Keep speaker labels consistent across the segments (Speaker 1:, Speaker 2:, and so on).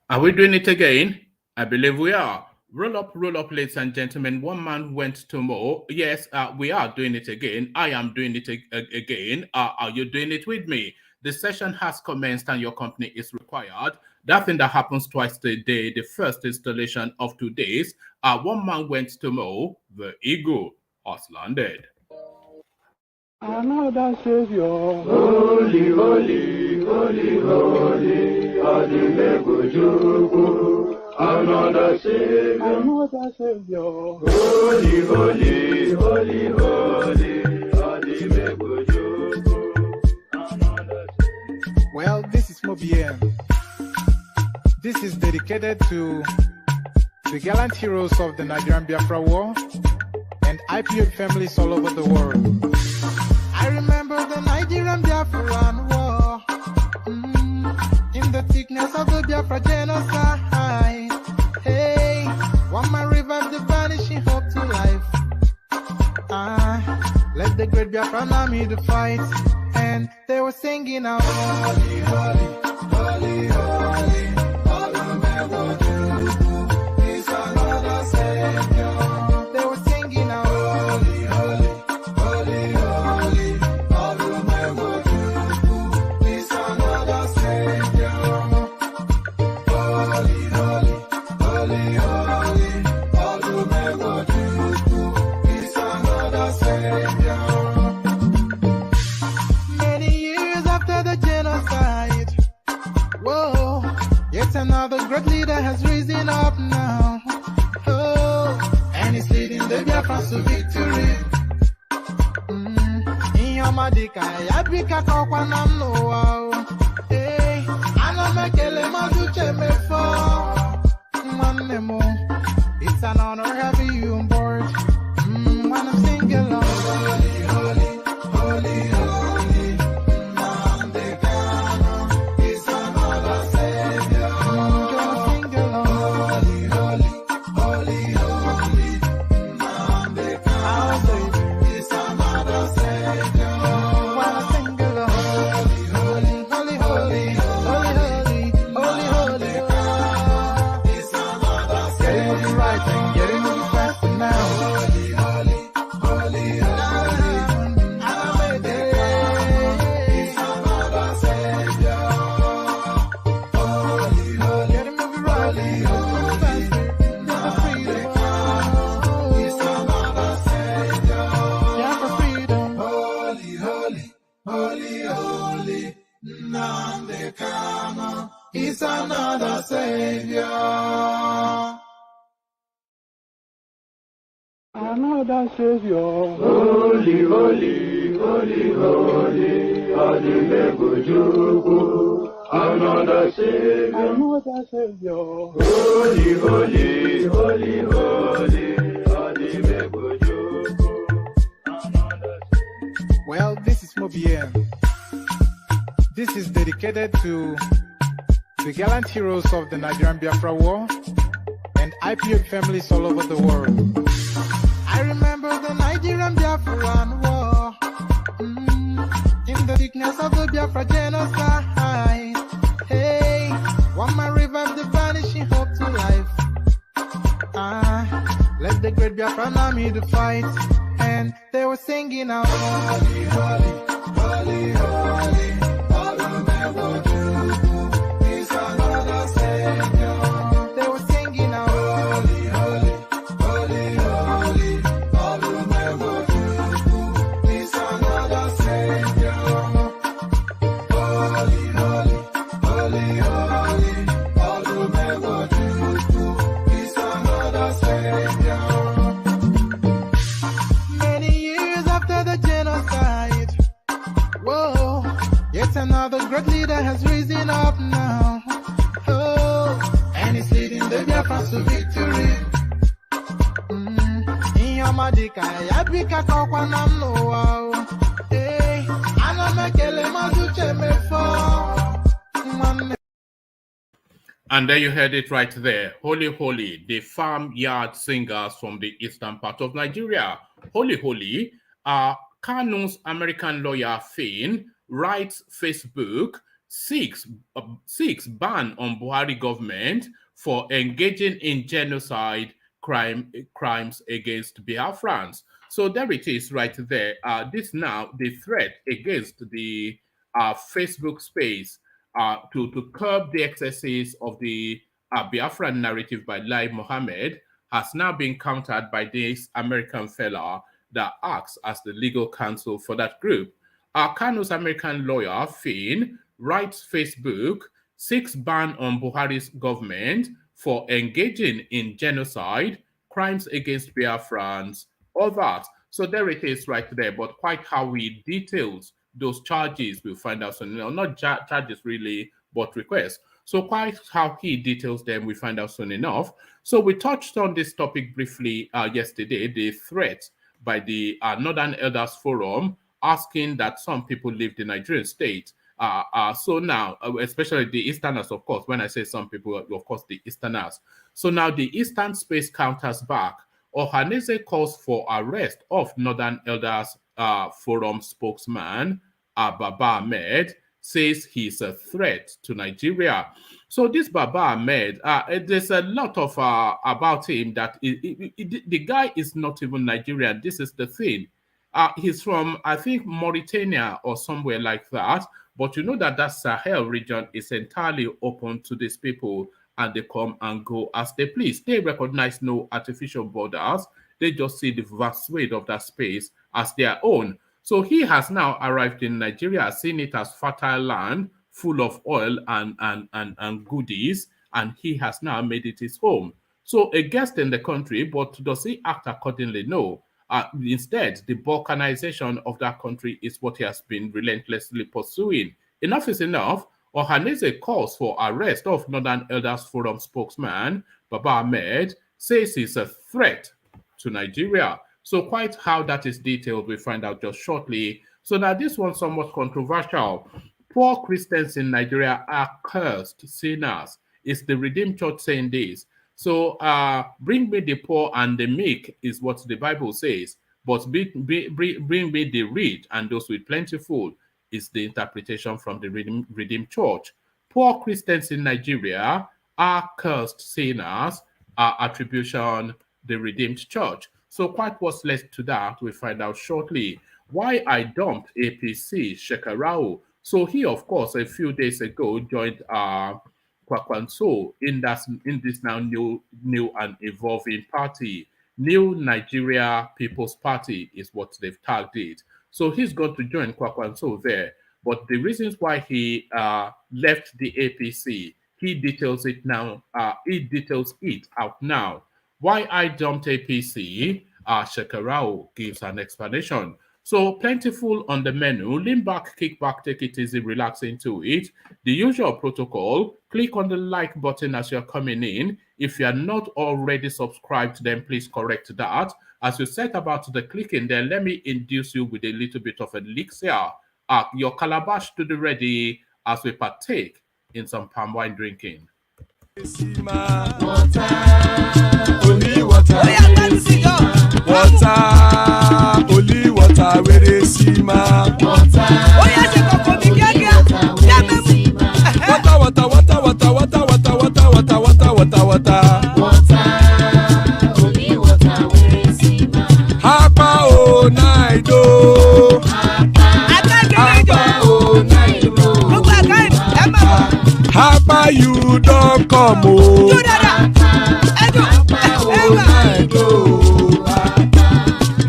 Speaker 1: Are we doing it again? I believe we are. Roll up, ladies and gentlemen. One man went to mow. Yes, we are doing it again. I am doing it again. Are you doing it with me? The session has commenced and your company is required. That thing that happens twice a day, the first installation of 2 days. One man went to mow. The eagle has landed.
Speaker 2: Another Savior, holy, holy, holy, holy, Adeboye. Another Savior, holy, holy, holy, holy, Adeboye.
Speaker 3: Well, this is Mobien. This is dedicated to the gallant heroes of the Nigerian Biafra War and IPO families all over the world. I remember the Nigerian Biafran War, in the thickness of the Biafra genocide. Hey, one man revived the vanishing hope to life. Let the great Biafran army to fight, and they were singing out, holy, holy, holy, holy, is another Savior. They were singing out, holy, holy, holy, holy, is another Savior. Holy, holy, holy, holy, is another Savior. Many years after the genocide, whoa, yet another great leader has risen up now. Oh, and he's leading the Biafrans to victory. Inyamadika yabika kwa namno wao. Hey, anamekele maduche mefo. Manemo, it's an honor having you on board. When I'm singing along, holy, holy, holy, holy, Nandekano is another Savior. Just sing along, holy, holy, holy, holy, Nandekano is another Savior. When I sing along, holy, holy, holy, holy, holy, holy, holy, is another Savior. Getting it right and getting it faster now. Holy, holy, holy, holy, is another Savior. Holy, holy, getting it right, faster, never freedom. Is another Savior. Yeah, for freedom. Holy, holy, holy, holy, Nandekano is another Savior.
Speaker 2: Another Savior, holy, holy, holy, holy, Adeboye. Another Savior, holy, holy, holy, holy, Adeboye.
Speaker 3: Well, this is Mobien. This is dedicated to the gallant heroes of the Nigerian Biafra War and IPO families all over the world. I remember the Nigerian Biafran War, in the thickness of the Biafra genocide. Hey, one man revived the vanishing hope to life. Let the great Biafran army to fight, and they were singing out, holy, holy, holy, holy, is another Savior. They were singing out, holy, holy, holy, holy, is another Savior. Holy, holy, holy, holy, is another Savior. Many years after the genocide, whoa, yet another great leader has risen up now. Oh, and he's leading the Biafrans to victory. Inyamadika yabika kwa namno wao. Hey, anamekele maduche mefo.
Speaker 1: And there you heard it right there. Holy, holy, the farmyard singers from the eastern part of Nigeria. Holy, holy, Kanu's American lawyer Finn writes Facebook Six ban on Buhari government for engaging in genocide crimes against Biafrans. So there it is right there. This now the threat against the Facebook space to curb the excesses of the Biafran narrative by Lai Mohammed has now been countered by this American fella that acts as the legal counsel for that group. Kanu's American lawyer, Finn, writes Facebook seeks ban on Buhari's government for engaging in genocide, crimes against Biafrans, all that. So there it is right there, but quite how he details those charges, we'll find out soon. Not charges really, but requests. So quite how he details them, we find out soon enough. So we touched on this topic briefly yesterday, the threat by the Northern Elders Forum asking that some people leave the Nigerian state. So now, especially the Easterners, of course, when I say some people, of course, the Easterners. So now the Eastern space counters back. Ohaneze calls for arrest of Northern Elders Forum spokesman Baba Ahmed, says he's a threat to Nigeria. So this Baba Ahmed, there's a lot of about him that the guy is not even Nigerian. This is the thing. He's from, I think, Mauritania or somewhere like that. But you know that Sahel region is entirely open to these people, and they come and go as they please. They recognize no artificial borders. They just see the vast swathe of that space as their own. So he has now arrived in Nigeria, seeing it as fertile land, full of oil and goodies, and he has now made it his home. So a guest in the country, but does he act accordingly? No. Instead, the balkanization of that country is what he has been relentlessly pursuing. Enough is enough. Ohaneze calls for arrest of Northern Elders Forum spokesman Baba Ahmed, says he's a threat to Nigeria. So quite how that is detailed, we find out just shortly. So now this one's somewhat controversial. Poor Christians in Nigeria are cursed sinners. It's the Redeemed Church saying this. So bring me the poor and the meek is what the Bible says. But bring me the rich and those with plentiful is the interpretation from the Redeemed Church. Poor Christians in Nigeria are cursed sinners, attribution the Redeemed Church. So quite what's led to that, we find out shortly. Why I dumped APC Shekarau. So he, of course, a few days ago joined Kwakwanso in this now new and evolving party. New Nigeria People's Party is what they've tagged it. So he's going to join Kwakwanso there. But the reasons why he left the APC, he details it now. He details it out now. Why I dumped APC, Shekarau gives an explanation. So plentiful on the menu, lean back, kick back, take it easy, relax into it. The usual protocol, click on the like button as you're coming in. If you're not already subscribed, then please correct that. As you set about the clicking, then let me induce you with a little bit of elixir. Your calabash to the ready as we partake in some palm wine drinking.
Speaker 2: Water, only water, only water, where they see ma. Water, only water, where they see ma. Hapa o naido, hapa o naido, hapa you don't come o.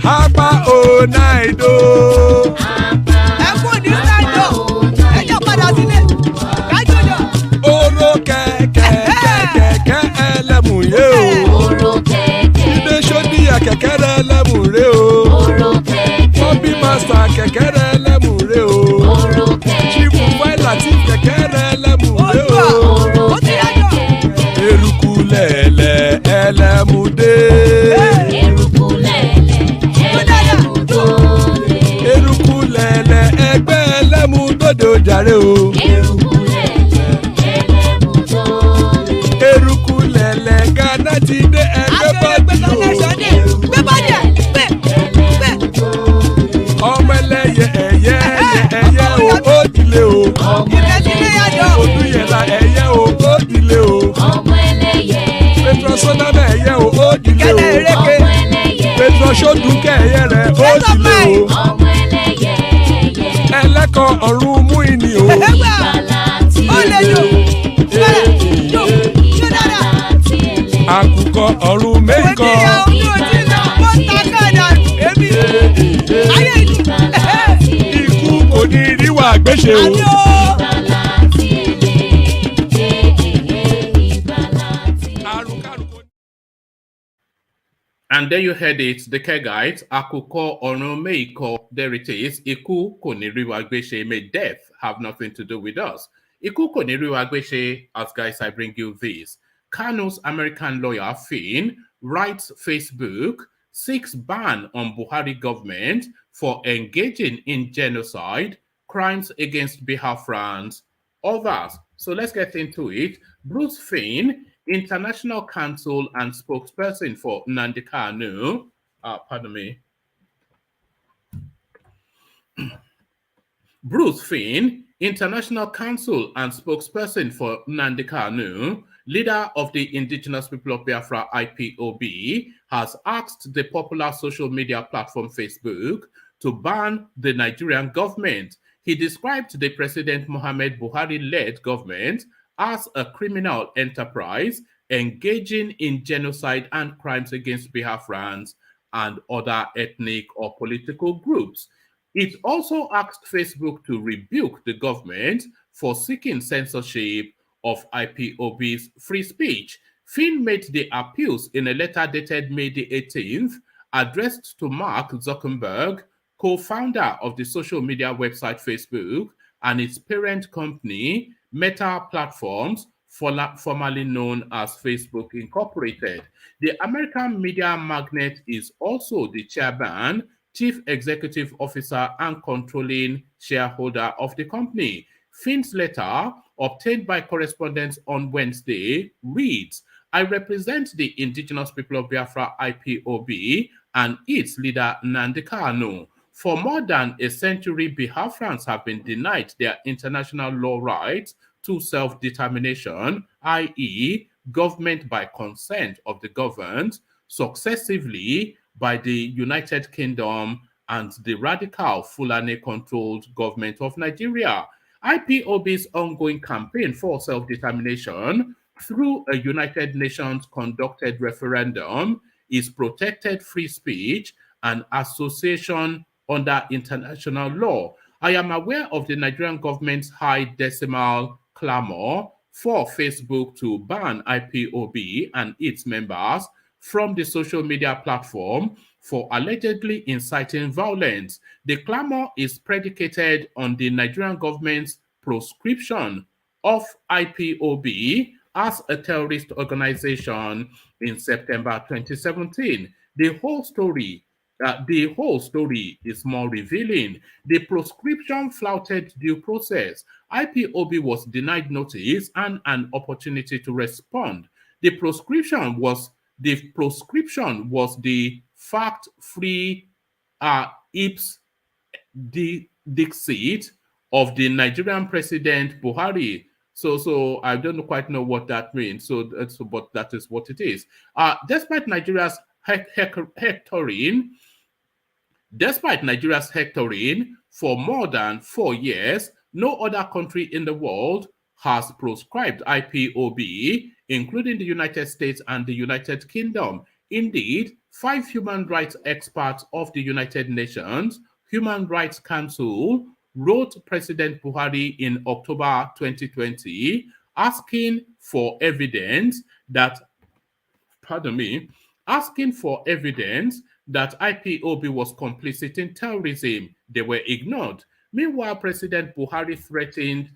Speaker 2: Hapa o naido, oro kẹ̀kẹ́ ẹlẹ́mù yé o. Ilé sọ́dí kẹ̀kẹ́ ẹlẹ́mù ré o. Bobby master kẹ̀kẹ́ ẹlẹ́mù ré o. Chifu Faila ti kẹ̀kẹ́ ẹlẹ́mù ré o. Eruku lẹ̀lẹ̀ ẹlẹ́mù dé. Eruku lẹ̀lẹ̀ ẹgbẹ́ ẹlẹ́mù dòde ojàre o. Eruku lẹ̀lẹ̀ Ghana ti dé ẹgbẹ́ bọ́dì o. Ọmọ ẹlẹ́yẹ ọdún yẹn la ẹyẹ o ó dilé o.
Speaker 4: ọmọ ẹlẹ́yẹ.
Speaker 2: Petro Soname ẹyẹ o ó dilé o.
Speaker 4: ọmọ ẹlẹ́yẹ.
Speaker 2: Petro Sodunke ẹyẹ rẹ ó dilé o.
Speaker 4: ọmọ ẹlẹ́yẹ.
Speaker 2: Ẹlẹ́kọ̀ ọ̀run mú ìní o.
Speaker 4: ìgbàlà tí èlé. ìgbàlà tí èlé.
Speaker 2: Àkùkọ ọ̀run méjìkọ. Ikú kò ní ríwà gbéṣe o.
Speaker 4: ìgbàlà tí èlé. ìgbàlà tí èlé.
Speaker 2: Àrùnkárùn kò ní.
Speaker 1: And there you heard it, the Kegite, Akuko Orun Meiko, there it is, Iku Koniriwagbeshe, may death have nothing to do with us. Iku Koniriwagbeshe, as guys, I bring you this. Kanu's American lawyer, Finn, writes Facebook, seeks ban on Buhari government for engaging in genocide, crimes against Biafrans, others. So let's get into it. Bruce Finn, International Counsel and spokesperson for Nnamdi Kanu, pardon me. Bruce Finn, International Counsel and spokesperson for Nnamdi Kanu, leader of the Indigenous People of Biafra IPOB, has asked the popular social media platform Facebook to ban the Nigerian government. He described the President Mohamed Buhari-led government as a criminal enterprise engaging in genocide and crimes against Biafrans and other ethnic or political groups. It also asked Facebook to rebuke the government for seeking censorship of IPOB's free speech. Finn made the appeals in a letter dated May the 18th, addressed to Mark Zuckerberg, co-founder of the social media website Facebook and its parent company, Meta Platforms, formerly known as Facebook Incorporated. The American media magnate is also the chairman, chief executive officer, and controlling shareholder of the company. Finn's letter, obtained by correspondence on Wednesday, reads, I represent the Indigenous People of Biafra IPOB and its leader Nnamdi Kanu. For more than a century, Biafrans have been denied their international law rights to self-determination, i.e., government by consent of the governed, successively by the United Kingdom and the radical Fulani-controlled government of Nigeria. IPOB's ongoing campaign for self-determination through a United Nations conducted referendum is protected free speech and association under international law. I am aware of the Nigerian government's high decimal clamor for Facebook to ban IPOB and its members from the social media platform for allegedly inciting violence. The clamor is predicated on the Nigerian government's proscription of IPOB as a terrorist organization in September 2017. The whole story is more revealing. The proscription flouted due process. IPOB was denied notice and an opportunity to respond. The proscription was the fact-free ips dixit of the Nigerian President Buhari. So I don't quite know what that means. But that is what it is. Despite Nigeria's hectoring for more than 4 years, no other country in the world has proscribed IPOB, including the United States and the United Kingdom. Indeed, 5 human rights experts of the United Nations Human Rights Council wrote President Buhari in October 2020 asking for evidence that IPOB was complicit in terrorism. They were ignored. Meanwhile, President Buhari threatened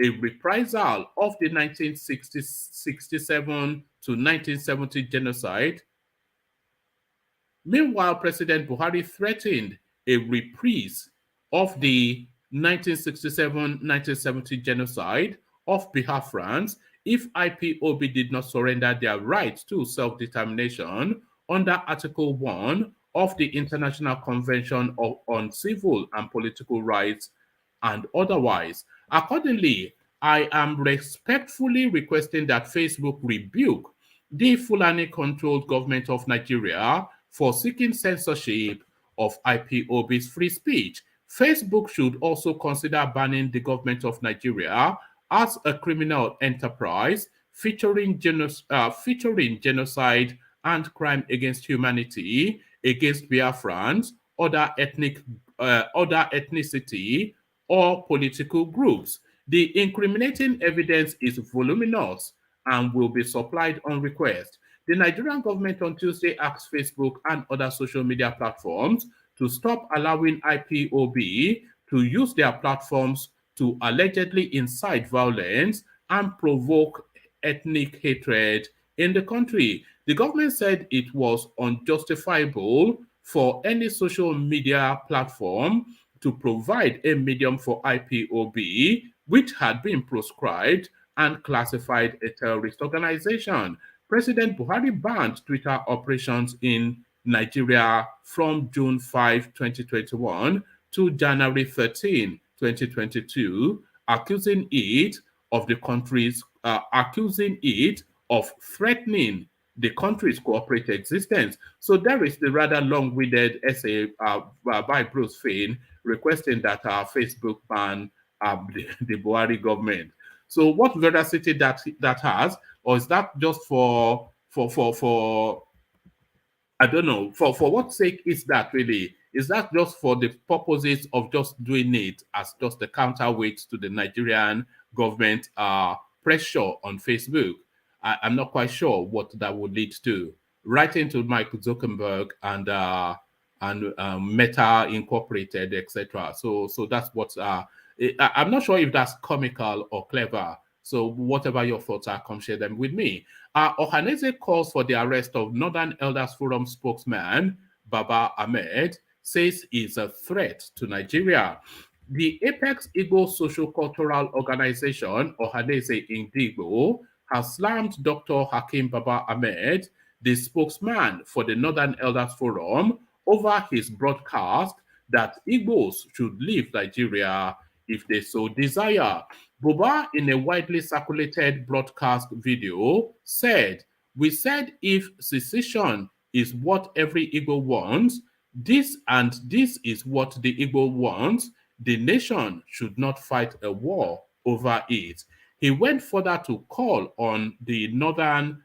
Speaker 1: a reprisal of the 1967 to 1970 genocide. Meanwhile, President Buhari threatened a reprise of the 1967-1970 genocide of Biafrans if IPOB did not surrender their right to self-determination under Article 1 of the International Convention on Civil and Political Rights and otherwise. Accordingly, I am respectfully requesting that Facebook rebuke the Fulani-controlled government of Nigeria for seeking censorship of IPOB's free speech. Facebook should also consider banning the government of Nigeria as a criminal enterprise featuring genocide and crime against humanity against Biafrans, other ethnicity, or political groups. The incriminating evidence is voluminous and will be supplied on request. The Nigerian government on Tuesday asked Facebook and other social media platforms to stop allowing IPOB to use their platforms to allegedly incite violence and provoke ethnic hatred in the country. The government said it was unjustifiable for any social media platform to provide a medium for IPOB, which had been proscribed and classified a terrorist organization. President Buhari banned Twitter operations in Nigeria from June 5, 2021 to January 13, 2022, accusing it of threatening the country's corporate existence. So there is the rather long-winded essay by Bruce Finn requesting that Facebook ban the Buhari government. So what veracity that has, or is that just for I don't know. For what sake is that really? Is that just for the purposes of just doing it as just a counterweight to the Nigerian government pressure on Facebook? I'm not quite sure what that would lead to. Writing to Mike Zuckerberg and Meta Incorporated, etc. So that's what I'm not sure if that's comical or clever. So whatever your thoughts are, come share them with me. Ohaneze calls for the arrest of Northern Elders Forum spokesman Baba Ahmed, says he's a threat to Nigeria. The Apex Igbo Social Cultural Organization, Ohaneze Indigbo, has slammed Dr. Hakim Baba Ahmed, the spokesman for the Northern Elders Forum, over his broadcast that Igbos should leave Nigeria if they so desire. Buba, in a widely circulated broadcast video, said, "We said if secession is what every Igbo wants, this is what the Igbo wants, the nation should not fight a war over it." He went further to call on the northern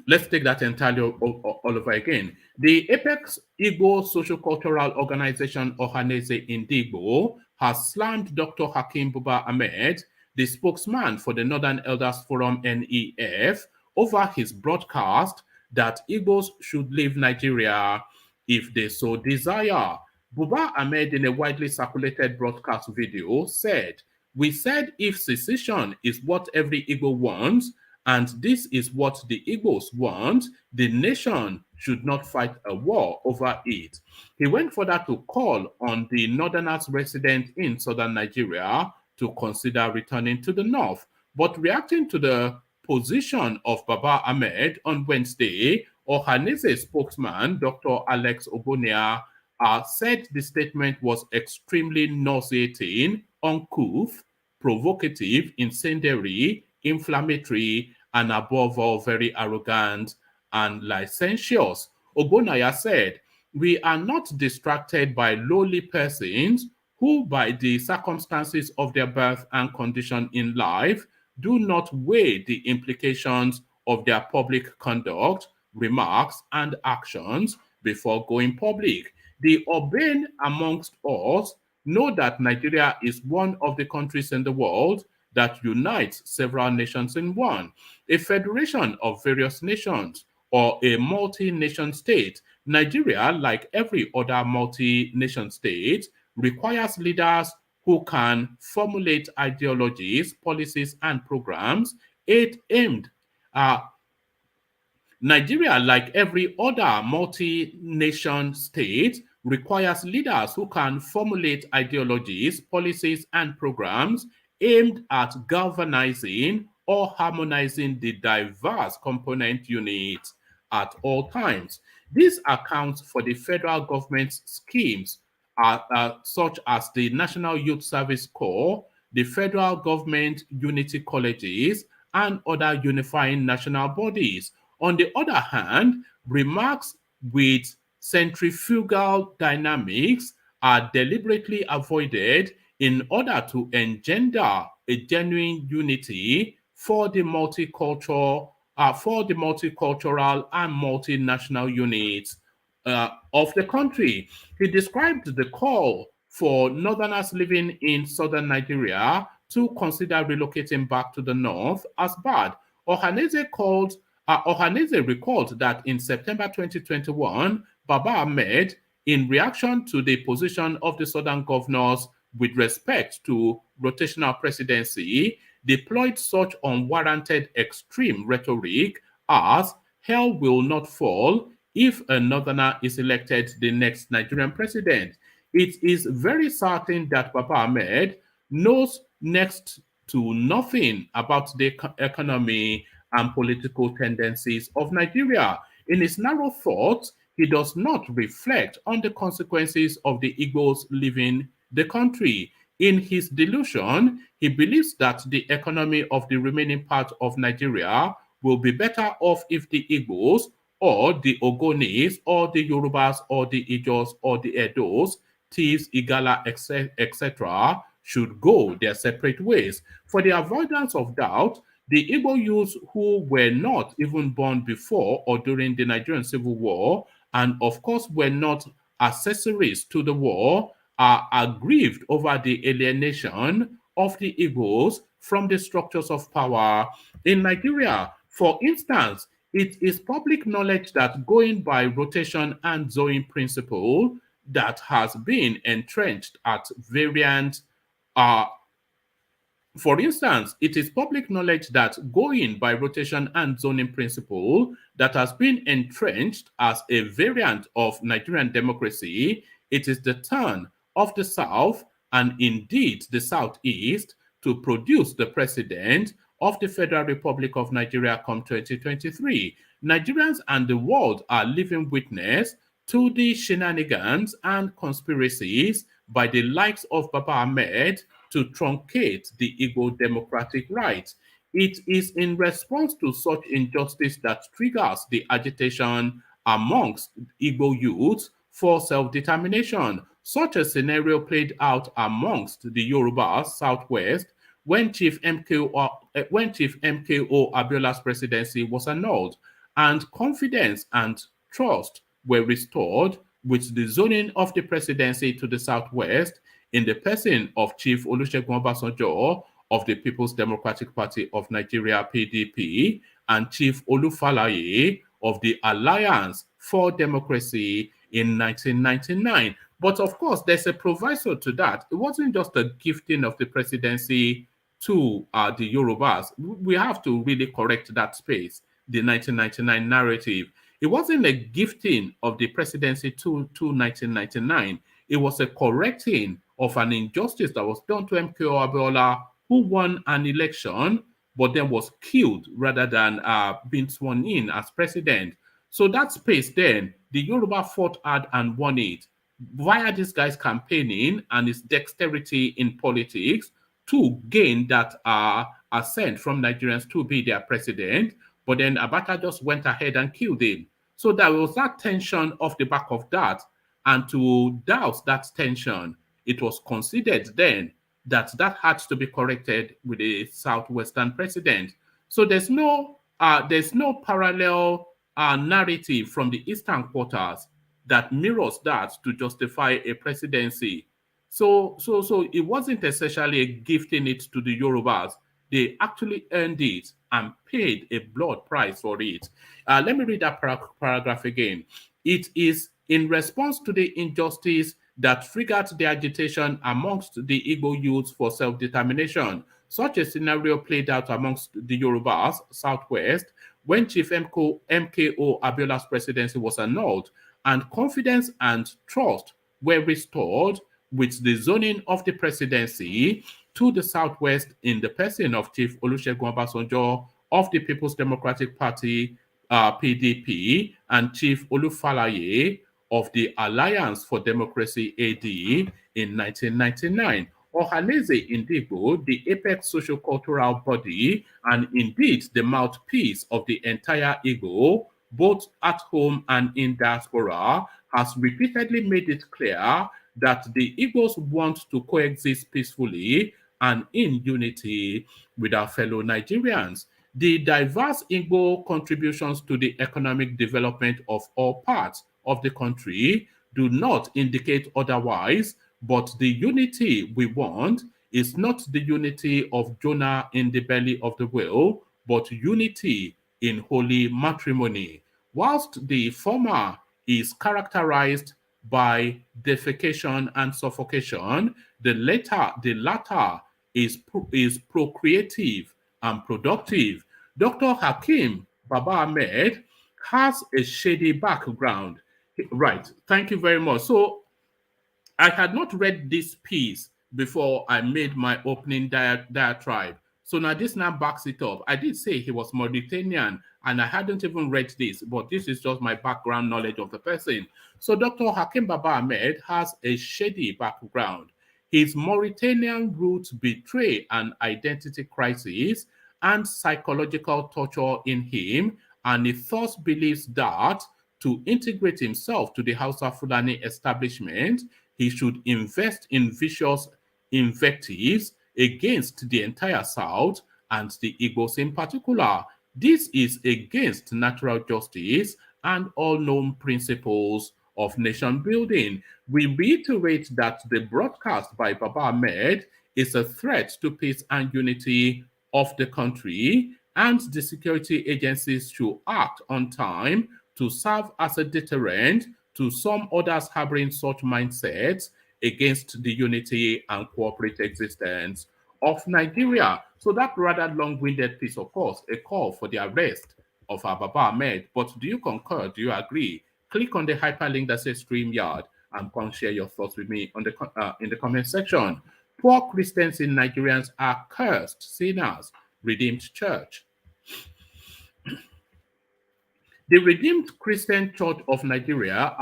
Speaker 1: let's take that entirely all over again. The Apex Igbo Social Cultural Organization Ohaneze Indigbo has slammed Dr. Hakim Buba Ahmed, the spokesman for the Northern Elders Forum NEF, over his broadcast that Igbos should leave Nigeria if they so desire. Buba Ahmed, in a widely circulated broadcast video, said, "We said if secession is what every Igbo wants, and this is what the Igbos want, the nation should not fight a war over it." He went further to call on the Northerners resident in southern Nigeria to consider returning to the north. But reacting to the position of Baba Ahmed on Wednesday, Ohaneze spokesman Dr. Alex Obonia said the statement was extremely nauseating, uncouth, provocative, incendiary, inflammatory, and above all, very arrogant and licentious. Ogbonaya said, "We are not distracted by lowly persons who, by the circumstances of their birth and condition in life, do not weigh the implications of their public conduct, remarks, and actions before going public. The urbane amongst us know that Nigeria is one of the countries in the world that unites several nations in one, a federation of various nations, or a multi-nation state. Nigeria, like every other multi-nation state, requires leaders who can formulate ideologies, policies, and programs aimed Nigeria, like every other multi-nation state, requires leaders who can formulate ideologies, policies, and programs aimed at galvanizing or harmonizing the diverse component units at all times. This accounts for the federal government's schemes such as the National Youth Service Corps, the federal government unity colleges, and other unifying national bodies. On the other hand, remarks with centrifugal dynamics are deliberately avoided in order to engender a genuine unity for the multicultural and multinational units of the country. He described the call for northerners living in southern Nigeria to consider relocating back to the north as bad. Ohaneze recalled that in September 2021, Baba Ahmed, in reaction to the position of the southern governors with respect to rotational presidency, deployed such unwarranted extreme rhetoric as hell will not fall if a northerner is elected the next Nigerian president. It is very certain that Baba Ahmed knows next to nothing about the economy and political tendencies of Nigeria. In his narrow thoughts, he does not reflect on the consequences of the Igbos leaving the country. In his delusion, he believes that the economy of the remaining part of Nigeria will be better off if the Igbos or the Ogonis or the Yorubas or the Ijos or the Edos, thieves, Igala, etc., should go their separate ways. For the avoidance of doubt, the Igbo youths who were not even born before or during the Nigerian Civil War, and of course were not accessories to the war, are aggrieved over the alienation of the Igbos from the structures of power in Nigeria. For instance, it is public knowledge that going by rotation and zoning principle that has been entrenched at variant for instance, it is public knowledge that going by rotation and zoning principle that has been entrenched as a variant of Nigerian democracy, it is the turn of the South and indeed the Southeast to produce the president of the Federal Republic of Nigeria come 2023. Nigerians and the world are living witness to the shenanigans and conspiracies by the likes of Baba Ahmed to truncate the Igbo democratic rights. It is in response to such injustice that triggers the agitation amongst Igbo youths for self-determination. Such a scenario played out amongst the Yorubas Southwest when Chief MKO Abiola's presidency was annulled, and confidence and trust were restored with the zoning of the presidency to the Southwest in the person of Chief Olusegun Obasanjo of the People's Democratic Party of Nigeria (PDP) and Chief Olufalaye of the Alliance for Democracy in 1999. But of course, there's a proviso to that. It wasn't just a gifting of the presidency to the Yorubas. We have to really correct that space, the 1999 narrative. It wasn't a gifting of the presidency to 1999. It was a correcting of an injustice that was done to MKO Abiola, who won an election but then was killed rather than being sworn in as president. So that space then, the Yoruba fought hard and won it via this guy's campaigning and his dexterity in politics to gain that assent from Nigerians to be their president. But then Abacha just went ahead and killed him. So there was that tension off the back of that. And to douse that tension, it was considered then that that had to be corrected with a Southwestern president. So there's no parallel narrative from the Eastern quarters that mirrors that to justify a presidency. So it wasn't essentially gifting it to the Yorubas. They actually earned it and paid a blood price for it. Let me read that paragraph again. It is in response to the injustice that triggered the agitation amongst the Igbo youths for self-determination. Such a scenario played out amongst the Yorubas, Southwest, when Chief MKO Abiola's presidency was annulled, and confidence and trust were restored with the zoning of the presidency to the Southwest in the person of Chief Olusegun Obasanjo of the People's Democratic Party, PDP, and Chief Olufalaye of the Alliance for Democracy, AD, in 1999. Ohaneze Indigbo, the apex sociocultural body and indeed the mouthpiece of the entire Igbo, both at home and in diaspora, has repeatedly made it clear that the Igbos want to coexist peacefully and in unity with our fellow Nigerians. The diverse Igbo contributions to the economic development of all parts of the country do not indicate otherwise, but the unity we want is not the unity of Jonah in the belly of the whale, but unity in holy matrimony. Whilst the former is characterized by defecation and suffocation, the latter is procreative and productive. Dr. Hakim Baba Ahmed has a shady background. Right. Thank you very much. So I had not read this piece before I made my opening diatribe. So now this now backs it up. I did say he was Mauritanian, and I hadn't even read this, but this is just my background knowledge of the person. So Dr. Hakim Baba Ahmed has a shady background. His Mauritanian roots betray an identity crisis and psychological torture in him, and he thus believes that to integrate himself to the Hausa Fulani establishment, he should invest in vicious invectives against the entire South and the Igbos in particular. This is against natural justice and all known principles of nation building. We reiterate that the broadcast by Baba Ahmed is a threat to peace and unity of the country, and the security agencies should act on time to serve as a deterrent to some others harboring such mindsets against the unity and cooperative existence of Nigeria. So that rather long-winded piece, of course, a call for the arrest of Baba Ahmed. But do you concur? Do you agree? Click on the hyperlink that says StreamYard and come share your thoughts with me on in the comment section. Poor Christians in Nigerians are cursed sinners. Redeemed Church. The Redeemed Christian Church of Nigeria,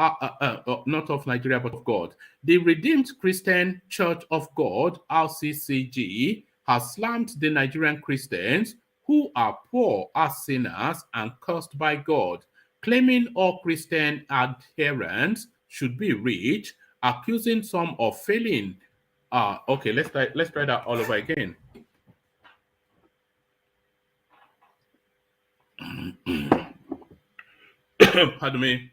Speaker 1: not of Nigeria, but of God. The Redeemed Christian Church of God, RCCG, has slammed the Nigerian Christians who are poor as sinners and cursed by God, claiming all Christian adherents should be rich, accusing some of failing. Okay, let's try that all over again. Pardon me.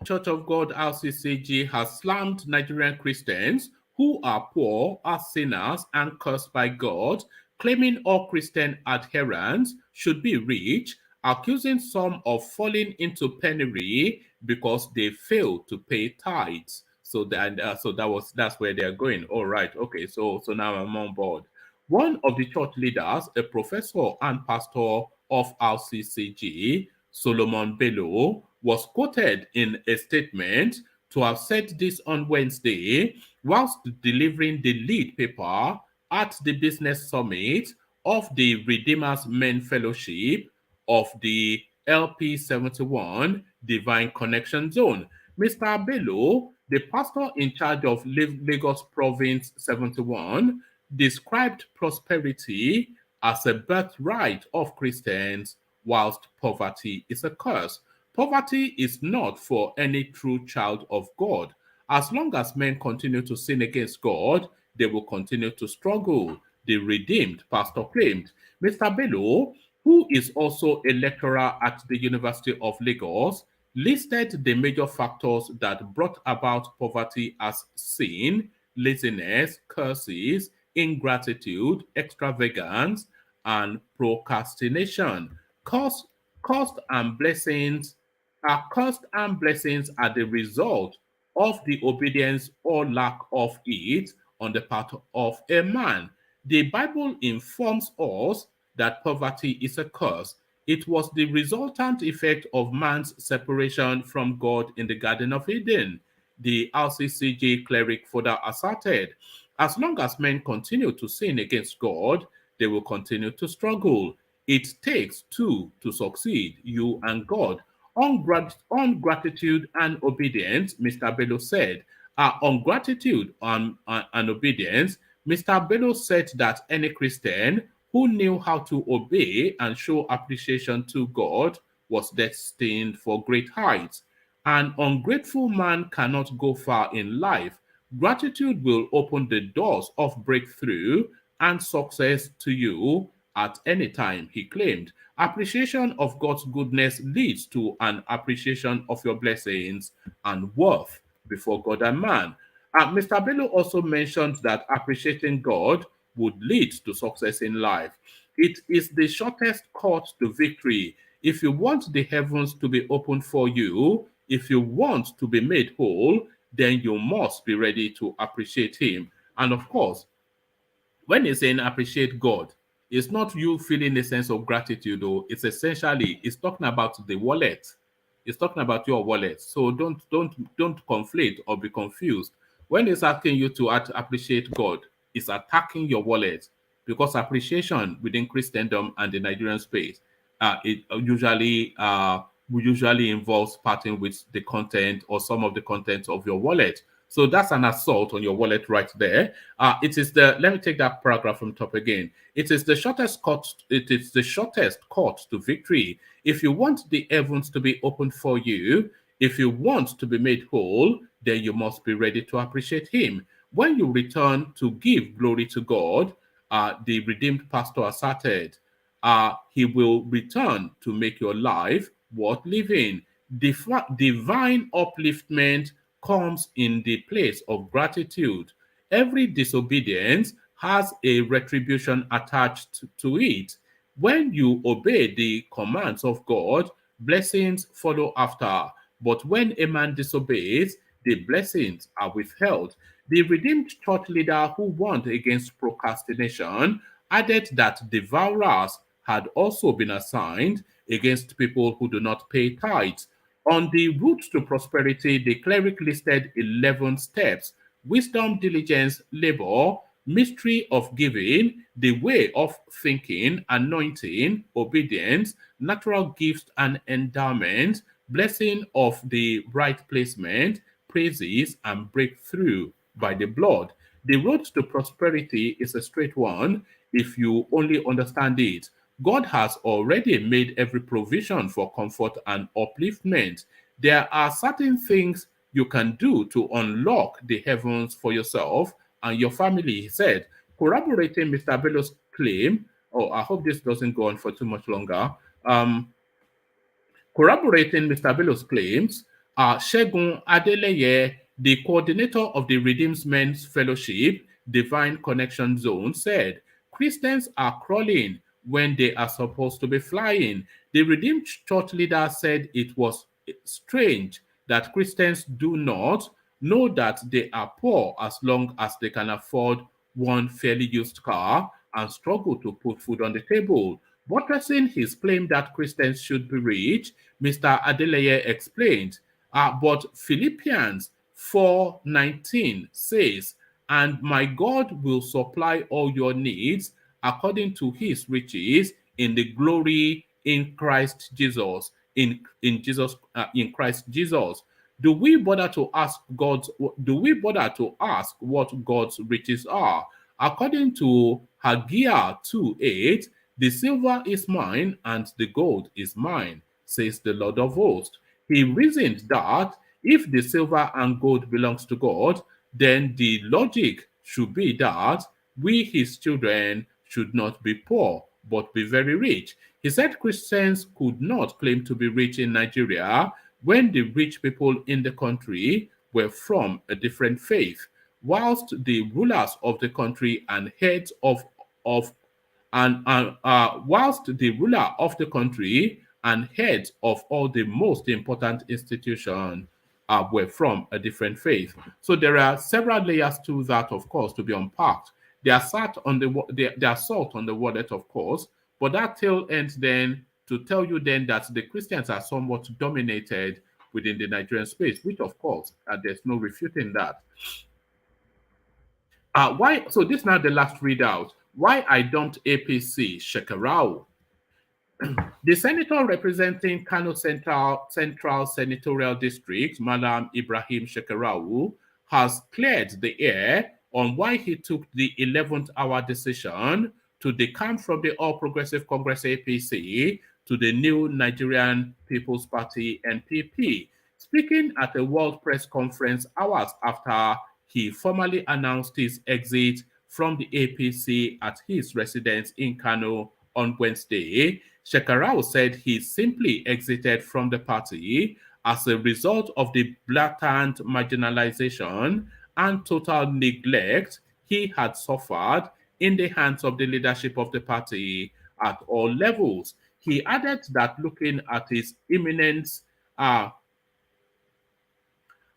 Speaker 1: Church of God RCCG has slammed Nigerian Christians who are poor, are sinners, and cursed by God, claiming all Christian adherents should be rich, accusing some of falling into penury because they fail to pay tithes. So that's where they're going. All right, okay. So now I'm on board. One of the church leaders, a professor and pastor of RCCG, Solomon Bello, was quoted in a statement to have said this on Wednesday whilst delivering the lead paper at the business summit of the Redeemers Men Fellowship of the LP71 Divine Connection Zone. Mr. Bello, the pastor in charge of Lagos Province 71, described prosperity as a birthright of Christians, whilst poverty is a curse. Poverty is not for any true child of God. As long as men continue to sin against God, they will continue to struggle, the redeemed pastor claimed. Mr. Bello, who is also a lecturer at the University of Lagos, listed the major factors that brought about poverty as sin, laziness, curses, ingratitude, extravagance, and procrastination. Cost and blessings are the result of the obedience or lack of it on the part of a man. The Bible informs us that poverty is a curse. It was the resultant effect of man's separation from God in the Garden of Eden. The RCCG cleric further asserted, as long as men continue to sin against God, they will continue to struggle. It takes two to succeed, you and God. Ungratitude and obedience, Mr. Bello said, On gratitude and obedience, Mr. Bello said that any Christian who knew how to obey and show appreciation to God was destined for great heights. An ungrateful man cannot go far in life. Gratitude will open the doors of breakthrough and success to you at any time, he claimed. Appreciation of God's goodness leads to an appreciation of your blessings and worth before God and man. Mr. Bello also mentioned that appreciating God would lead to success in life. It is the shortest cut to victory. If you want the heavens to be opened for you, if you want to be made whole, then you must be ready to appreciate Him. And of course, when he's saying appreciate God, it's not you feeling a sense of gratitude, though. It's talking about the wallet. It's talking about your wallet. So don't conflate or be confused. When it's asking you to appreciate God, it's attacking your wallet, because appreciation within Christendom and the Nigerian space, it usually involves parting with the content or some of the content of your wallet. So that's an assault on your wallet right there. Let me take that paragraph from top again. It is the shortest cut to victory. If you want the heavens to be opened for you, if you want to be made whole, then you must be ready to appreciate Him. When you return to give glory to God, the redeemed pastor asserted, He will return to make your life worth living. Divine upliftment comes in the place of gratitude. Every disobedience has a retribution attached to it. When you obey the commands of God, blessings follow after. But when a man disobeys, the blessings are withheld. The redeemed church leader who warned against procrastination added that devourers had also been assigned against people who do not pay tithes. On the route to prosperity, the cleric listed 11 steps: wisdom, diligence, labor, mystery of giving, the way of thinking, anointing, obedience, natural gifts and endowments, blessing of the right placement, praises, and breakthrough by the blood. The road to prosperity is a straight one if you only understand it. God has already made every provision for comfort and upliftment. There are certain things you can do to unlock the heavens for yourself and your family, he said, corroborating Mr. Bello's claim. Oh, I hope this doesn't go on for too much longer. Corroborating Mr. Bello's claims, Shegun Adeleye, the coordinator of the Redeemed Men's Fellowship Divine Connection Zone, said, Christians are crawling when they are supposed to be flying. The Redeemed Church leader said it was strange that Christians do not know that they are poor as long as they can afford one fairly used car and struggle to put food on the table. Buttressing his claim that Christians should be rich, Mr. Adeleye explained, but Philippians 4:19 says, and my God will supply all your needs according to his riches in the glory in Christ Jesus, in Christ Jesus. Do we bother to ask what God's riches are? According to Haggai 2:8, the silver is mine and the gold is mine, says the Lord of hosts. He reasoned that if the silver and gold belongs to God, then the logic should be that we, his children, should not be poor, but be very rich. He said Christians could not claim to be rich in Nigeria when the rich people in the country were from a different faith, whilst the rulers of the country and heads of whilst the ruler of the country and heads of all the most important institutions were from a different faith. So there are several layers to that, of course, to be unpacked. They are salt on the wallet, of course, but that tail ends then to tell you then that the Christians are somewhat dominated within the Nigerian space, which of course there's no refuting that. Why? So this is now the last readout. Why I dumped APC Shekarau. The senator representing Kano Central Senatorial District, Malam Ibrahim Shekarau, has cleared the air on why he took the 11th hour decision to decamp from the All Progressive Congress APC to the new Nigerian People's Party NPP. Speaking at a World Press Conference hours after he formally announced his exit from the APC at his residence in Kano on Wednesday, Shekarau said he simply exited from the party as a result of the blatant marginalization and total neglect he had suffered in the hands of the leadership of the party at all levels. He added that looking at his imminent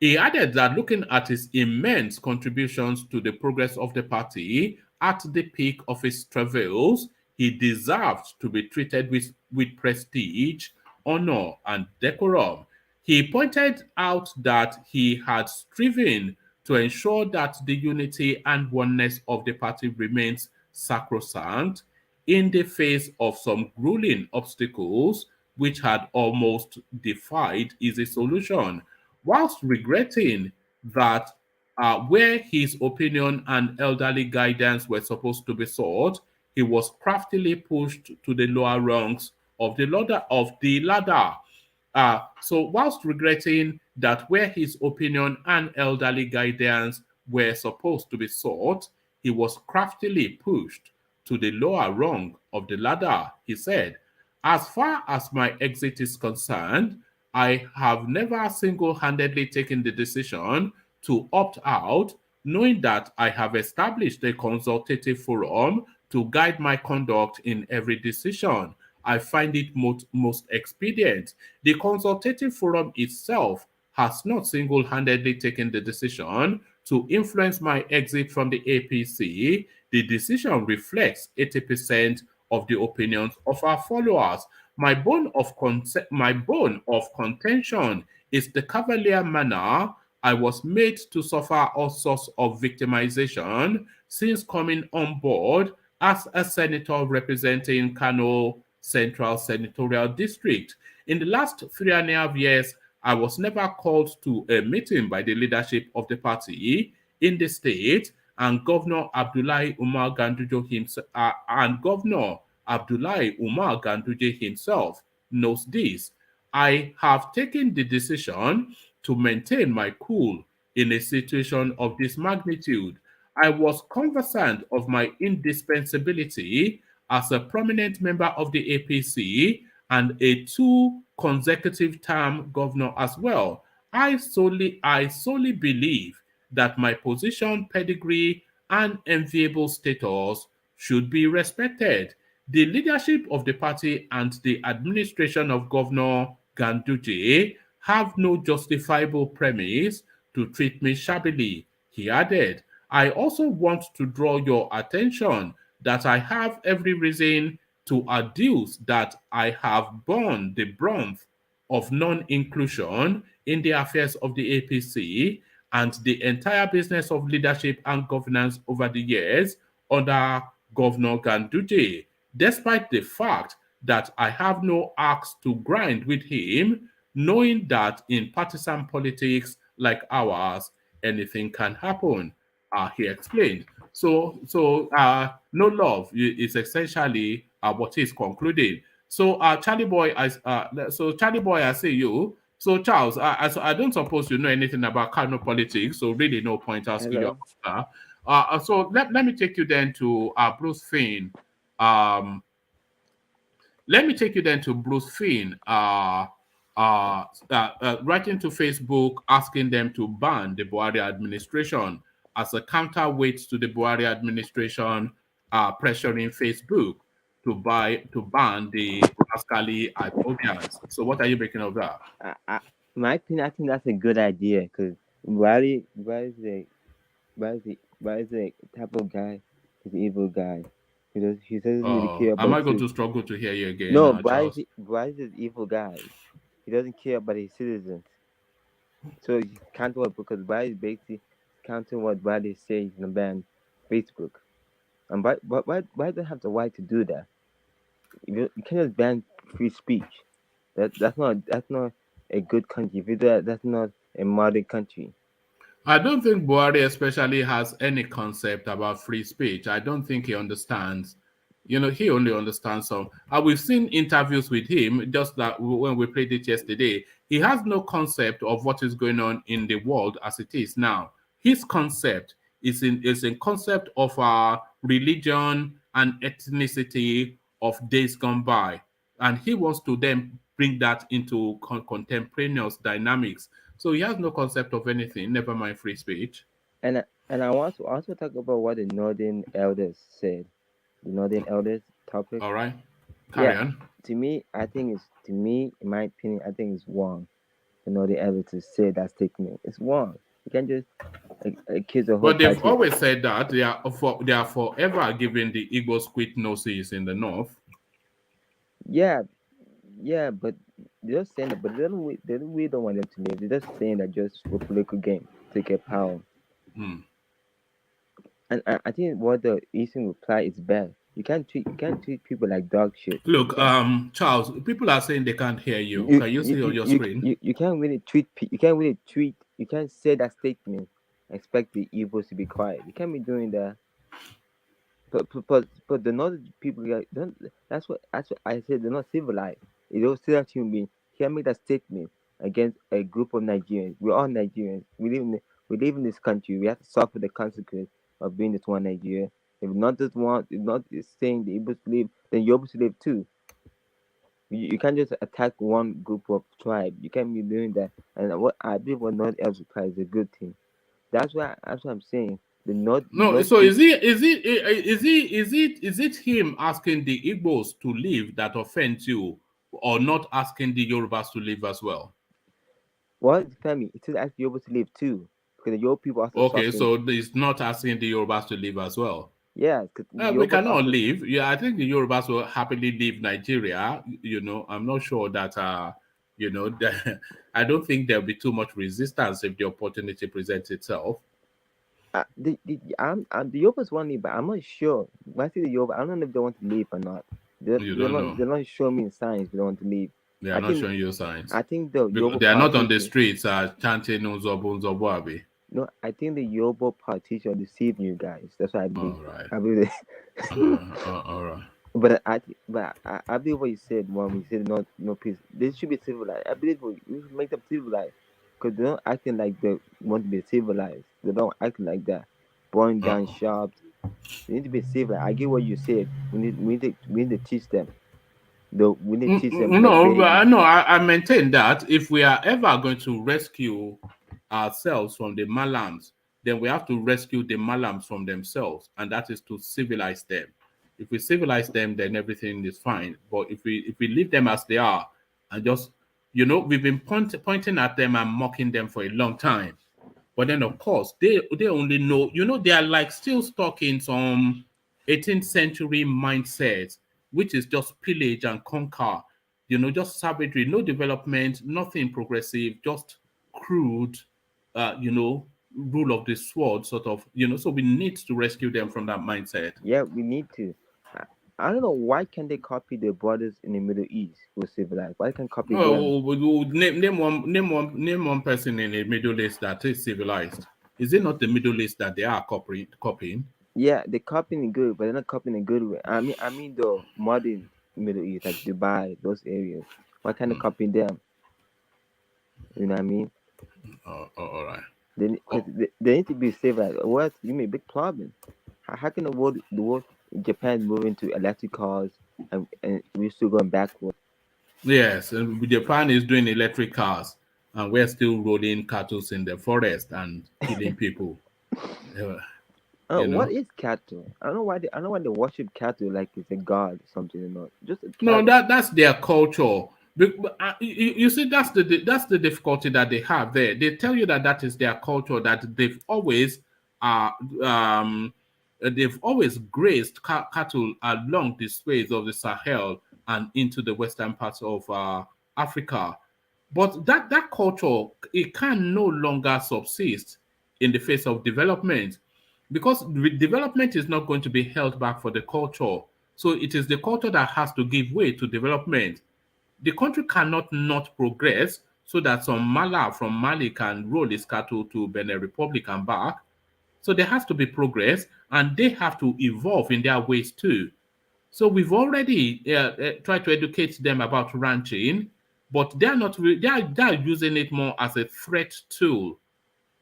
Speaker 1: he added that looking at his immense contributions to the progress of the party at the peak of his travails, he deserved to be treated with prestige, honor, and decorum. He pointed out that he had striven to ensure that the unity and oneness of the party remains sacrosanct in the face of some grueling obstacles which had almost defied easy solution, whilst regretting that where his opinion and elderly guidance were supposed to be sought, he was craftily pushed to the lower rungs of the ladder. So, whilst regretting that where his opinion and elderly guidance were supposed to be sought, he was craftily pushed to the lower rung of the ladder, he said. As far as my exit is concerned, I have never single handedly taken the decision to opt out, knowing that I have established a consultative forum to guide my conduct in every decision. I find it most expedient. The consultative forum itself has not single handedly taken the decision to influence my exit from the APC. The decision reflects 80% of the opinions of our followers. My bone of contention is the cavalier manner I was made to suffer all sorts of victimization since coming on board as a senator representing Kano Central Senatorial District. In the last 3.5 years, I was never called to a meeting by the leadership of the party in the state, and Governor Abdullahi Umar Ganduje himself knows this. I have taken the decision to maintain my cool in a situation of this magnitude. I was conversant of my indispensability as a prominent member of the APC and a two consecutive term governor as well. I solely believe that my position, pedigree, and enviable status should be respected. The leadership of the party and the administration of Governor Ganduje have no justifiable premise to treat me shabbily, he added. I also want to draw your attention that I have every reason to adduce that I have borne the brunt of non inclusion in the affairs of the APC and the entire business of leadership and governance over the years under Governor Ganduje, despite the fact that I have no axe to grind with him, knowing that in partisan politics like ours, anything can happen. He explained. No love is essentially what he's concluding. Charlie Boy, I see you. So Charles, I don't suppose you know anything about Kano politics, so really no point asking you
Speaker 5: Hello.
Speaker 1: about that. So let me take you then to Bruce Finn. Um, Let me take you then to Bruce Finn, writing to Facebook asking them to ban the Buhari administration as a counterweight to the Buhari administration pressuring Facebook to ban the rascally Ipobians. So, what are you making of that?
Speaker 5: My opinion, I think that's a good idea because Why is the type of guy? He's an evil guy. He doesn't really care
Speaker 1: Am
Speaker 5: about
Speaker 1: I going
Speaker 5: you.
Speaker 1: to struggle to hear you again,
Speaker 5: No,
Speaker 1: Charles?
Speaker 5: Why is an evil guy? He doesn't care about his citizens. So he's counting what because Biden is basically counting what Biden says in the ban Facebook. And why do they have the right to do that? You can't just ban free speech. That's not a good country. If you do that, that's not a modern country.
Speaker 1: I don't think Buhari especially has any concept about free speech. I don't think he understands. He only understands some. We've seen interviews with him, just like when we played it yesterday. He has no concept of what is going on in the world as it is now. His concept is in concept of religion and ethnicity of days gone by, and he wants to then bring that into contemporaneous dynamics. So he has no concept of anything, never mind free speech.
Speaker 5: And I want to also talk about what the Northern Elders said. The Northern Elders topic.
Speaker 1: All right,
Speaker 5: Yeah,
Speaker 1: carry on.
Speaker 5: to me, in my opinion, I think it's wrong for Northern Elders to say that statement. It's wrong. You can't just accuse the whole
Speaker 1: But they've
Speaker 5: party.
Speaker 1: always said that they are forever giving the Igbos quit noses in the north.
Speaker 5: Yeah, yeah, but they're just saying that, but they don't really don't want them to live. They're just saying that just for political gain to get power.
Speaker 1: Hmm.
Speaker 5: And I think what the Eastern reply is bad. You can't treat people like dog shit.
Speaker 1: Look, Charles, people are saying they can't hear you.
Speaker 5: You
Speaker 1: Can you
Speaker 5: you
Speaker 1: see on
Speaker 5: you
Speaker 1: your
Speaker 5: you,
Speaker 1: screen?
Speaker 5: you, you can't really you can't really treat you can't say that statement and expect the evils to be quiet. You can't be doing that. But the northern people don't. That's what I said. They're not civilized. They don't still have human beings. You can't make that statement against a group of Nigerians. We're all Nigerians. We live in this country. We have to suffer the consequence of being this one Nigeria. If not just saying the able to live, then you're able to live too. You can't just attack one group of tribe. You can't be doing that. And what I believe what North else reply is a good thing. That's what I'm saying. The
Speaker 1: No,
Speaker 5: North
Speaker 1: so
Speaker 5: people.
Speaker 1: is it him asking the Igbos to leave that offends you, or not asking the Yorubas to leave as well?
Speaker 5: Well, family, it is actually able to live too, because the Yoruba people also
Speaker 1: Okay,
Speaker 5: suffering.
Speaker 1: so it's not asking the Yorubas to leave as well.
Speaker 5: Yeah, because the
Speaker 1: We
Speaker 5: Yoruba
Speaker 1: cannot
Speaker 5: also.
Speaker 1: leave. Yeah, I think the Yorubas will happily leave Nigeria. I'm not sure that I don't think there'll be too much resistance if the opportunity presents itself.
Speaker 5: The Yorubas want to leave, but I'm not sure. When I say the Yoruba, I don't know if they want to leave or not.
Speaker 1: You don't know.
Speaker 5: They're not showing me signs if they want to leave.
Speaker 1: They are
Speaker 5: I
Speaker 1: not
Speaker 5: think
Speaker 1: showing you signs
Speaker 5: I think the
Speaker 1: because
Speaker 5: Yoruba
Speaker 1: they are not on the
Speaker 5: politician.
Speaker 1: streets chanting Unzobu Unzobu Abi.
Speaker 5: No, I think the Yoruba politician are deceiving you guys. That's what I believe.
Speaker 1: All right.
Speaker 5: I believe.
Speaker 1: All right.
Speaker 5: I believe what you said, Mom. You said no peace. They should be civilized. I believe we should make them civilized because they're not acting like they want to be civilized. They don't act like that. Burning down
Speaker 1: Uh,
Speaker 5: shops. They need to be civilized. I get what you said. We need to teach them. Though we need to teach them like
Speaker 1: No, but
Speaker 5: babies.
Speaker 1: I maintain that if we are ever going to rescue ourselves from the Malams, then we have to rescue the Malams from themselves, and that is to civilize them. If we civilize them, then everything is fine. But if we leave them as they are, and just we've been pointing at them and mocking them for a long time. But then, of course, they only know, they are like still stuck in some 18th century mindset, which is just pillage and conquer, just savagery, no development, nothing progressive, just crude, rule of the sword, sort of, So we need to rescue them from that mindset.
Speaker 5: Yeah, we need to. I, I don't know why can't they copy the brothers in the Middle East who are civilized? Why can't copy them?
Speaker 1: Oh, name one person in the Middle East that is civilized. Is it not the Middle East that they are copying?
Speaker 5: Yeah, they're copying it good, but they're not copying it good way. I mean the modern Middle East, like Dubai, those areas. Why can't they copy them? You know what I mean?
Speaker 1: All right.
Speaker 5: Because they need to be civilized. Or else you may big problem. How can the world, Japan moving to electric cars and we're still going backward?
Speaker 1: Yes, and Japan is doing electric cars, and we're still rolling cattle in the forest and killing people. Uh, you
Speaker 5: What
Speaker 1: know.
Speaker 5: is cattle? I don't know why they worship cattle like it's a god or something or not. Just a
Speaker 1: No,
Speaker 5: cattle.
Speaker 1: that's their culture. You see, that's the difficulty that they have there. They tell you that is their culture. That uh um they've always grazed cattle along the sways of the Sahel and into the western parts of Africa. But that culture, it can no longer subsist in the face of development, because development is not going to be held back for the culture. So it is the culture that has to give way to development. The country cannot not progress so that some Mala from Mali can roll his cattle to Benin Republic and back. So there has to be progress, and they have to evolve in their ways too. So we've already tried to educate them about ranching, but they are not. They are using it more as a threat tool.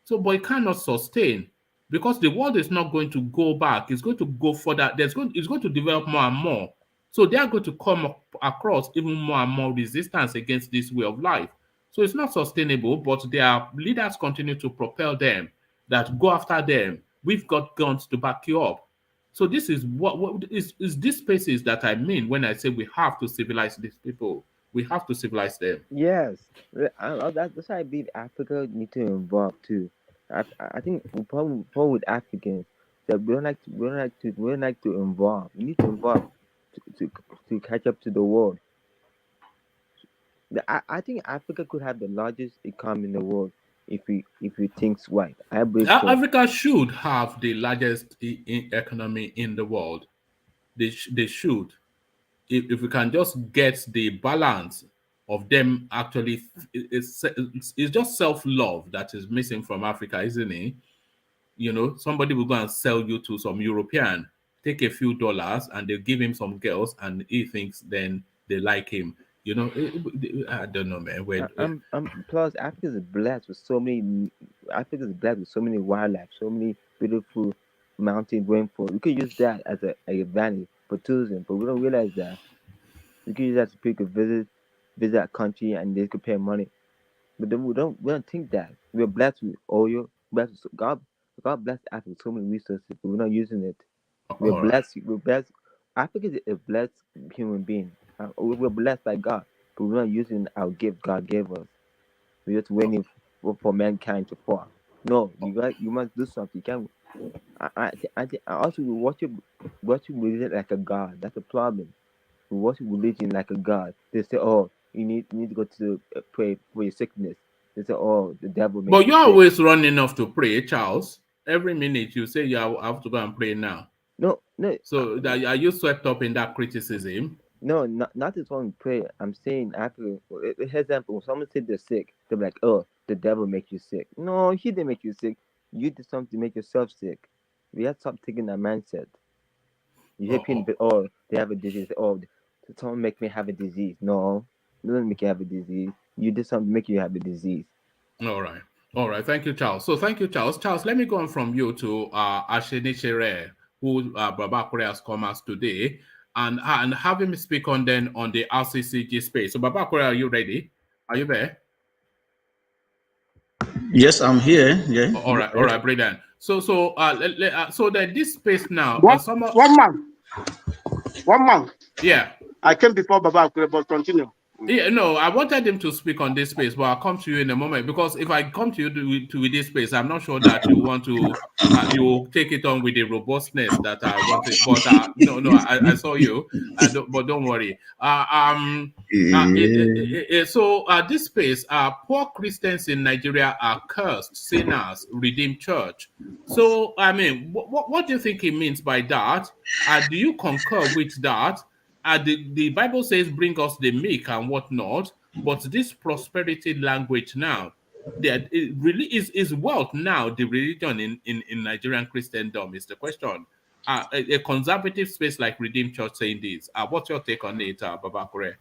Speaker 1: So, but it cannot sustain because the world is not going to go back. It's going to go further. It's going to develop more and more. So they are going to come across even more and more resistance against this way of life. So it's not sustainable, but their leaders continue to propel them that go after them. We've got guns to back you up. So this is what is these spaces that I mean when I say we have to civilize these people. We have to civilize them.
Speaker 5: Yes, that's why I believe Africa need to involve too. I think the problem with Africans that we don't like to involve. We need to involve to catch up to the world. I think Africa could have the largest economy in the world if we think right. I believe so.
Speaker 1: Africa should have the largest economy in the world. They should. If we can just get the balance of them actually, it's just self love that is missing from Africa, isn't it? You know, somebody will go and sell you to some European, take a few dollars, and they give him some girls, and he thinks then they like him. You know, I don't know, man.
Speaker 5: Plus Africa is blessed with so many. Africa is blessed with so many wildlife, so many beautiful mountain rainforest. We could use that as a advantage for tourism, but we don't realize that. We could use that so people could visit our country and they could pay money. But then we don't think that. We're blessed with oil, blessed with, God blessed Africa with so many resources, but we're not using it. We're
Speaker 1: All right.
Speaker 5: blessed. We're blessed. Africa is a blessed human being. We're blessed by God, but we're not using our gift God gave us. We're just waiting for mankind to fall. No, you must do something. You can't. I also we worship religion like a god. That's a problem. We worship religion like a god. They say, oh, you need to go to pray for your sickness. They say, oh, the devil makes
Speaker 1: But
Speaker 5: you
Speaker 1: you're
Speaker 5: sick.
Speaker 1: always running off to pray, Charles. Every minute you say I have to go and pray now.
Speaker 5: No,
Speaker 1: So are you swept up in that criticism?
Speaker 5: no, not this one prayer. I'm saying after, example, when someone said they're sick, they're like, oh, the devil makes you sick. No, he didn't make you sick. You did something to make yourself sick. We have to stop taking that mindset. You hear people, oh, they have a disease. Oh, someone make me have a disease. No, it doesn't make you have a disease. You did something to make you have a disease.
Speaker 1: All right. All right. Thank you, Charles. So thank you, Charles. Charles, let me go on from you to Ashenichere, who Baba Korea has come as today, and have him speak on then on the RCCG space. So Baba Korea, are you ready? Are you there?
Speaker 6: Yes, I'm here. Yeah.
Speaker 1: All right, brilliant. So then this space now,
Speaker 7: One month.
Speaker 1: Yeah.
Speaker 7: I came before Baba Akure, but continue.
Speaker 1: Yeah, no, I wanted him to speak on this space, but I'll come to you in a moment because if I come to you to with this space, I'm not sure that you want to you take it on with the robustness that I wanted. But no, I saw you, but don't worry. So this space, poor Christians in Nigeria are cursed, sinners, redeemed church. So I mean, what do you think he means by that? Do you concur with that? The Bible says, bring us the meek and whatnot, but this prosperity language now, that it really is wealth now the religion in Nigerian Christendom is the question. A conservative space like Redeemed Church saying this. What's your take on it, Baba Kure?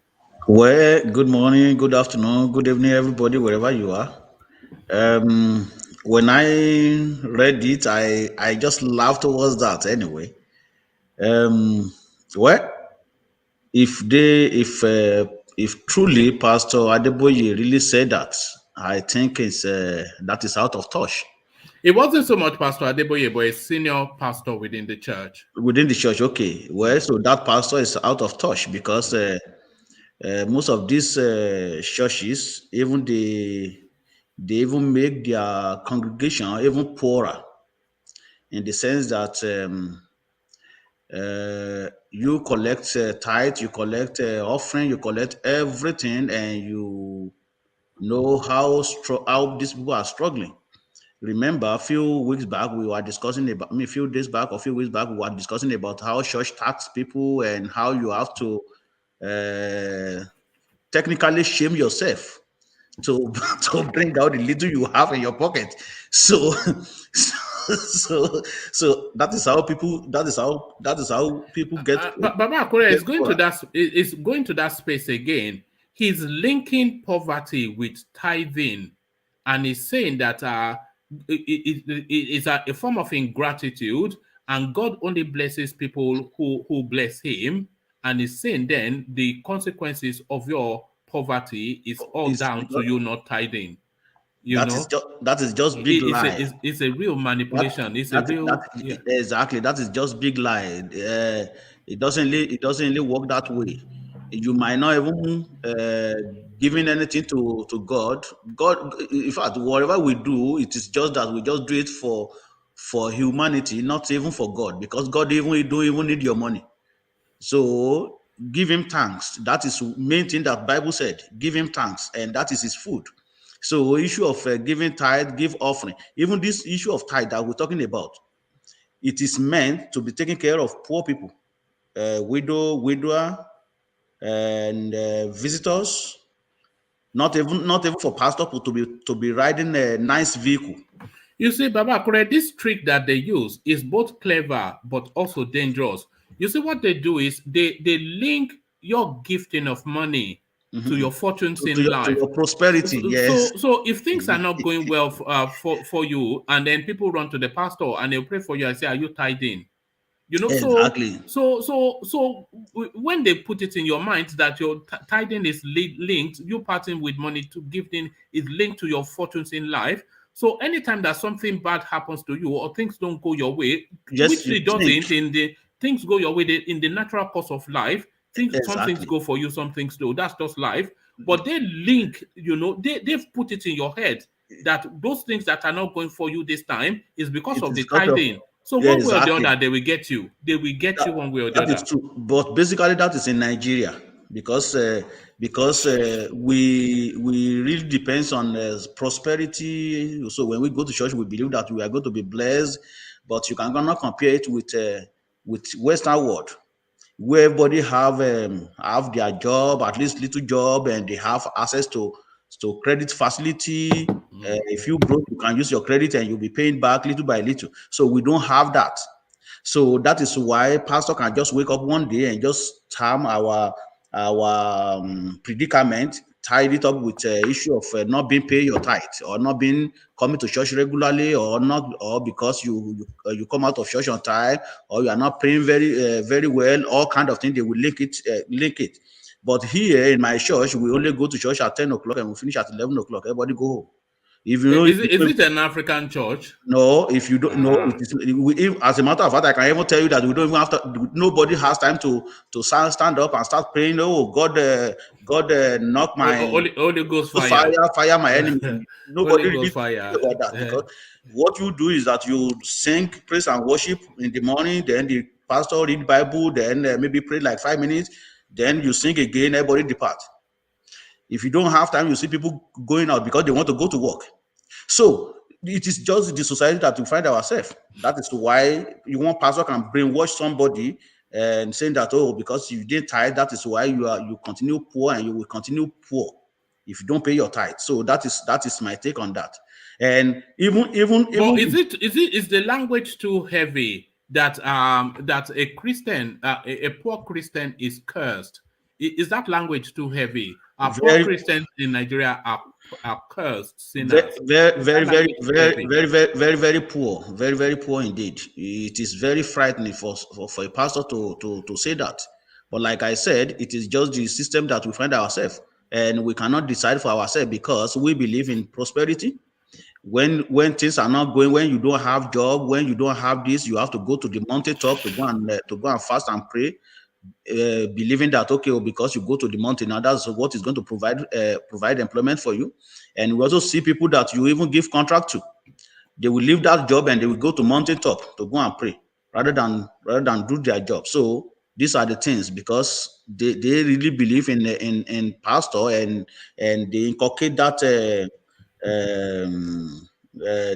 Speaker 6: Well, good morning, good afternoon, good evening, everybody, wherever you are. When I read it, I just laughed towards that anyway. Well, if truly Pastor Adeboye really said that, I think that is out of touch.
Speaker 1: It wasn't so much Pastor Adeboye, but a senior pastor within the church.
Speaker 6: Within the church, okay. Well, so that pastor is out of touch because most of these churches, even they even make their congregation even poorer, in the sense that you collect tithe, you collect offering, you collect everything, and you know how these people are struggling. Remember, a few weeks back, we were discussing about, a few days back or a few weeks back, we were discussing about how church tax people and how you have to technically shame yourself to to bring out the little you have in your pocket. So so that is how people get
Speaker 1: But Baba Akure
Speaker 6: get
Speaker 1: is going to
Speaker 6: poorer.
Speaker 1: that space again. He's linking poverty with tithing, and he's saying that it is a form of ingratitude, and God only blesses people who bless Him. And he's saying then the consequences of your poverty is all
Speaker 6: Is
Speaker 1: down to you not tithing. You know,
Speaker 6: that is just big lie.
Speaker 1: it's a real manipulation. It's a
Speaker 6: That
Speaker 1: real, yeah.
Speaker 6: exactly, that is just big lie. It doesn't really work that way. You might not even giving anything to God. God, in fact, whatever we do, it is just that we just do it for humanity, not even for God, because God even don't even need your money. So give him thanks. That is main thing that Bible said. Give him thanks, and that is his food. So issue of giving tithe, give offering. Even this issue of tithe that we're talking about, it is meant to be taking care of poor people, widower, and visitors. Not even for pastor to be riding a nice vehicle.
Speaker 1: You see, Baba Akure, this trick that they use is both clever but also dangerous. You see, what they do is they link your gifting of money to your fortunes
Speaker 6: To
Speaker 1: in life.
Speaker 6: your prosperity. Yes,
Speaker 1: So if things are not going well for you, and then people run to the pastor and they'll pray for you and say, "Are you tithing?" You know,
Speaker 6: exactly.
Speaker 1: when they put it in your mind that your tithing is linked, you parting with money to gifting is linked to your fortunes in life. So anytime that something bad happens to you or things don't go your way,
Speaker 6: Just
Speaker 1: which
Speaker 6: you
Speaker 1: it
Speaker 6: think
Speaker 1: doesn't in the things go your way in the natural course of life, some things
Speaker 6: exactly.
Speaker 1: go for you, some things do. That's just life. But they link, they've put it in your head that those things that are not going for you this time is because
Speaker 6: It
Speaker 1: of
Speaker 6: is
Speaker 1: the
Speaker 6: because of
Speaker 1: tithing. So
Speaker 6: yeah,
Speaker 1: one way or the
Speaker 6: exactly.
Speaker 1: other, they will get you. They will get
Speaker 6: That,
Speaker 1: you one way or the
Speaker 6: that is
Speaker 1: other.
Speaker 6: true, but basically that is in Nigeria because we really depends on prosperity. So when we go to church, we believe that we are going to be blessed, but you cannot compare it with Western world, where everybody have their job, at least little job, and they have access to credit facility. If you broke, you can use your credit and you'll be paying back little by little. So we don't have that. So that is why pastor can just wake up one day and just term our predicament, tied it up with issue of not being paid your tithe or not being coming to church regularly or not or because you come out of church on time or you are not praying very well. All kind of things they will link it. But here in my church, we only go to church at 10 o'clock and we finish at 11 o'clock. Everybody go home. If you know, if
Speaker 1: Is
Speaker 6: you
Speaker 1: it an African church?
Speaker 6: no, if you don't know,
Speaker 1: Ah.
Speaker 6: it is. As a matter of fact, I can even tell you that we don't even have to. Nobody has time to stand up and start praying. Oh God, God, knock my
Speaker 1: Holy Ghost
Speaker 6: fire,
Speaker 1: fire.
Speaker 6: fire my enemy.
Speaker 1: Holy
Speaker 6: Nobody really
Speaker 1: Ghost
Speaker 6: think
Speaker 1: fire.
Speaker 6: about that because what you do is that you sing praise and worship in the morning. Then the pastor read Bible. Then maybe pray like 5 minutes. Then you sing again. Everybody depart. If you don't have time, you see people going out because they want to go to work. So it is just the society that we find ourselves. That is why you want pastor can brainwash somebody and saying that because you did tithe, that is why you continue poor and you will continue poor if you don't pay your tithe. So that is my take on that. And even
Speaker 1: But is the language too heavy that a Christian a poor Christian is cursed? Is that language too heavy? Our poor
Speaker 6: very
Speaker 1: Christians in Nigeria are cursed
Speaker 6: very
Speaker 1: sinners.
Speaker 6: very
Speaker 1: Is that
Speaker 6: very very
Speaker 1: language too
Speaker 6: very
Speaker 1: heavy?
Speaker 6: very very poor, very poor indeed. It is very frightening for a pastor to say that. But like I said, it is just the system that we find ourselves, and we cannot decide for ourselves because we believe in prosperity. When things are not going, when you don't have job, when you don't have this, you have to go to the mountaintop to go and fast and pray, believing that okay, because you go to the mountain, now that's what is going to provide employment for you. And we also see people that you even give contract to. They will leave that job and they will go to mountaintop to go and pray rather than do their job. So these are the things because they really believe in pastor and they inculcate that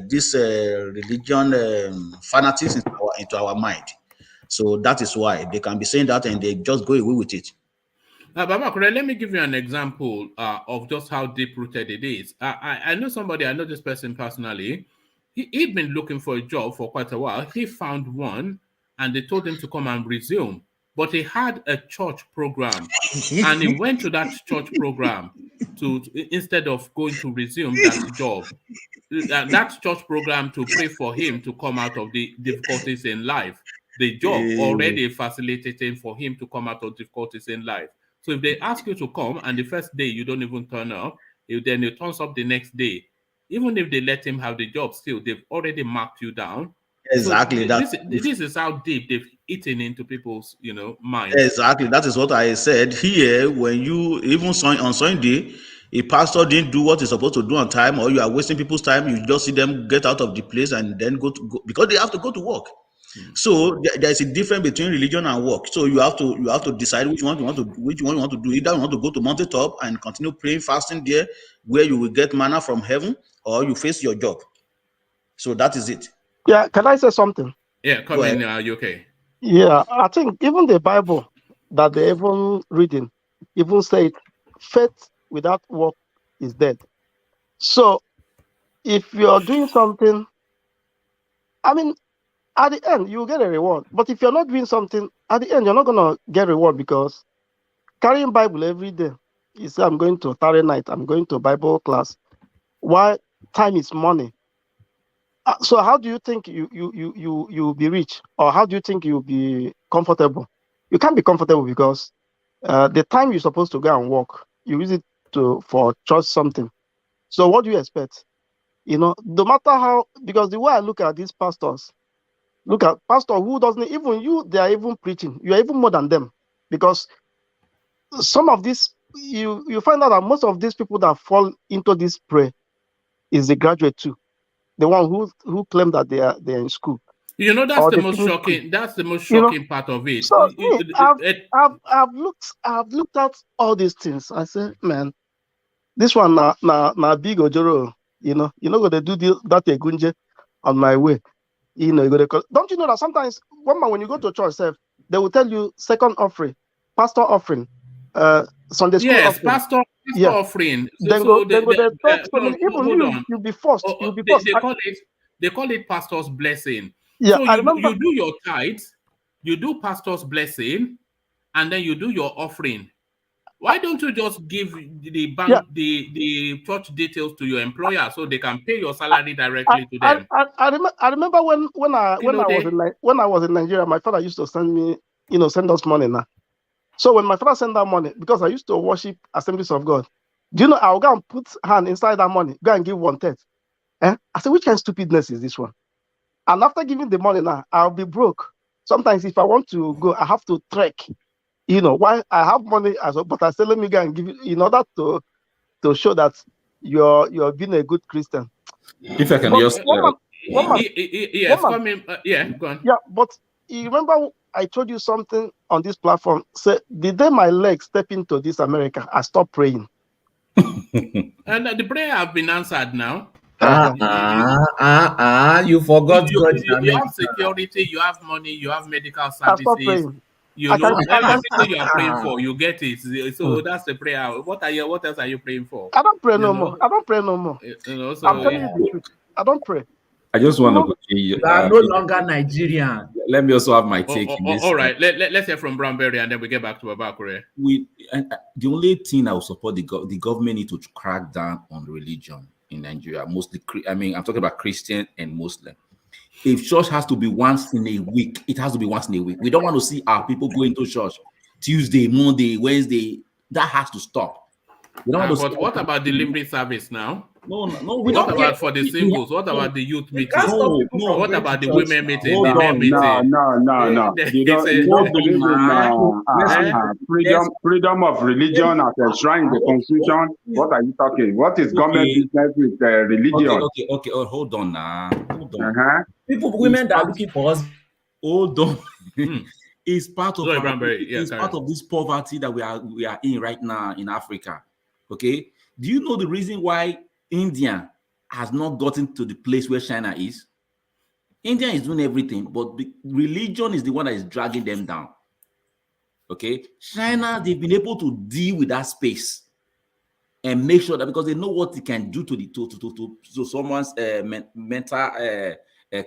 Speaker 6: this religion fanatics into our mind. So that is why they can be saying that and they just go away with it.
Speaker 1: Bamakure, let me give you an example of just how deep rooted it is. I know somebody, I know this person personally. He'd been looking for a job for quite a while. He found one and they told him to come and resume. But he had a church program and he went to that church program instead of going to resume that job. That church program to pray for him to come out of the difficulties in life. The job already facilitating for him to come out of difficulties in life. So if they ask you to come and the first day you don't even turn up, then he turns up the next day. Even if they let him have the job, still they've already marked you down.
Speaker 6: Exactly.
Speaker 1: So this is how deep they've eaten into people's minds.
Speaker 6: Exactly. That is what I said here. When you even on Sunday, a pastor didn't do what he's supposed to do on time, or you are wasting people's time, you just see them get out of the place and then go because they have to go to work. So there is a difference between religion and work. So you have to decide which one you want to do. Either you want to go to mountaintop and continue praying, fasting there, where you will get manna from heaven, or you face your job. So that is it.
Speaker 7: Yeah, can I say something?
Speaker 1: Yeah, come in, UK.
Speaker 7: Yeah, I think even the Bible that they even reading even said faith without work is dead. So if you're doing something, I mean, at the end you get a reward. But if you're not doing something, at the end you're not gonna get reward because carrying Bible every day. You say I'm going to Saturday night, I'm going to Bible class. Why time is money? So how do you think you'll be rich, or how do you think you'll be comfortable? You can't be comfortable because the time you're supposed to go and work, you use it for trust something. So what do you expect? No matter how, because the way I look at these pastors, look at pastor who doesn't even they are even preaching. You are even more than them because some of these you find out that most of these people that fall into this prayer is the graduate too. The one who claim that they're in school.
Speaker 1: That's the most shocking. That's the most shocking part of it.
Speaker 7: So I've looked at all these things. I say, man, this one na big ojoro. You're not gonna do that egunje on my way. You're gonna. Don't you know that sometimes when you go to church, they will tell you second offering, pastor offering, Sunday school offering.
Speaker 1: Pastor offering.
Speaker 7: You'll be forced. You'll be forced.
Speaker 1: They call it pastor's blessing.
Speaker 7: Yeah,
Speaker 1: so
Speaker 7: I remember.
Speaker 1: You do your tithes, you do pastor's blessing, and then you do your offering. Why don't you just give the bank the church details to your employer so they can pay your salary directly to them?
Speaker 7: I remember when I was in Nigeria, my father used to send us money now. So when my father sent that money, because I used to worship Assemblies of God, do you know I'll go and put hand inside that money, go and give 1/3. I said, which kind of stupidness is this one? And after giving the money now, I'll be broke. Sometimes if I want to go, I have to trek. Why I have money as well, but I say let me go and give it in order to show that you're being a good Christian.
Speaker 8: If I can just
Speaker 1: go on.
Speaker 7: Yeah, but you remember I told you something on this platform. Say the day my legs step into this America, I stop praying.
Speaker 1: And the prayer have been answered now.
Speaker 8: You forgot.
Speaker 1: You have security, you have money, you have medical services. Everything you are praying for, you get it. So that's the prayer. What else are you praying for?
Speaker 7: I don't pray no more. I'm telling you the truth. I don't pray.
Speaker 8: I just want to go.
Speaker 9: You are no longer Nigerian.
Speaker 8: Let me also have my take in this.
Speaker 1: All right, let's hear from Brownberry and then we get back to Babakure.
Speaker 8: The only thing I will support the government need to crack down on religion in Nigeria. Mostly, I'm talking about Christian and Muslim. If church has to be once in a week, it has to be once in a week. We don't want to see our people going to church Tuesday, Monday, Wednesday. That has to stop.
Speaker 1: But what about delivery service now?
Speaker 8: No.
Speaker 1: What about for the singles? What about the youth meeting? What about the women meeting?
Speaker 10: No. You don't believe in freedom of religion as enshrined in the Constitution. What are you talking? What is government business with religion?
Speaker 8: Okay. Hold on now.
Speaker 9: Women that are looking for us.
Speaker 8: Hold on. It's part of
Speaker 1: part
Speaker 8: of this poverty that we are in right now in Africa. Okay. Do you know the reason why India has not gotten to the place where China is? India is doing everything, but the religion is the one that is dragging them down. Okay, China, they've been able to deal with that space and make sure that, because they know what it can do to the to someone's mental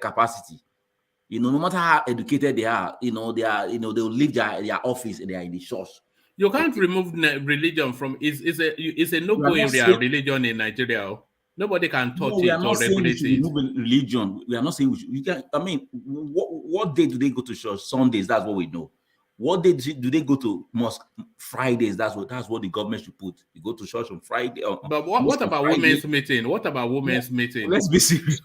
Speaker 8: capacity. You know, no matter how educated they are, they'll leave their office and they are in the church.
Speaker 1: You can't remove religion from it's a no-go area religion in Nigeria. Nobody can touch
Speaker 8: No, we are
Speaker 1: it
Speaker 8: not
Speaker 1: or
Speaker 8: saying we
Speaker 1: regulate
Speaker 8: should
Speaker 1: it.
Speaker 8: remove religion. We are not saying we should. You can, I mean, what day do they go to church? Sundays. That's what we know. What day do they go to mosque? Fridays. That's what the government should put. You go to church on Friday.
Speaker 1: But what about women's meeting? What about women's meeting?
Speaker 8: Let's be serious.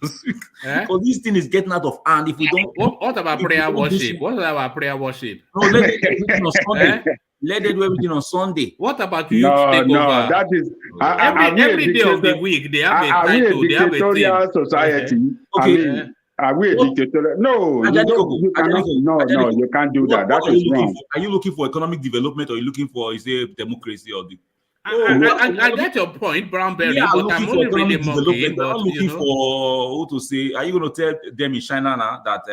Speaker 8: Because this thing is getting out of hand. If we don't,
Speaker 1: what about prayer worship? What about prayer worship?
Speaker 8: No, let them do everything on Sunday. Let them do everything on Sunday.
Speaker 1: What about youth takeover?
Speaker 10: No, that is
Speaker 1: every day of the week they have a title. They have a
Speaker 10: dictatorial society.
Speaker 8: Okay.
Speaker 10: I mean, are we a dictatorial? No, you can't do that. That is wrong.
Speaker 8: Are you looking for economic development, or are you looking for, is it democracy, or the?
Speaker 1: I get your point, Brownberry, but I'm only really mocking.
Speaker 8: I'm not looking for who to say. Are you going to tell them in China now that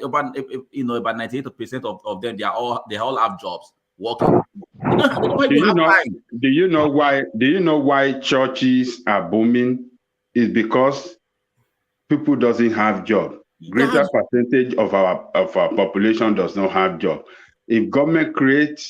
Speaker 8: about 98% of them they all have jobs working?
Speaker 10: Do you know why churches are booming? Is because people doesn't have job. Greater percentage of our population does not have job. If government created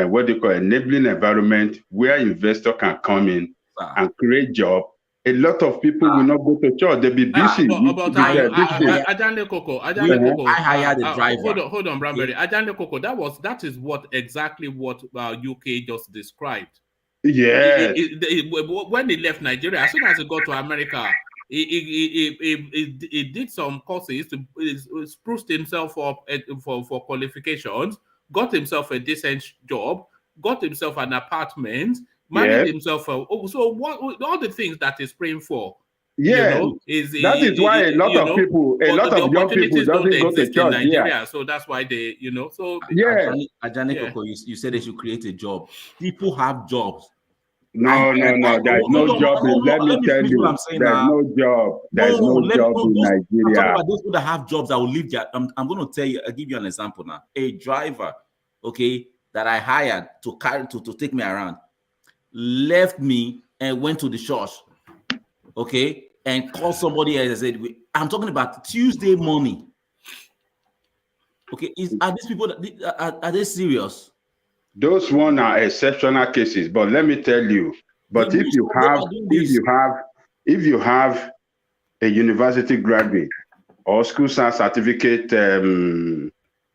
Speaker 10: what they call enabling environment where investor can come in and create job, a lot of people will not go to church. They'll be busy.
Speaker 1: Ajande Koko,
Speaker 8: I hired a driver.
Speaker 1: Hold on, Brownberry. Ajande Koko, that is exactly what UK just described.
Speaker 10: Yeah.
Speaker 1: When he left Nigeria, as soon as he got to America, he did some courses to spruced himself up for qualifications, got himself a decent job, got himself an apartment, married himself. So what all the things that he's praying for.
Speaker 10: Yeah, that is why a lot of young people doesn't go to church in
Speaker 1: Nigeria. So that's why they, so
Speaker 8: yeah. Ajani Koko, you said they should create a job. People have jobs.
Speaker 10: No. There's no job. Let me tell you, there's no job. There's no job in Nigeria.
Speaker 8: I'm talking about those people that have jobs that will leave there. I'm going to tell you. I'll give you an example now. A driver, okay, that I hired to take me around, left me and went to the church, okay, and called somebody else and said, I'm talking about Tuesday morning. Okay, are these people, are they serious?
Speaker 10: Those one are exceptional cases, but let me tell you, but if you have a university graduate or school certificate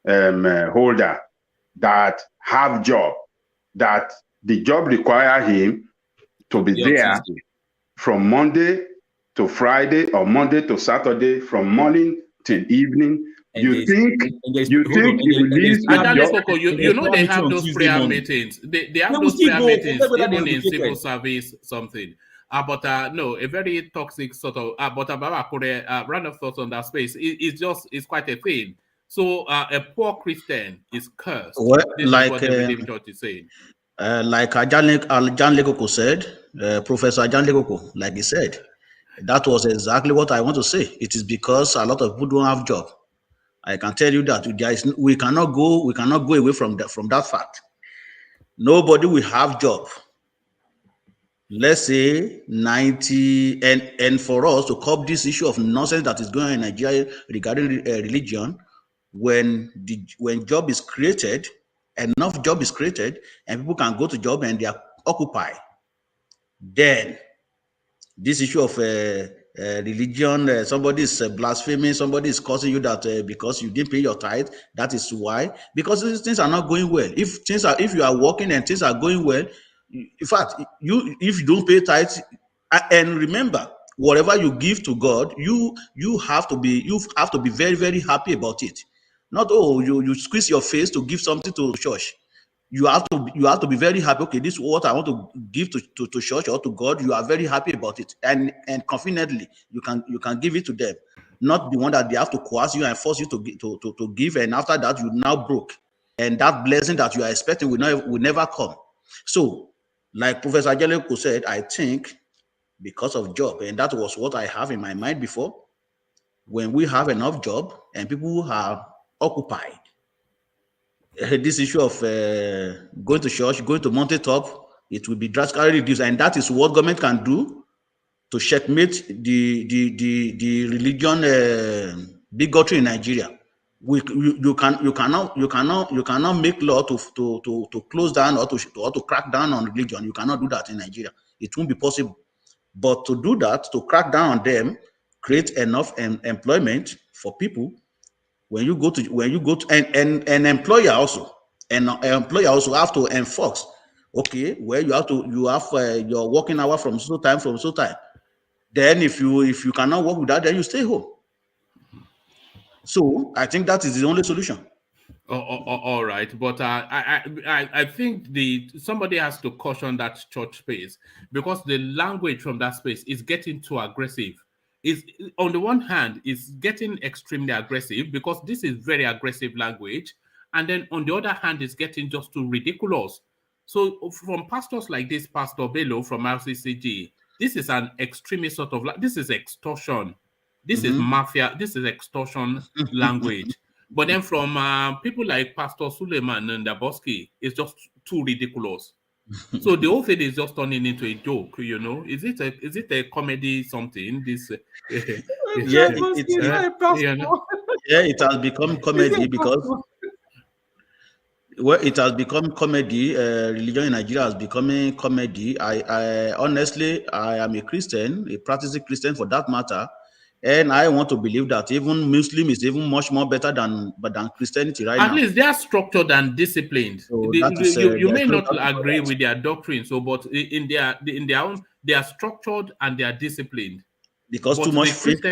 Speaker 10: holder that have job, that the job require him to be there from Monday to Friday or Monday to Saturday, from morning till evening. You think if you leave
Speaker 1: they have those prayer meetings. They have those prayer meetings even in civil service something. But no, a very toxic sort of. But round of thoughts on that space. It's quite a thing. So a poor Christian is cursed.
Speaker 6: Well,
Speaker 1: this is what the Redeemed Church is saying.
Speaker 6: Like Ajan Lekoko said, Professor Ajan Lekoko, like he said, that was exactly what I want to say. It is because a lot of people don't have job. I can tell you that we cannot go away from that fact. Nobody will have job. Let's say 90, and for us to cope this issue of nonsense that is going on in Nigeria regarding religion, when job is created, enough job is created, and people can go to job and they are occupied, then this issue of religion, somebody is blaspheming, somebody is cursing you that because you didn't pay your tithe, that is why, because these things are not going well. If you are working and things are going well, in fact, if you don't pay tithe, and remember, whatever you give to God, you have to be very, very happy about it. Not you squeeze your face to give something to church. You have to be very happy. Okay, this is what I want to give to church or to God. You are very happy about it, and confidently you can give it to them. Not the one that they have to coerce you and force you to give, and after that you now broke, and that blessing that you are expecting will never come. So, like Professor Ajeleko said, I think because of job, and that was what I have in my mind before. When we have enough job and people are occupied. This issue of going to church, going to mountaintop, it will be drastically reduced, and that is what government can do to checkmate the religion bigotry in Nigeria. You cannot make law to close down or to crack down on religion. You cannot do that in Nigeria. It won't be possible. But to do that, to crack down on them, create enough employment for people. When you go to an employer also, an employer also have to enforce. Okay, where you have your working hour from so time. Then if you cannot work with that, then you stay home. So I think that is the only solution.
Speaker 1: All right, but I think somebody has to caution that church space, because the language from that space is getting too aggressive. Is on the one hand, it's getting extremely aggressive because this is very aggressive language, and then on the other hand, it's getting just too ridiculous. So from pastors like this, Pastor Bello from RCCG, this is an extremist sort of this is extortion. This is mafia. This is extortion language. But then from people like Pastor Suleiman and Daboski, it's just too ridiculous. So the whole thing is just turning into a joke, you know. Is it a comedy something? This
Speaker 6: yeah, it has become comedy because it has become comedy. Religion in Nigeria has become a comedy. I honestly, I am a Christian, a practicing Christian for that matter. And I want to believe that even Muslim is even much more better than Christianity right now.
Speaker 1: At least they are structured and disciplined. So you may not agree with their doctrine, but in their own, they are structured and they are disciplined.
Speaker 6: Because too much fake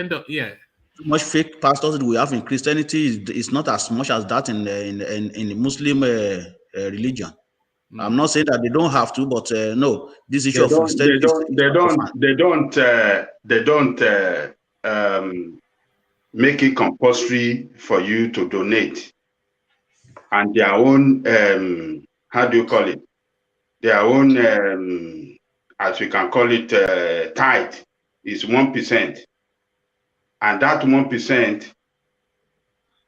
Speaker 6: pastors we have in Christianity is not as much as that in the Muslim religion. I'm not saying that they don't have to, but no, this issue of Christianity
Speaker 10: they don't make it compulsory for you to donate, and their own how do you call it? Their own as we can call it tithe is 1%, and that 1%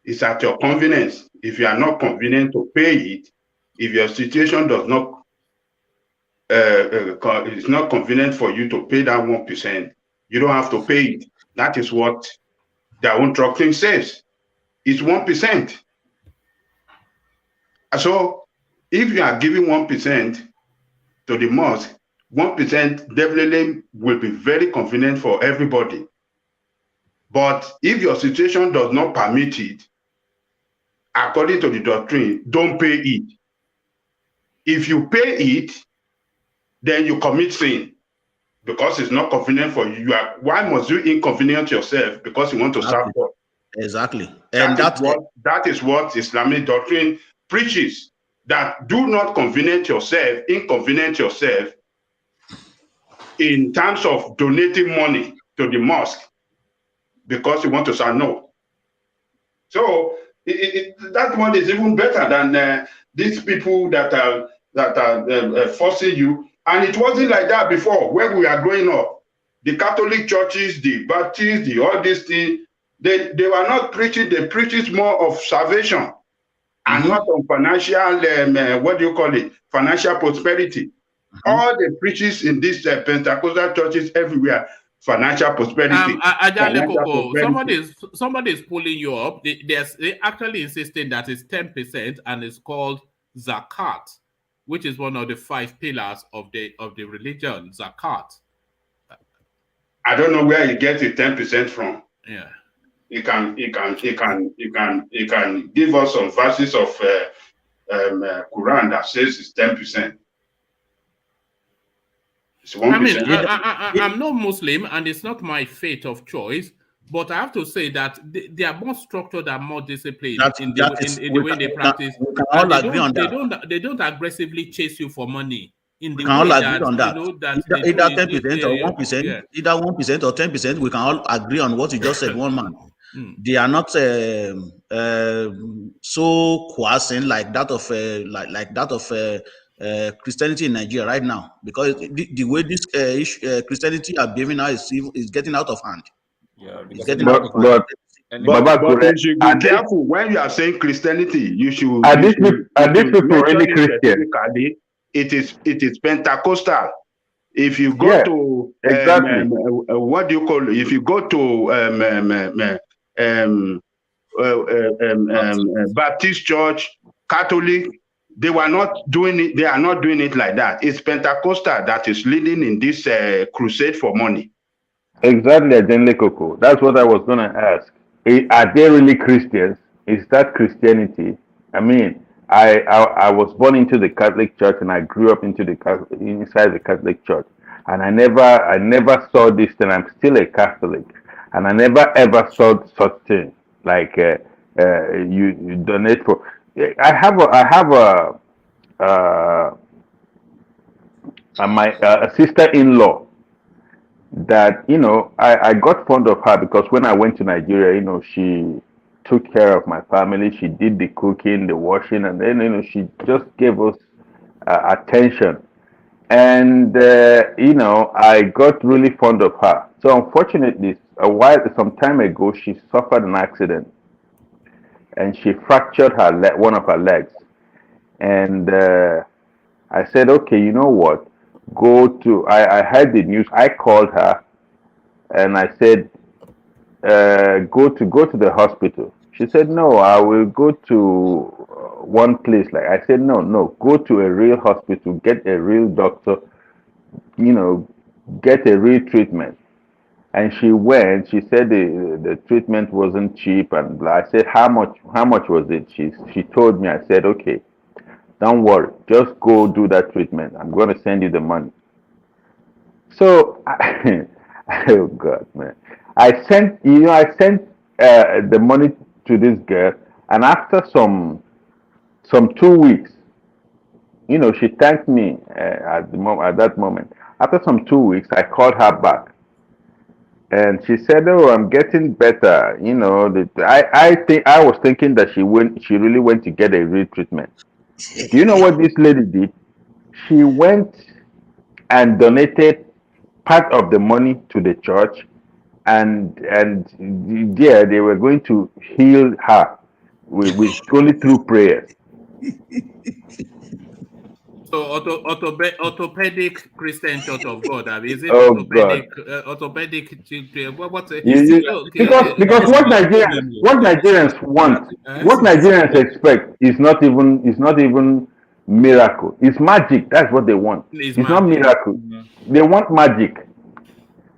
Speaker 10: is at your convenience. If you are not convenient to pay it, if your situation does not it's not convenient for you to pay that 1%, you don't have to pay it. That is what their own doctrine says. It's 1%. So if you are giving 1% to the mosque, 1% definitely will be very convenient for everybody. But if your situation does not permit it, according to the doctrine, don't pay it. If you pay it, then you commit sin. Because it's not convenient for you. Why must you inconvenience yourself because you want to serve God?
Speaker 6: Exactly.
Speaker 10: And that is what Islamic doctrine preaches. That do not inconvenience yourself in terms of donating money to the mosque because you want to serve. No. So that one is even better than these people that are forcing you. And it wasn't like that before when we are growing up. The Catholic churches, the Baptists, all these things, they were not preaching, they preached more of salvation and not on financial, financial prosperity. All the preachers in these Pentecostal churches everywhere, financial prosperity.
Speaker 1: Somebody is pulling you up. They actually insisting that it's 10% and it's called zakat, which is one of the 5 pillars of the religion, zakat.
Speaker 10: I don't know where you get the 10% from.
Speaker 1: Yeah,
Speaker 10: you can give us some verses of Quran that says it's 10%. It's 1%.
Speaker 1: I mean, I'm not Muslim, and it's not my faith of choice. But I have to say that they are more structured and more disciplined in the way they practice.
Speaker 6: We can all agree on
Speaker 1: that. They don't aggressively chase you for money.
Speaker 6: We can all agree on that. Either 10% or 1%, either 1% or 10%, we can all agree on what you just said, one man. They are not so coercing like that of Christianity in Nigeria right now, because the way this Christianity are behaving now is getting out of hand.
Speaker 8: Yeah,
Speaker 10: But you should be careful when you are saying Christianity. You should
Speaker 11: are these people
Speaker 10: mention
Speaker 11: really
Speaker 10: it
Speaker 11: Christian?
Speaker 10: specifically. It is Pentecostal. If you go
Speaker 11: Yeah,
Speaker 10: to
Speaker 11: exactly.
Speaker 10: what do you call it? If you go to Baptist Church, Catholic, they were not doing it. They are not doing it like that. It's Pentecostal that is leading in this crusade for money.
Speaker 11: Exactly, Adenle Coco. That's what I was going to ask. Are they really Christians? Is that Christianity? I mean, I was born into the Catholic Church and I grew up into inside the Catholic Church, and I never saw this thing. I'm still a Catholic, and I never ever saw such thing like you donate for. I have a sister-in-law that I got fond of her because when I went to Nigeria, she took care of my family. She did the cooking, the washing, and then she just gave us attention. And I got really fond of her. So unfortunately, some time ago, she suffered an accident and she fractured one of her legs. And I said, okay, you know what? I heard the news. I called her and I said, go to the hospital. She said, no, I will go to one place. Like I said, no, go to a real hospital, get a real doctor, get a real treatment. And she went. She said the treatment wasn't cheap, and blah. I said, how much was it? She told me. I said, okay, don't worry, just go do that treatment. I'm going to send you the money. So, oh God, man, I sent the money to this girl, and after some 2 weeks, she thanked me at that moment. After some 2 weeks, I called her back, and she said, "Oh, I'm getting better." I was thinking that she really went to get a real treatment. Do you know what this lady did? She went and donated part of the money to the church, and there they were going to heal her with only through prayers.
Speaker 1: So orthopedic Christian Church of God. Is it
Speaker 11: Oh God!
Speaker 1: orthopedic? What's it?
Speaker 11: Because what Nigerians want, what Nigerians expect is not even miracle. It's magic. That's what they want. It's not miracle. They want magic.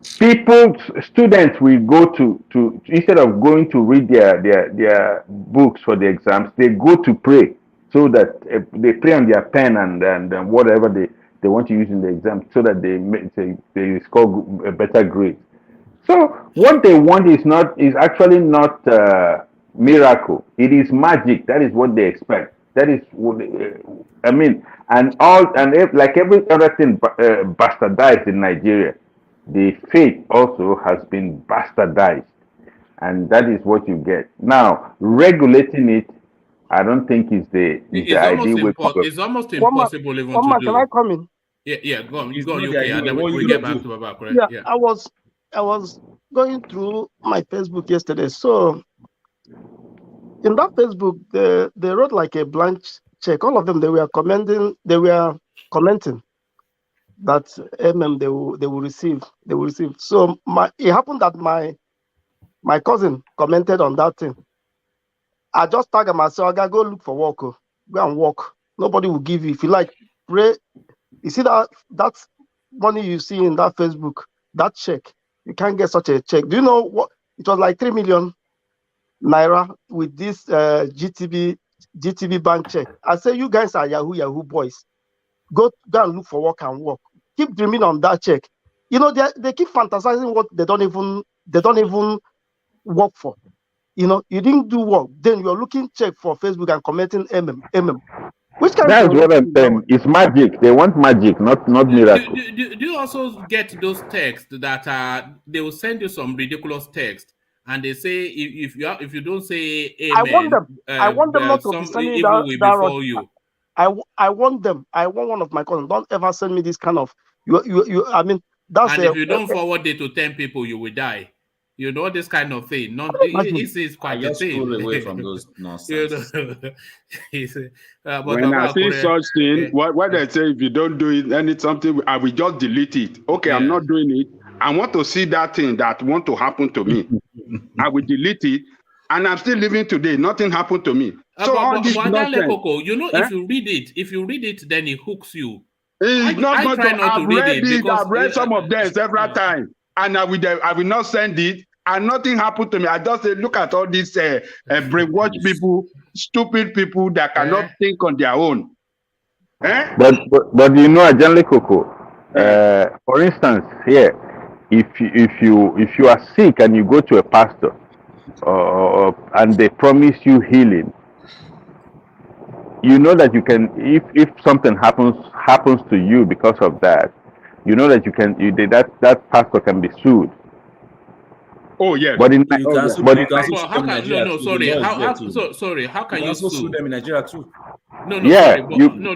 Speaker 11: Students will go to instead of going to read their books for the exams, they go to pray, so that they pray on their pen and whatever they want to use in the exam, so that they score a better grade. So what they want is actually not miracle. It is magic. That is what they expect. That is what I mean. Like every other thing bastardized in Nigeria, the faith also has been bastardized, and that is what you get. Now regulating it, I don't think is the ideal way.
Speaker 1: It's almost impossible even to do.
Speaker 7: Can I come in?
Speaker 1: Yeah, go on, UK, and then we get back to Baba, correct?
Speaker 7: Yeah, I was going through my Facebook yesterday. So in that Facebook, they wrote like a blank check. All of them, they were commenting that they will receive. So it happened that my cousin commented on that thing. I just tagged him. I said, "Okay, go look for work. Go and work. Nobody will give you. If you like, pray. You see that money you see in that Facebook, that check, you can't get such a check. Do you know what? It was like 3 million naira with this GTB bank check. I say, you guys are Yahoo boys. Go and look for work and work. Keep dreaming on that check. They keep fantasizing what they don't even work for. You didn't do work. Then you're looking check for Facebook and commenting MM. Which kind
Speaker 11: That's what I'm saying. It's magic. They want magic, not miracle.
Speaker 1: Do you also get those texts that they will send you some ridiculous text, and they say if you don't say amen,
Speaker 7: I want them not to be sending
Speaker 1: evil will befall you.
Speaker 7: I want one of my cousins. Don't ever send me this kind of you. I mean, that's.
Speaker 1: And if you don't forward it to 10 people, you will die. You know, this kind of thing. Not
Speaker 7: Imagine.
Speaker 1: it's
Speaker 8: I
Speaker 1: quite a
Speaker 8: just scroll
Speaker 1: thing.
Speaker 8: away from those
Speaker 1: You
Speaker 8: nonsense.
Speaker 1: know, but
Speaker 10: When I
Speaker 1: Baba
Speaker 10: see
Speaker 1: Akure,
Speaker 10: such thing,
Speaker 1: eh,
Speaker 10: what they say, if you don't do it, any something, I will just delete it. Okay, I'm
Speaker 1: yeah.
Speaker 10: not doing it. I want to see that thing that want to happen to me. I will delete it, and I'm still living today. Nothing happened to me. So all this
Speaker 1: But Adale
Speaker 10: nonsense,
Speaker 1: Koko, you know,
Speaker 10: eh?
Speaker 1: if you read it, then it hooks you.
Speaker 10: It's not
Speaker 1: I
Speaker 10: going
Speaker 1: try
Speaker 10: to.
Speaker 1: not to
Speaker 10: I've
Speaker 1: read
Speaker 10: read
Speaker 1: it
Speaker 10: it.
Speaker 1: because
Speaker 10: I've read some of them several times, and I will not send it, and nothing happened to me. I just say, look at all these brainwashed people, stupid people that cannot think on their own. Eh?
Speaker 11: But you know, Ajanle Coco,
Speaker 10: Eh.
Speaker 11: for instance, here, if you are sick and you go to a pastor, and they promise you healing, you know that you can, if something happens to you because of that, you know that that pastor can be sued.
Speaker 10: Oh yes.
Speaker 11: But in
Speaker 8: You
Speaker 10: Oh
Speaker 8: can
Speaker 10: yes.
Speaker 8: sue,
Speaker 11: but
Speaker 8: you
Speaker 11: in,
Speaker 8: can also
Speaker 1: But
Speaker 8: sue
Speaker 1: how
Speaker 8: them in
Speaker 1: can
Speaker 8: Nigeria
Speaker 1: no
Speaker 8: too. The
Speaker 1: sorry
Speaker 8: law is there
Speaker 1: how
Speaker 8: too.
Speaker 1: so sorry how
Speaker 8: You
Speaker 1: can
Speaker 8: can
Speaker 1: you
Speaker 8: also sue
Speaker 1: sue?
Speaker 8: them in Nigeria too.
Speaker 1: No
Speaker 11: yeah,
Speaker 1: sorry but
Speaker 11: you
Speaker 1: no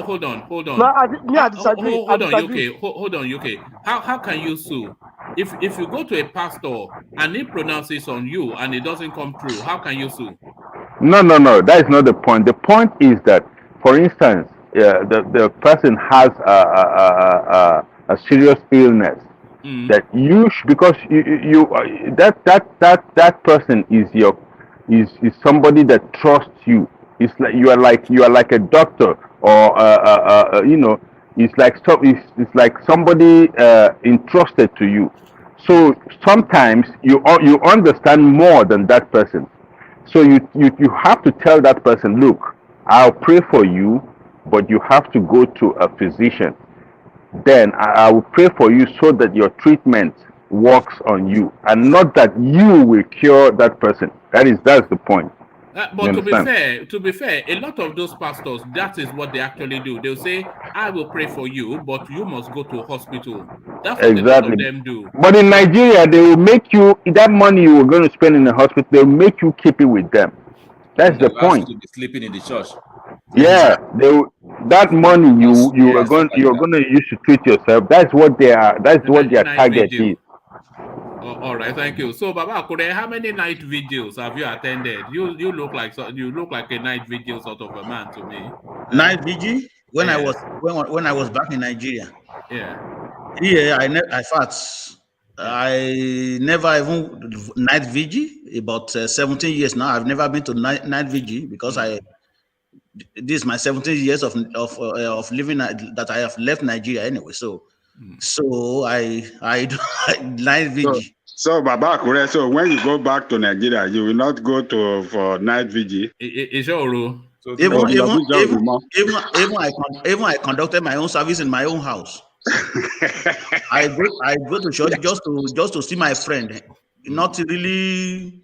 Speaker 1: hold on
Speaker 7: No, I
Speaker 1: how,
Speaker 7: disagree. I
Speaker 1: hold on
Speaker 7: disagree.
Speaker 1: hold on UK how can you sue if you go to a pastor and he pronounces on you and it doesn't come true, how can you sue?
Speaker 11: no, that is not the point. The point is that, for instance, the person has a serious illness that because that person is somebody that trusts you. It's like you are like a doctor, or it's like somebody entrusted to you. So sometimes you understand more than that person. So you have to tell that person, look, I'll pray for you, but you have to go to a physician. Then I will pray for you so that your treatment works on you, and not that you will cure that person. That's the point. You
Speaker 1: But
Speaker 11: understand?
Speaker 1: to be fair, a lot of those pastors, that is what they actually do. They'll say, "I will pray for you, but you must go to a hospital." That's what a lot of
Speaker 11: Exactly.
Speaker 1: them do.
Speaker 11: But in
Speaker 1: But
Speaker 11: Nigeria, they will make you that money you were going to spend in the hospital. They will make you keep it with them. That's
Speaker 8: They
Speaker 11: the
Speaker 8: will ask you
Speaker 11: point.
Speaker 8: to be sleeping in the church.
Speaker 11: Yeah,
Speaker 10: Exactly.
Speaker 11: that money
Speaker 8: Yes,
Speaker 11: you are
Speaker 8: yes, stuff
Speaker 11: going
Speaker 8: like
Speaker 11: you're
Speaker 8: that.
Speaker 11: going to use to treat yourself. That's what they are. That's what their
Speaker 1: night
Speaker 11: target is.
Speaker 1: vigil. All right, thank you. So, Baba Akure, how many night vigils have you attended? You look like you look like a night vigil sort of a man to me.
Speaker 6: Night vigil
Speaker 1: Yes,
Speaker 6: when I was back in Nigeria.
Speaker 1: yeah.
Speaker 6: Yeah, I fact I never even night vigil about 17 years now. I've never been to night vigil because this is my 17 years of living that I have left Nigeria anyway. So I do night vigil.
Speaker 10: So Baba Akure, so when you go back to Nigeria, you will not go to for night vigil.
Speaker 1: Is your rule?
Speaker 8: So
Speaker 6: Even
Speaker 10: Oh,
Speaker 6: even
Speaker 10: you
Speaker 6: even
Speaker 10: don't
Speaker 6: even even I conducted my own service in my own house. I go to church just to see my friend, not really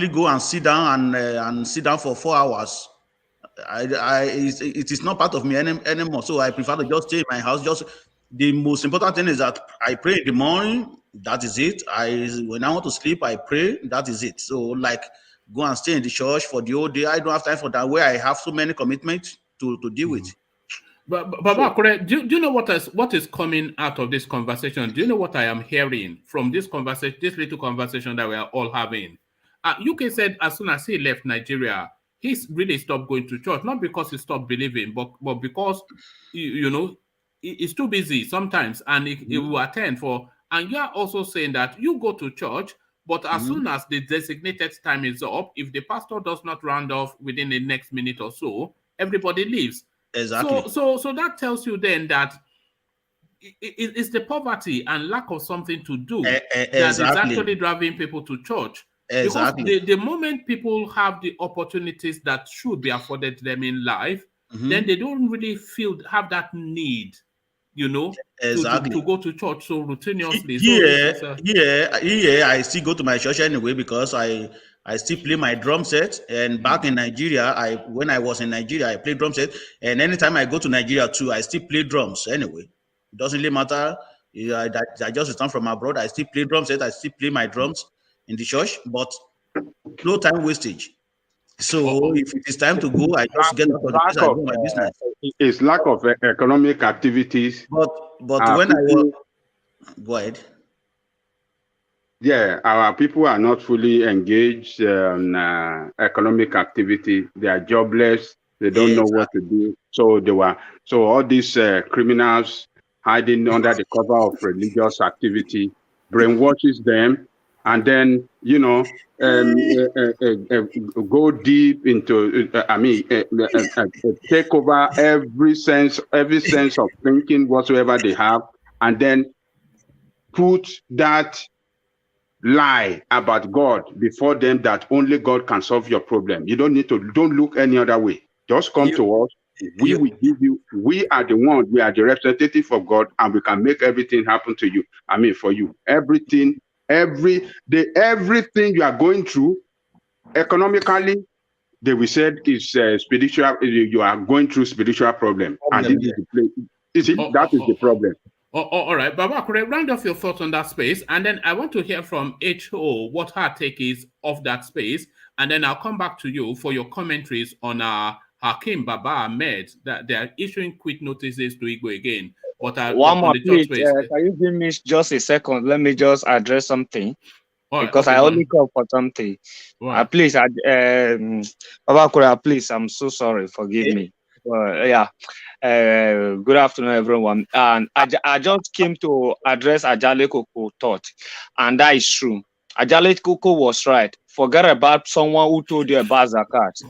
Speaker 6: go and sit down and sit down for 4 hours. It is not part of me anymore. So I prefer to just stay in my house. Just the most important thing is that I pray in the morning. That is it. When I want to sleep, I pray. That is it. So like go and stay in the church for the whole day. I don't have time for that. Where I have so many commitments to deal with.
Speaker 1: But Baba Akure, do you know what is coming out of this conversation? Do you know what I am hearing from this conversation, this little conversation that we are all having? UK said as soon as he left Nigeria, he's really stopped going to church, not because he stopped believing, but because you know he's too busy sometimes, and he will attend for. And you are also saying that you go to church, but as soon as the designated time is up, if the pastor does not round off within the next minute or so, everybody leaves.
Speaker 6: Exactly.
Speaker 1: So that tells you then that it's the poverty and lack of something to do that is
Speaker 6: Exactly.
Speaker 1: actually driving people to church.
Speaker 6: Exactly.
Speaker 1: Because the moment people have the opportunities that should be afforded them in life, then they don't really have that need,
Speaker 6: Exactly.
Speaker 1: to go to church so routinely. So
Speaker 6: Here,
Speaker 1: it's
Speaker 6: here, I still go to my church anyway because I still play my drum set. And back in Nigeria, when I was in Nigeria, I played drum set. And anytime I go to Nigeria too, I still play drums anyway. It doesn't really matter. Yeah, I just returned from abroad. I still play drum set. I still play my drums in the church, but no time wastage. So if it is time to go, I just get out of the place and do my business.
Speaker 10: It's lack of economic activities.
Speaker 6: But when I was go ahead.
Speaker 10: Yeah, our people are not fully engaged in economic activity. They are jobless. They don't know what to do. So all these criminals hiding under the cover of religious activity brainwashes them, and then go deep into. Take over every sense of thinking whatsoever they have, and then put that lie about God before them, that only God can solve your problem. You don't look any other way. Just come to us. We will give you, we are the one, we are the representative of God, and we can make everything happen to you. For you. Everything you are going through economically, they will say is spiritual. You are going through spiritual problem. And this is the place. That is the problem.
Speaker 1: All right, Baba, could I round off your thoughts on that space? And then I want to hear from HO what her take is of that space. And then I'll come back to you for your commentaries on Hakim Baba Ahmed, that they are issuing quit notices to Igbo again. But
Speaker 12: one more,
Speaker 1: on the
Speaker 12: please.
Speaker 1: space,
Speaker 12: Can you give me just a second? Let me just address something.
Speaker 1: Right,
Speaker 12: because
Speaker 1: okay,
Speaker 12: I only come for something.
Speaker 1: Right.
Speaker 12: Please, Baba Kura, please, I'm so sorry. Forgive me. Yeah. Good afternoon, everyone. And I just came to address Ajale Koko thought, and that is true. Ajale Koko was right. Forget about someone who told you about Zakat.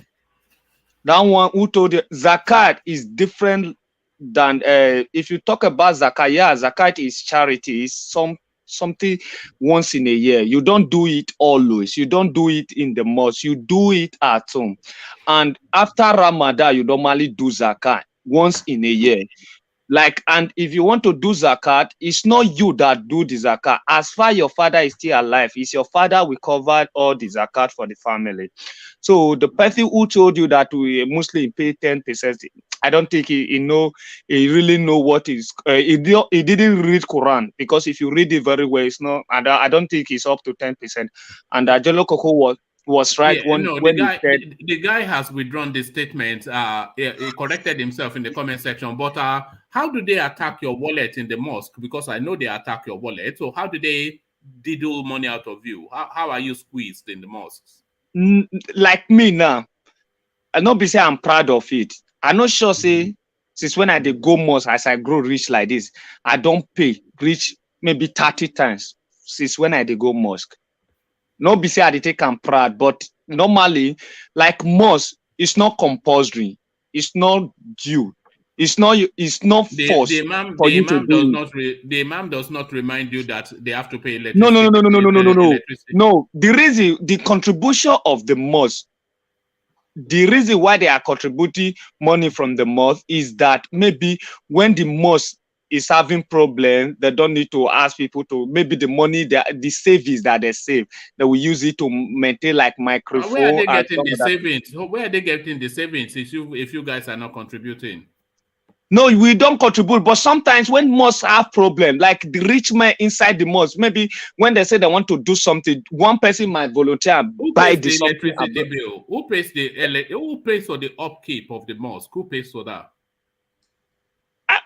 Speaker 12: That one who told you Zakat is different than if you talk about Zakat. Yeah, Zakat is charity. It's something once in a year. You don't do it always. You don't do it in the mosque. You do it at home. And after Ramadan, you normally do Zakat once in a year. And if you want to do zakat, it's not you that do the zakat. As far your father is still alive, it's your father will cover all the zakat for the family. So the person who told you that we Muslim pay 10%, I don't think he really know what is. He didn't read Quran, because if you read it very well, it's not. I don't think it's up to 10%. And Ajolo Koko was right when he said
Speaker 1: the guy has withdrawn the statement. He corrected himself in the comment section. But how do they attack your wallet in the mosque? Because I know they attack your wallet. So how do they diddle money out of you? How are you squeezed in the mosques?
Speaker 12: Like me now, I not be say I'm proud of it. I'm not sure say since when I did go mosque, as I grow rich like this, I don't pay rich maybe 30 times since when I did go mosque. Not be say I take I'm proud, but normally, like mosque, it's not compulsory. It's not due. It's not forced.
Speaker 1: The imam does not remind you that they have to pay electricity.
Speaker 12: No. The contribution of the mosque, the reason why they are contributing money from the mosque is that maybe when the mosque is having problems, they don't need to ask people to, maybe the money, the savings that they save, they will use it to maintain like microphone.
Speaker 1: Where are they getting the savings? Where are they getting the savings if you guys are not contributing?
Speaker 12: No, we don't contribute, but sometimes when mosques have problem, like the rich man inside the mosque, maybe when they say they want to do something, one person might volunteer and buy the
Speaker 1: electricity bill. Who pays for the upkeep of the mosque? Who pays for that?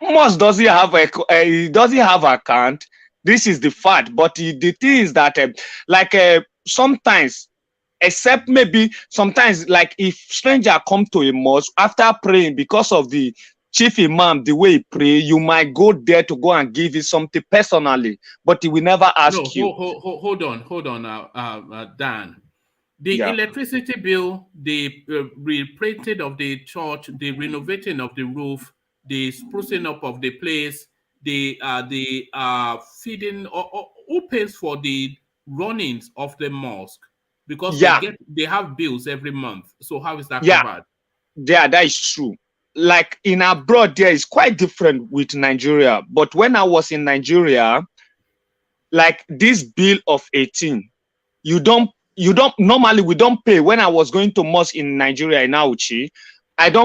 Speaker 12: Mosque doesn't have account. This is the fact. But the thing is that sometimes, except maybe sometimes, like if stranger come to a mosque after praying, because of the chief imam, the way he pray, you might go there to go and give you something personally, but he will never ask you.
Speaker 1: Hold on, Dan. The electricity bill, the repainting of the church, the renovating of the roof, the sprucing up of the place, the feeding, who pays for the runnings of the mosque? Because they have bills every month. So how is that covered?
Speaker 12: Yeah, that is true. Like in abroad, there is quite different with Nigeria. But when I was in Nigeria, like this bill of 18, normally we don't pay. When I was going to mosque in Nigeria, in Auchi,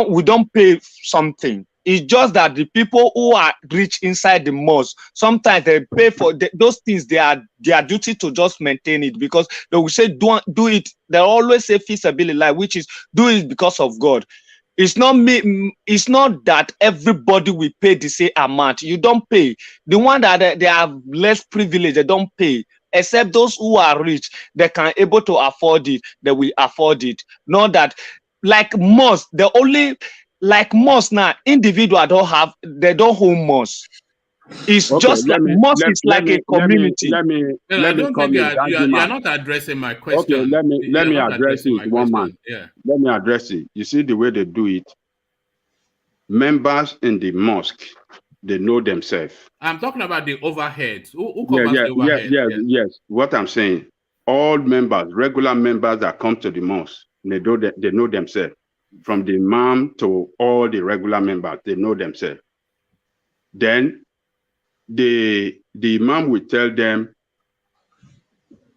Speaker 12: we don't pay something. It's just that the people who are rich inside the mosque, sometimes they pay for those things. They are their duty to just maintain it, because they will say do it. They always say feasibility, which is do it because of God. It's not me. It's not that everybody will pay the same amount. You don't pay. The one that they have less privilege, they don't pay. except those who are rich, they can able to afford it, they will afford it. Not that like most, the only like most now, individual they don't own most. It's
Speaker 10: Okay,
Speaker 12: just like most is like a community.
Speaker 1: No, I don't think
Speaker 10: come in that
Speaker 1: you are not addressing my question.
Speaker 10: Okay, let
Speaker 1: You are
Speaker 10: me
Speaker 1: not
Speaker 10: address
Speaker 1: addressing my
Speaker 10: it, one man.
Speaker 1: question. Yeah.
Speaker 10: Let me address it. You see the way they do it. Members in the mosque, they know themselves.
Speaker 1: I'm talking about the overheads. Who covers the overhead?
Speaker 10: Yes. What I'm saying, all members, regular members that come to the mosque, they know themselves. From the imam to all the regular members, they know themselves. Then the imam will tell them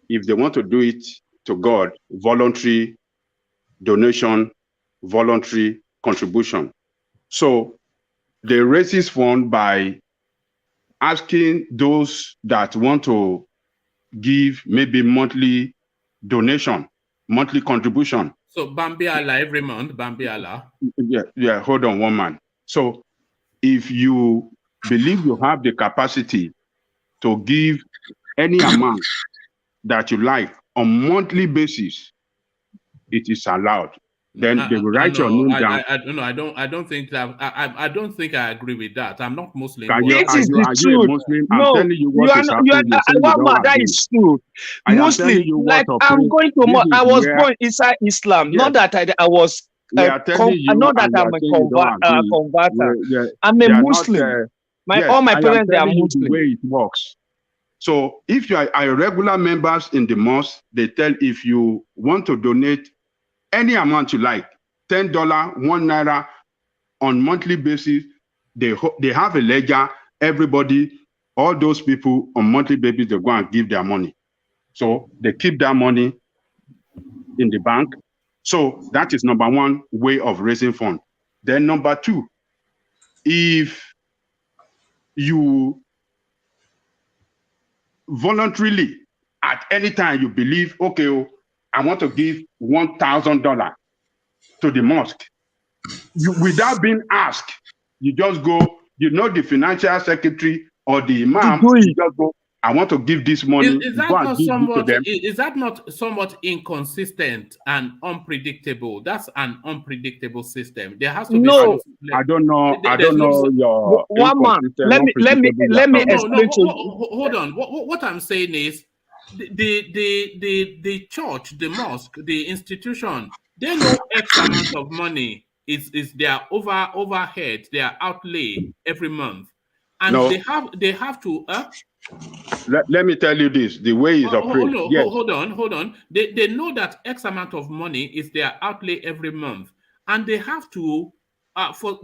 Speaker 10: if they want to do it to God, voluntary donation, voluntary contribution. So they raise this fund by asking those that want to give maybe monthly donation, monthly contribution.
Speaker 1: So Bambi Allah every month, Bambi Allah.
Speaker 10: Yeah, hold on, one man. So if you believe you have the capacity to give any amount that you like on monthly basis, it is allowed. Then they will write your name down.
Speaker 1: I don't think that I don't think I agree with that. I'm not Muslim.
Speaker 10: Are you a Muslim?
Speaker 12: No,
Speaker 10: I'm telling you what is happening.
Speaker 12: That is true. Muslim, like I'm going to I was born inside Islam. Yes. Not that I was not that I'm a converter. I'm a Muslim. All my parents are Muslim.
Speaker 10: The way it works. So if you are regular members in the mosque, they tell if you want to donate any amount you like, $10, £1 on monthly basis, they have a ledger. Everybody, all those people on monthly basis, they go and give their money. So they keep that money in the bank. So that is number one way of raising funds. Then number two, if you voluntarily at any time you believe, okay, I want to give $1,000 to the mosque, without being asked, you just go, the financial secretary or the imam, you just go, I want to give this money.
Speaker 1: Is that not somewhat inconsistent and unpredictable? That's an unpredictable system. There has to be
Speaker 10: I don't know your
Speaker 12: one man. Let me explain to you.
Speaker 1: Hold on. What I'm saying is the church, the mosque, the institution, they know X amount of money is their overhead, their outlay every month. And they have to
Speaker 10: let me tell you this, the way it's operated.
Speaker 1: Hold on. They know that X amount of money is their outlay every month. And they have to,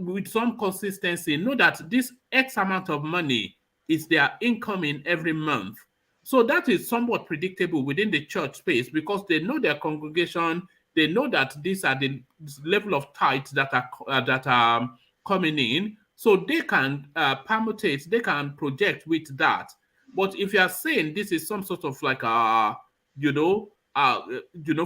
Speaker 1: with some consistency, know that this X amount of money is their income in every month. So that is somewhat predictable within the church space because they know their congregation, they know that these are the level of tithes that are coming in. So they can permutate, they can project with that. But if you are saying this is some sort of like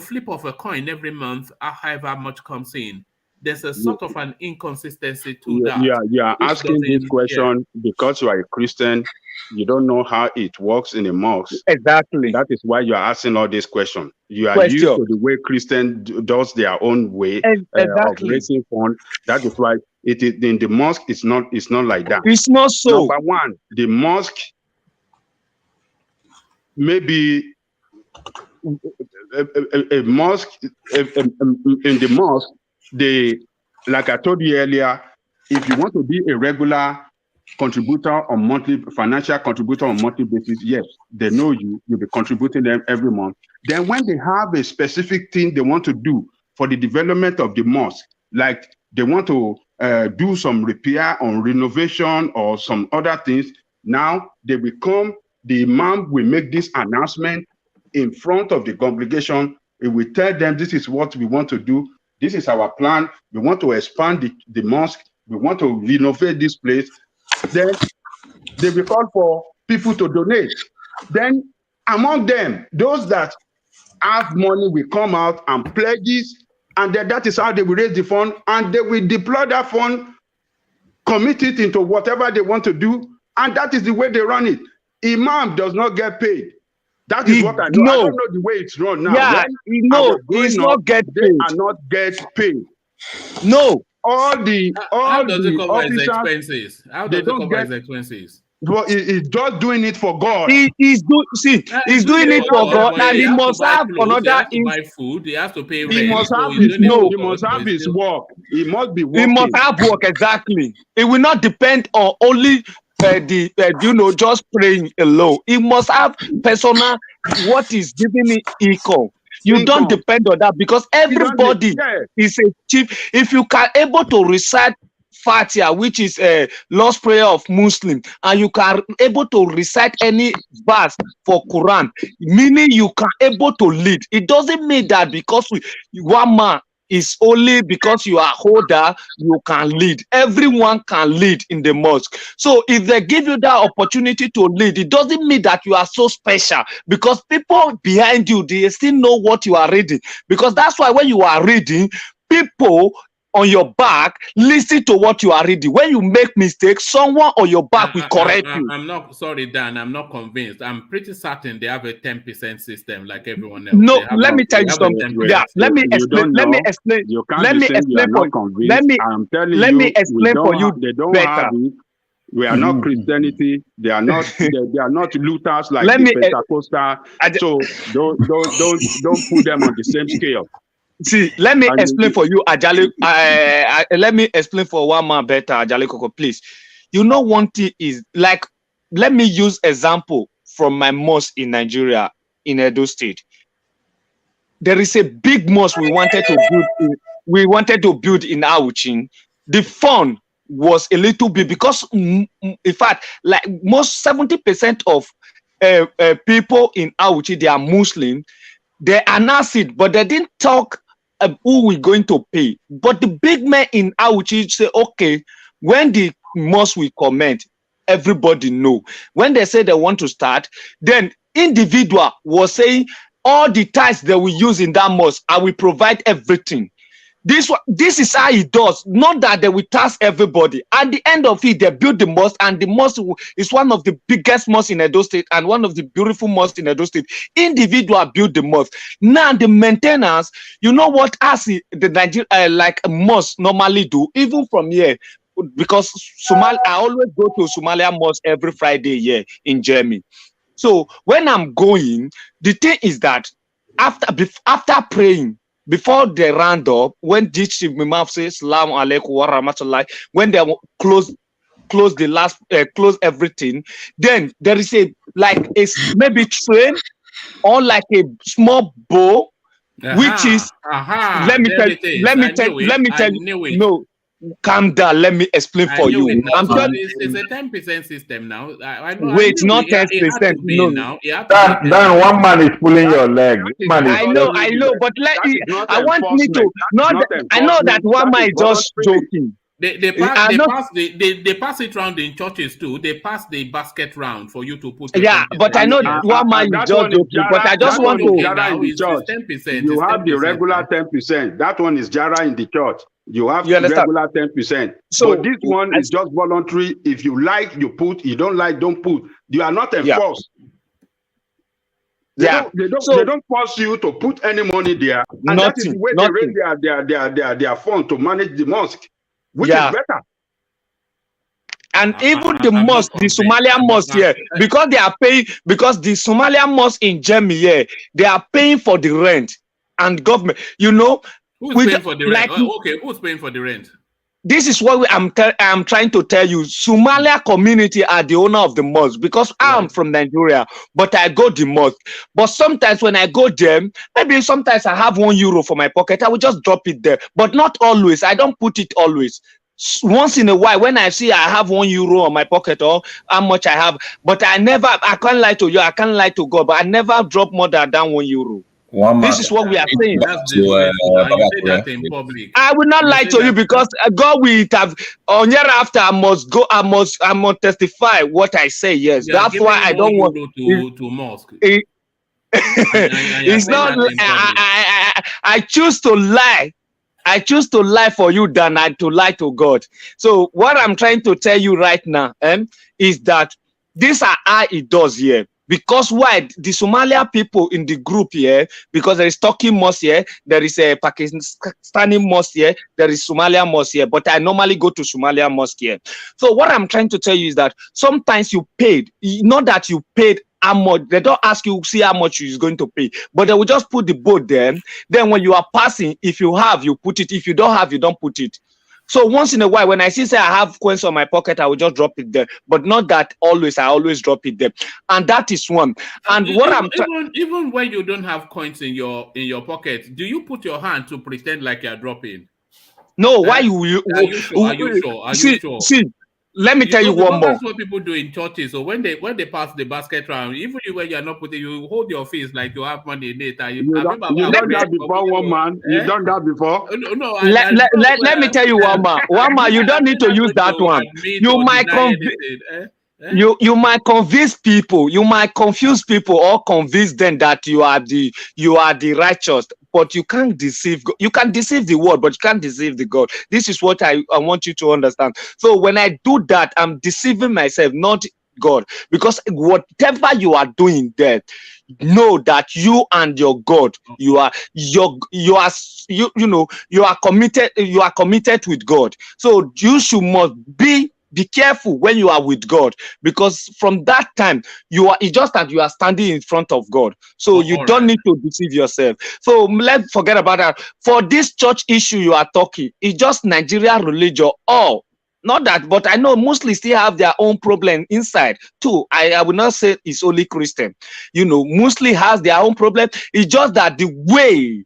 Speaker 1: flip of a coin every month, however much comes in, there's a sort of an inconsistency to that.
Speaker 10: You are asking this question because you are a Christian. You don't know how it works in a mosque.
Speaker 12: Exactly.
Speaker 10: That is why you are asking all these questions. You are used to the way Christian does their own way of raising funds. That is why it is in the mosque. It's not like that.
Speaker 12: It's not so.
Speaker 10: Number one, the mosque maybe a mosque in the mosque. Like I told you earlier, if you want to be a regular contributor on monthly, financial contributor on monthly basis, yes, they know you'll be contributing them every month. Then when they have a specific thing they want to do for the development of the mosque, like they want to do some repair or renovation or some other things, now they will come, the imam will make this announcement in front of the congregation. It will tell them this is what we want to do. This is our plan. We want to expand the mosque. We want to renovate this place. Then they will call for people to donate. Then among them, those that have money will come out and pledges, and then that is how they will raise the fund, and they will deploy that fund, commit it into whatever they want to do, and that is the way they run it. Imam does not get paid. That is what I know. I don't know the way it's run now.
Speaker 12: Yeah,
Speaker 10: When I was growing
Speaker 12: it's
Speaker 10: up,
Speaker 12: not get
Speaker 10: they
Speaker 12: paid.
Speaker 10: are not get paid.
Speaker 12: No.
Speaker 1: How does it cover his
Speaker 10: officers,
Speaker 1: expenses? How does it cover his expenses?
Speaker 10: But he's just doing it for God.
Speaker 12: He's doing it for God, and he must have another.
Speaker 1: He has to buy food. He has to pay rent.
Speaker 10: He must have his work. He must be working.
Speaker 12: He must have work, exactly. It will not depend on only just praying alone. He must have personal what is giving me income. You don't depend on that because everybody is a chief. If you can able to recite Fatiha, which is a Lord's Prayer of Muslim, and you can able to recite any verse for Quran, meaning you can able to lead. It doesn't mean that because one man is only because you are older, you can lead. Everyone can lead in the mosque. So if they give you that opportunity to lead, it doesn't mean that you are so special because people behind you, they still know what you are reading. Because that's why when you are reading, people on your back listen to what you are reading. When you make mistakes, someone on your back will correct you.
Speaker 1: I'm not sorry, Dan. I'm not convinced. I'm pretty certain they have a 10% system like everyone else.
Speaker 12: No, let me tell you something. Yeah, let me explain. Let me explain. Let me explain for you. Let me explain for you.
Speaker 10: They don't have it. We are not Christianity. They are not. they are not Luthers like the Pentecostal. So don't put them on the same scale.
Speaker 12: See, let me explain for you, Ajale. Let me explain for one man better, Ajale Koko, please. You know, one thing is like, let me use example from my mosque in Nigeria, in Edo State. There is a big mosque we wanted to build in Auchin. The fund was a little bit because, in fact, like most 70% of people in Auchi, they are Muslim. They announced it, but they didn't talk who we're going to pay. But the big man in Auchi say, okay, when the mosque will comment, everybody know. When they say they want to start, then individual was saying all the tithes that we use in that mosque, I will provide everything. This is how it does. Not that they will task everybody. At the end of it, they build the mosque, and the mosque is one of the biggest mosques in Edo State and one of the beautiful mosques in Edo State. Individual build the mosque. Now the maintenance, you know what? As the Nigeria like a mosque normally do, even from here, because I always go to Somalia mosque every Friday here in Germany. So when I'm going, the thing is that after praying, before they round up, when this Imam says Salaam alaikum wa rahmatullah, when they close the last close everything, then there is maybe train or like a small bow, which is let me tell you. No, calm down. Let me explain for you.
Speaker 1: It's a 10% system now.
Speaker 12: Wait, not 10%. No.
Speaker 11: Dan, one man is pulling your leg.
Speaker 12: I know, but I want me to not. I know that one man is just joking.
Speaker 1: They pass it round in churches too. They pass the basket round for you to put.
Speaker 12: Yeah, but I know one man is just joking. But I just want to.
Speaker 10: It's 10%. You have the regular 10%. That one is Jara in the church. You have regular 10%. So but this one is just voluntary. If you like, you put. You don't like, don't put. You are not enforced. They don't force you to put any money there. And that is the way they raise their fund to manage the mosque, which is better.
Speaker 12: And even the mosque, the Somalian mosque here, because they are paying, because the Somalian mosque in Germany here, they are paying for the rent and government. You know,
Speaker 1: who's paying for the rent? Who's paying for the rent?
Speaker 12: This is what I'm trying to tell you. Somalia community are the owner of the mosque because I'm from Nigeria, but I go the mosque. But sometimes when I go there, maybe sometimes I have €1 for my pocket. I will just drop it there, but not always. I don't put it always. Once in a while, when I see I have €1 on my pocket or how much I have, but I can't lie to you, I can't lie to God, but I never drop more than €1. This is what we are saying. I will not lie to you because God will have on year after I must testify what I say. Yes, that's why I don't want
Speaker 1: to mosque.
Speaker 12: It's not. I choose to lie. I choose to lie for you than to lie to God. So what I'm trying to tell you right now is that these are how it does here. Because why? The Somalia people in the group here, because there is Turkey mosque here, there is a Pakistani mosque here, there is Somalia mosque here, but I normally go to Somalia mosque here. So what I'm trying to tell you is that sometimes you paid, not that you paid how much, they don't ask you see how much you're going to pay, but they will just put the boat there. Then when you are passing, if you have, you put it. If you don't have, you don't put it. So once in a while, when I say I have coins on my pocket, I will just drop it there. But not that always, I always drop it there. And that is one. And what
Speaker 1: even when you don't have coins in your pocket, do you put your hand to pretend like you're dropping?
Speaker 12: No, why
Speaker 1: Are you sure? Are you sure?
Speaker 12: See, let me tell you one more.
Speaker 1: That's what people do in churches. So when they pass the basket round, even when you're not putting, you hold your face like you have money in it.
Speaker 10: You done that before, one man. You done that before?
Speaker 1: No.
Speaker 12: Let me tell you one man. One man, you don't need to use that one. You might you might convince people, you might confuse people or convince them that you are the righteous, but you can't deceive. You can deceive the world, but you can't deceive the God. This is what I want you to understand. So when I do that, I'm deceiving myself, not God, because whatever you are doing there, know that you and your God, you are committed with God. So you must be careful when you are with God, because from that time it's just that you are standing in front of God. So you don't need to deceive yourself. So let's forget about that. For this church issue you are talking, it's just Nigeria religion. Not that, but I know Muslims still have their own problem inside too. I will not say it's only Christian. Muslim has their own problem. It's just that the way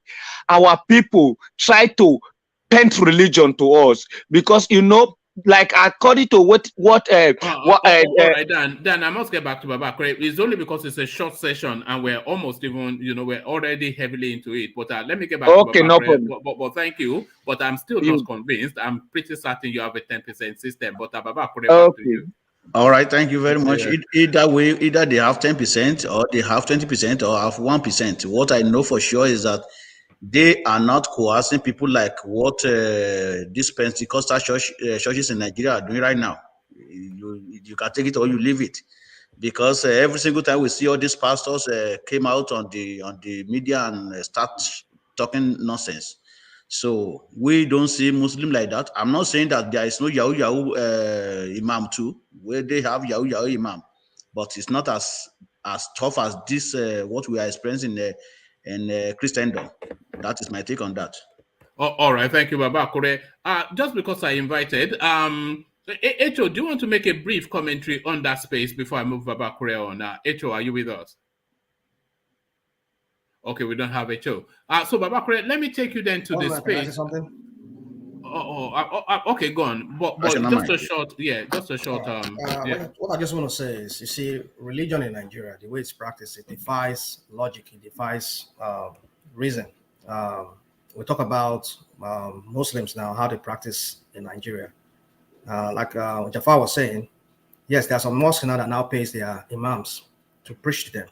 Speaker 12: our people try to paint religion to us, because like according to what all
Speaker 1: right, Dan, I must get back to Baba. It's only because it's a short session and we're almost even, we're already heavily into it. But let me get back to Baba.
Speaker 12: No problem.
Speaker 1: But thank you. But I'm still not convinced. I'm pretty certain you have a 10% system. But Baba, back to you.
Speaker 6: All right, thank you very much. Either way, either they have 10% or they have 20% or have 1%. What I know for sure is that they are not coercing people like what these Pentecostal churches in Nigeria are doing right now. You can take it or you leave it, because every single time we see all these pastors came out on the media and start talking nonsense. So we don't see Muslim like that. I'm not saying that there is no Yahoo imam too, where they have Yahoo imam, but it's not as tough as this what we are experiencing in Christendom. That is my take on that.
Speaker 1: All right, thank you, Baba Kure. Just because I invited, Echo, do you want to make a brief commentary on that space before I move Baba Kure on? Echo, are you with us? Okay, we don't have Echo. So Baba Kure, let me take you then to the space.
Speaker 13: Can I say something?
Speaker 1: Okay, go on. But just a short. What
Speaker 13: I just want to say is, you see, religion in Nigeria, the way it's practiced, it defies logic, it defies reason. We talk about Muslims now, how they practice in Nigeria. Like Jafar was saying, yes, there are some mosques now that now pays their imams to preach to them.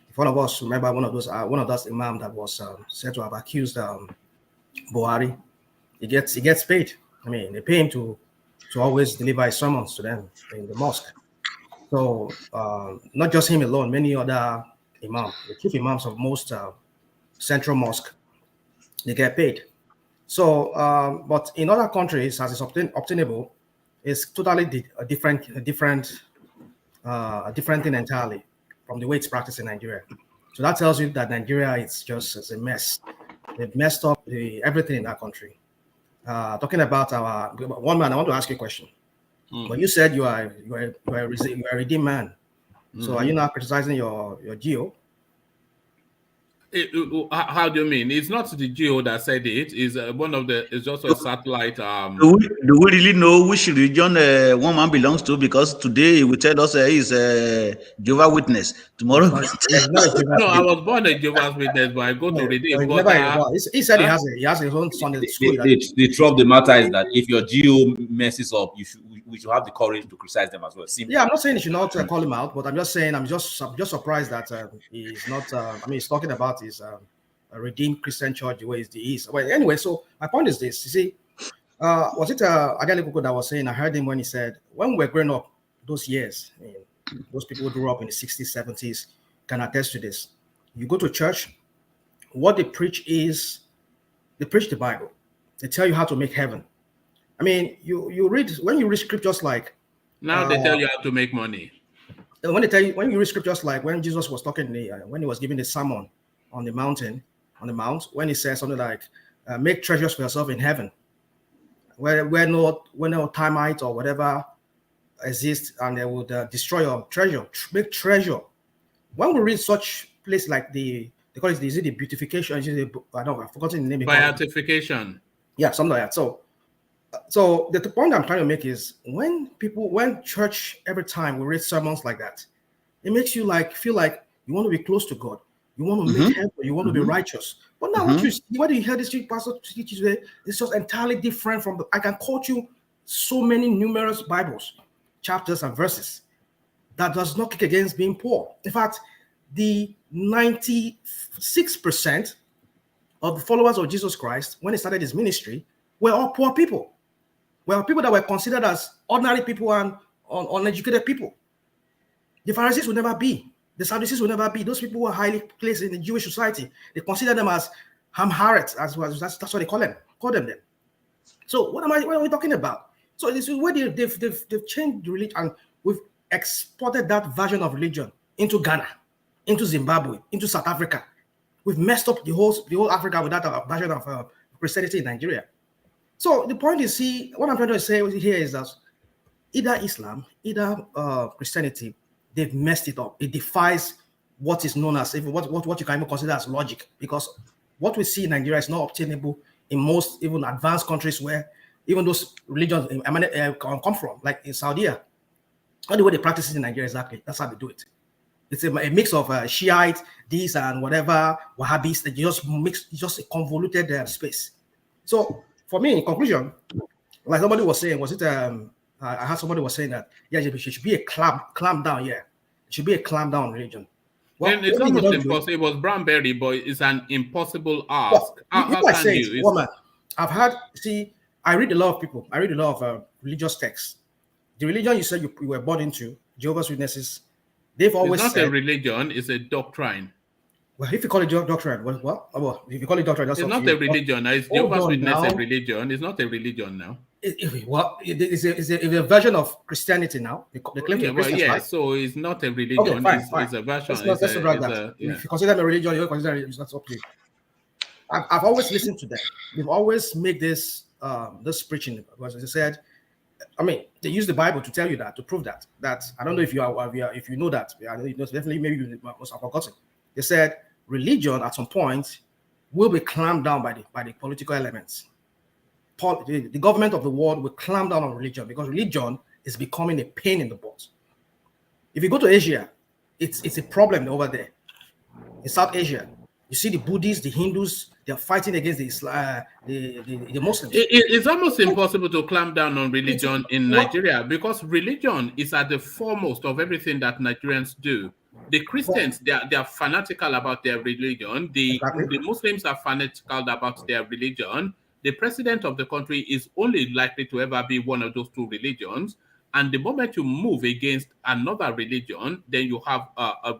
Speaker 13: If one of us remember one of those imams that was said to have accused Buhari, he gets paid. I mean, they pay him to always deliver his sermons to them in the mosque. So not just him alone, many other imams, the chief imams of most central mosque, they get paid. So, but in other countries, as it's obtainable, it's totally a different thing entirely from the way it's practiced in Nigeria. So that tells you that Nigeria is just a mess. They've messed up everything in that country. Talking about one man, I want to ask you a question. When you said you are a redeemed man, so are you not criticizing your geo?
Speaker 1: How do you mean? It's not the geo that said it. It's it's just a satellite.
Speaker 6: Do we really know which religion one man belongs to? Because today he will tell us he's a Jehovah's Witness. Tomorrow,
Speaker 1: no, I was born a Jehovah's Witness, but I go to redeem.
Speaker 13: He said he has his own Sunday school.
Speaker 8: The truth of the matter is that if your geo messes up, we should have the courage to criticize them as well. Simply.
Speaker 13: Yeah, I'm not saying you should not call him out, but I'm just saying I'm just surprised that he's not. He's talking about his a redeemed Christian church the way he is. Well, anyway, so my point is this: you see, was it Adeboye that was saying? I heard him when he said, when we were growing up those years, Those people who grew up in the 60s, 70s can attest to this. You go to church, what they preach is they preach the Bible. They tell you how to make heaven. I mean, you read when you read scriptures like
Speaker 1: now they tell you how to make money.
Speaker 13: When you read scriptures like when Jesus was talking, when he was giving the sermon on the mount, when he says something like, "Make treasures for yourself in heaven, where no termite or whatever exists, and they would destroy your treasure. Make treasure." When we read such place like they call it, is it the beautification? I've forgotten the name.
Speaker 1: Beatification.
Speaker 13: Yeah, something like that. So the point I'm trying to make is when church, every time we read sermons like that, it makes you feel like you want to be close to God, you want to make heaven, you want to be righteous. But now what you hear this pastor teach today is just entirely different from I can quote you so many numerous Bibles, chapters and verses that does not kick against being poor. In fact, the 96% of the followers of Jesus Christ, when he started his ministry, were all poor people. Well, people that were considered as ordinary people and uneducated people. The Pharisees would never be. The Sadducees would never be. Those people were highly placed in the Jewish society. They consider them as Hamharet, that's what they call them. Then. So what are we talking about? So this is where they've changed the religion, and we've exported that version of religion into Ghana, into Zimbabwe, into South Africa. We've messed up the whole Africa with that version of Christianity in Nigeria. So the point is, what I'm trying to say here is that either Islam, either Christianity, they've messed it up. It defies what is known as what you can even consider as logic, because what we see in Nigeria is not obtainable in most even advanced countries where even those religions come from, like in Saudi. Not the way they practice it in Nigeria exactly. That's how they do it. It's a mix of Shiite, this and whatever, Wahhabis. They just mix, just a convoluted space. So for me, in conclusion, like somebody was saying, I heard somebody was saying that it should be a clamp down. Yeah, it should be a clamp down religion.
Speaker 1: Well, and it's almost impossible. It was Brownberry, but it's an impossible ask.
Speaker 13: How can you? Woman, I've had. I read a lot of people. I read a lot of religious texts. The religion you said you were born into, Jehovah's Witnesses, they've always
Speaker 1: said... It's
Speaker 13: not
Speaker 1: a religion, it's a doctrine.
Speaker 13: Well, if you call it doctrine, well, if you call it doctrine, that's
Speaker 1: it's not a religion. Is Jehovah's Witness a religion? It's not a religion now.
Speaker 13: It's a version of Christianity now. They claim to be Christians, right?
Speaker 1: So it's not a religion. Okay, fine. It's a version.
Speaker 13: Let's drag that. If you consider them a religion, you consider it, that's up to you. I've always listened to them. They've always made this preaching, because as I said, I mean, they use the Bible to tell you that, to prove that. That I don't know if you know that. Definitely, maybe you must have forgotten. They said religion at some point will be clamped down by the political elements. The government of the world will clamp down on religion, because religion is becoming a pain in the butt. If you go to Asia, it's a problem over there. In South Asia, you see the Buddhists, the Hindus, they're fighting against the Muslims.
Speaker 1: It's almost impossible to clamp down on religion in Nigeria, because religion is at the foremost of everything that Nigerians do. The Christians, they are fanatical about their religion. The Muslims are fanatical about their religion. The president of the country is only likely to ever be one of those two religions. And the moment you move against another religion, then you have a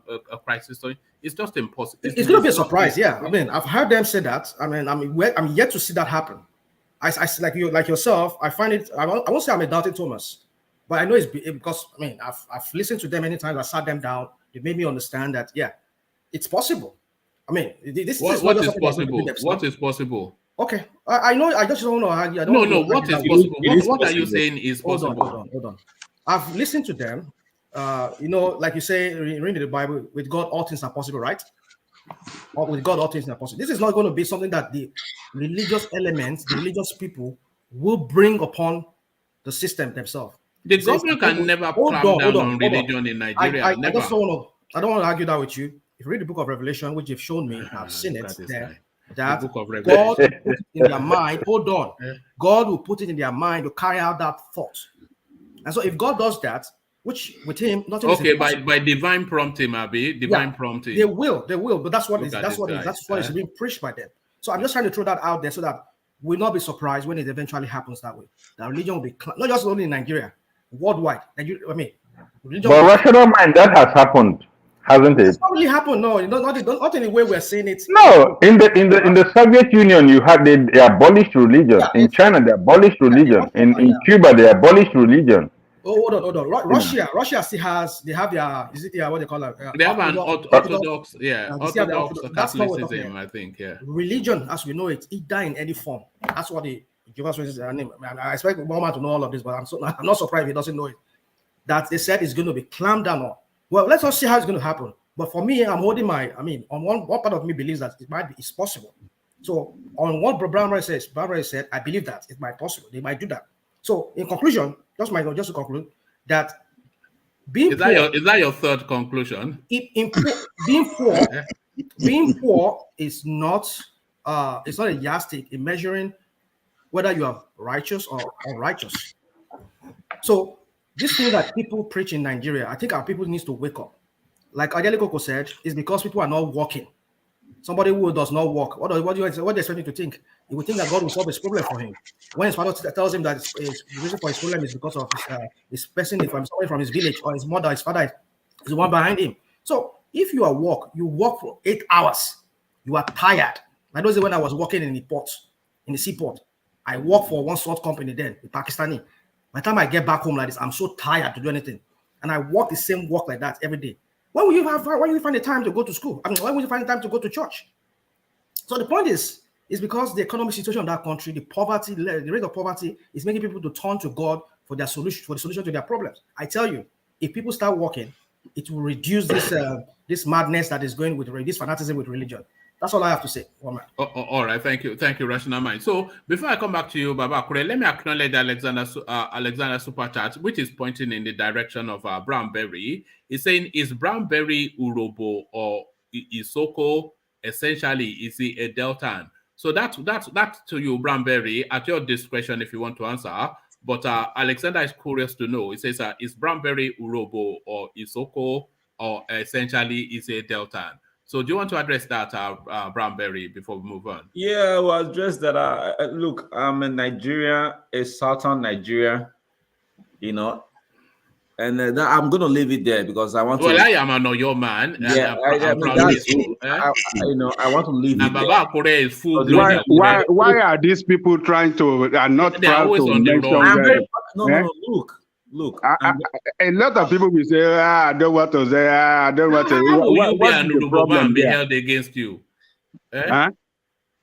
Speaker 1: crisis. So it's just impossible.
Speaker 13: It's going to be a surprise, yeah. I mean, I've heard them say that. I mean, I'm yet to see that happen. I like yourself. I find it. I won't say I'm a doubting Thomas, but I know it's because I mean I've listened to them many times. I sat them down. They made me understand that it's possible. I mean,
Speaker 1: what is possible? What is possible?
Speaker 13: Okay, I know. I just don't know.
Speaker 1: What is possible? What are you saying is possible?
Speaker 13: Hold on. I've listened to them. Like you say, reading the Bible, with God all things are possible, right? Or with God all things are possible. This is not going to be something that the religious elements, the religious people, will bring upon the system themselves.
Speaker 1: The government can never clamp down on religion in Nigeria.
Speaker 13: I don't want to argue that with you. If you read the book of Revelation, which you've shown me, I've seen it there. That God will put it in their mind. Hold on. God will put it in their mind to carry out that thought. And so if God does that, which with him, nothing is impossible.
Speaker 1: by divine prompting, prompting.
Speaker 13: They will, but that's what is being preached by them. So I'm just trying to throw that out there so that we'll not be surprised when it eventually happens that way. That religion will be not just only in Nigeria, worldwide. I mean, Religion
Speaker 11: But
Speaker 13: will
Speaker 11: rational mind, that has happened, hasn't it?
Speaker 13: It's not really happened. No, not in the way we're saying it.
Speaker 11: No, in the Soviet Union, you had they abolished religion. In China, they abolished religion. In Cuba, they abolished religion.
Speaker 13: Oh, hold on. Russia still has. They have their. Is it their what they call it?
Speaker 1: They have an Orthodox,
Speaker 13: That's
Speaker 1: Orthodox
Speaker 13: not what we're talking
Speaker 1: Catholicism,
Speaker 13: about.
Speaker 1: I think. Yeah.
Speaker 13: Religion, as we know it die in any form. That's what the Jehovah's Witnesses are name. I expect Obama to know all of this, but I'm not surprised if he doesn't know it. That they said it's going to be clamped down on. Well, let's all see how it's going to happen. But for me, I'm holding on one part of me believes that it's possible. So on what Brown says, said, I believe that it might possible. They might do that. So in conclusion, just to conclude that being
Speaker 1: is that your third conclusion?
Speaker 13: Being poor is not it's not a yardstick in measuring whether you are righteous or unrighteous. So this thing that people preach in Nigeria, I think our people needs to wake up. Like Adeboye said, it's because people are not working. Somebody who does not work, what do you expect him to think? He would think that God will solve his problem for him. When his father tells him that the reason for his problem is because of his person from his village, or his mother, his father is the one behind him. So if you work for 8 hours, you are tired. I know when I was working in the seaport, I worked for one salt company then, the Pakistani. By the time I get back home like this, I'm so tired to do anything. And I work the same work like that every day. When will you find the time to go to school? When will you find the time to go to church? So the point is because the economic situation of that country, the rate of poverty is making people to turn to God for the solution to their problems. I tell you, if people start working, it will reduce this madness that is going with this fanaticism with religion. That's all I have to say.
Speaker 1: All right, thank you, Rational Mind. So before I come back to you, Baba Kure, let me acknowledge Alexander Superchat, which is pointing in the direction of Brownberry. He's saying, is Brownberry Urobo or Isoko essentially? Is he a Deltan? So that's to you, Brownberry, at your discretion if you want to answer. But Alexander is curious to know. He says, is Brownberry Urobo or Isoko, or essentially is a Deltan? So do you want to address that, Brownberry, before we move on?
Speaker 8: Yeah, well, address that. Look, I'm in Nigeria, a southern Nigeria, and I'm going to leave it there because I want to.
Speaker 1: Well, I am an Oyo man.
Speaker 8: Yeah, I want to leave it there.
Speaker 1: Baba Kure is full.
Speaker 10: Why are these people trying to? Are not
Speaker 1: They're
Speaker 10: proud
Speaker 1: always
Speaker 10: to
Speaker 1: on the
Speaker 10: mention
Speaker 1: wrong.
Speaker 8: No, look.
Speaker 10: A lot of people will say, I don't want to say, I don't want to.
Speaker 1: How will you be an
Speaker 10: problem
Speaker 1: and be held against you?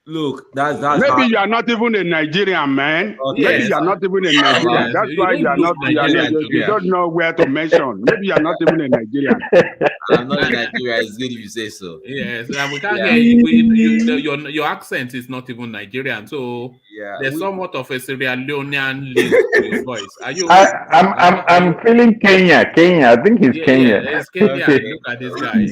Speaker 8: Look, that's
Speaker 10: maybe you are not even a Nigerian, man. Maybe you are not even a Nigerian. That's why you are not. You don't know where to mention. Maybe you are not even a Nigerian.
Speaker 8: I'm not a Nigerian. It's good if you say so.
Speaker 1: Yes, and we can't hear you. Your accent is not even Nigerian, so there's somewhat of a Sierra Leonean lean to your voice. Are you?
Speaker 11: I'm feeling Kenya. I think he's Kenya.
Speaker 1: Yeah, it's Kenya. Look at this guy.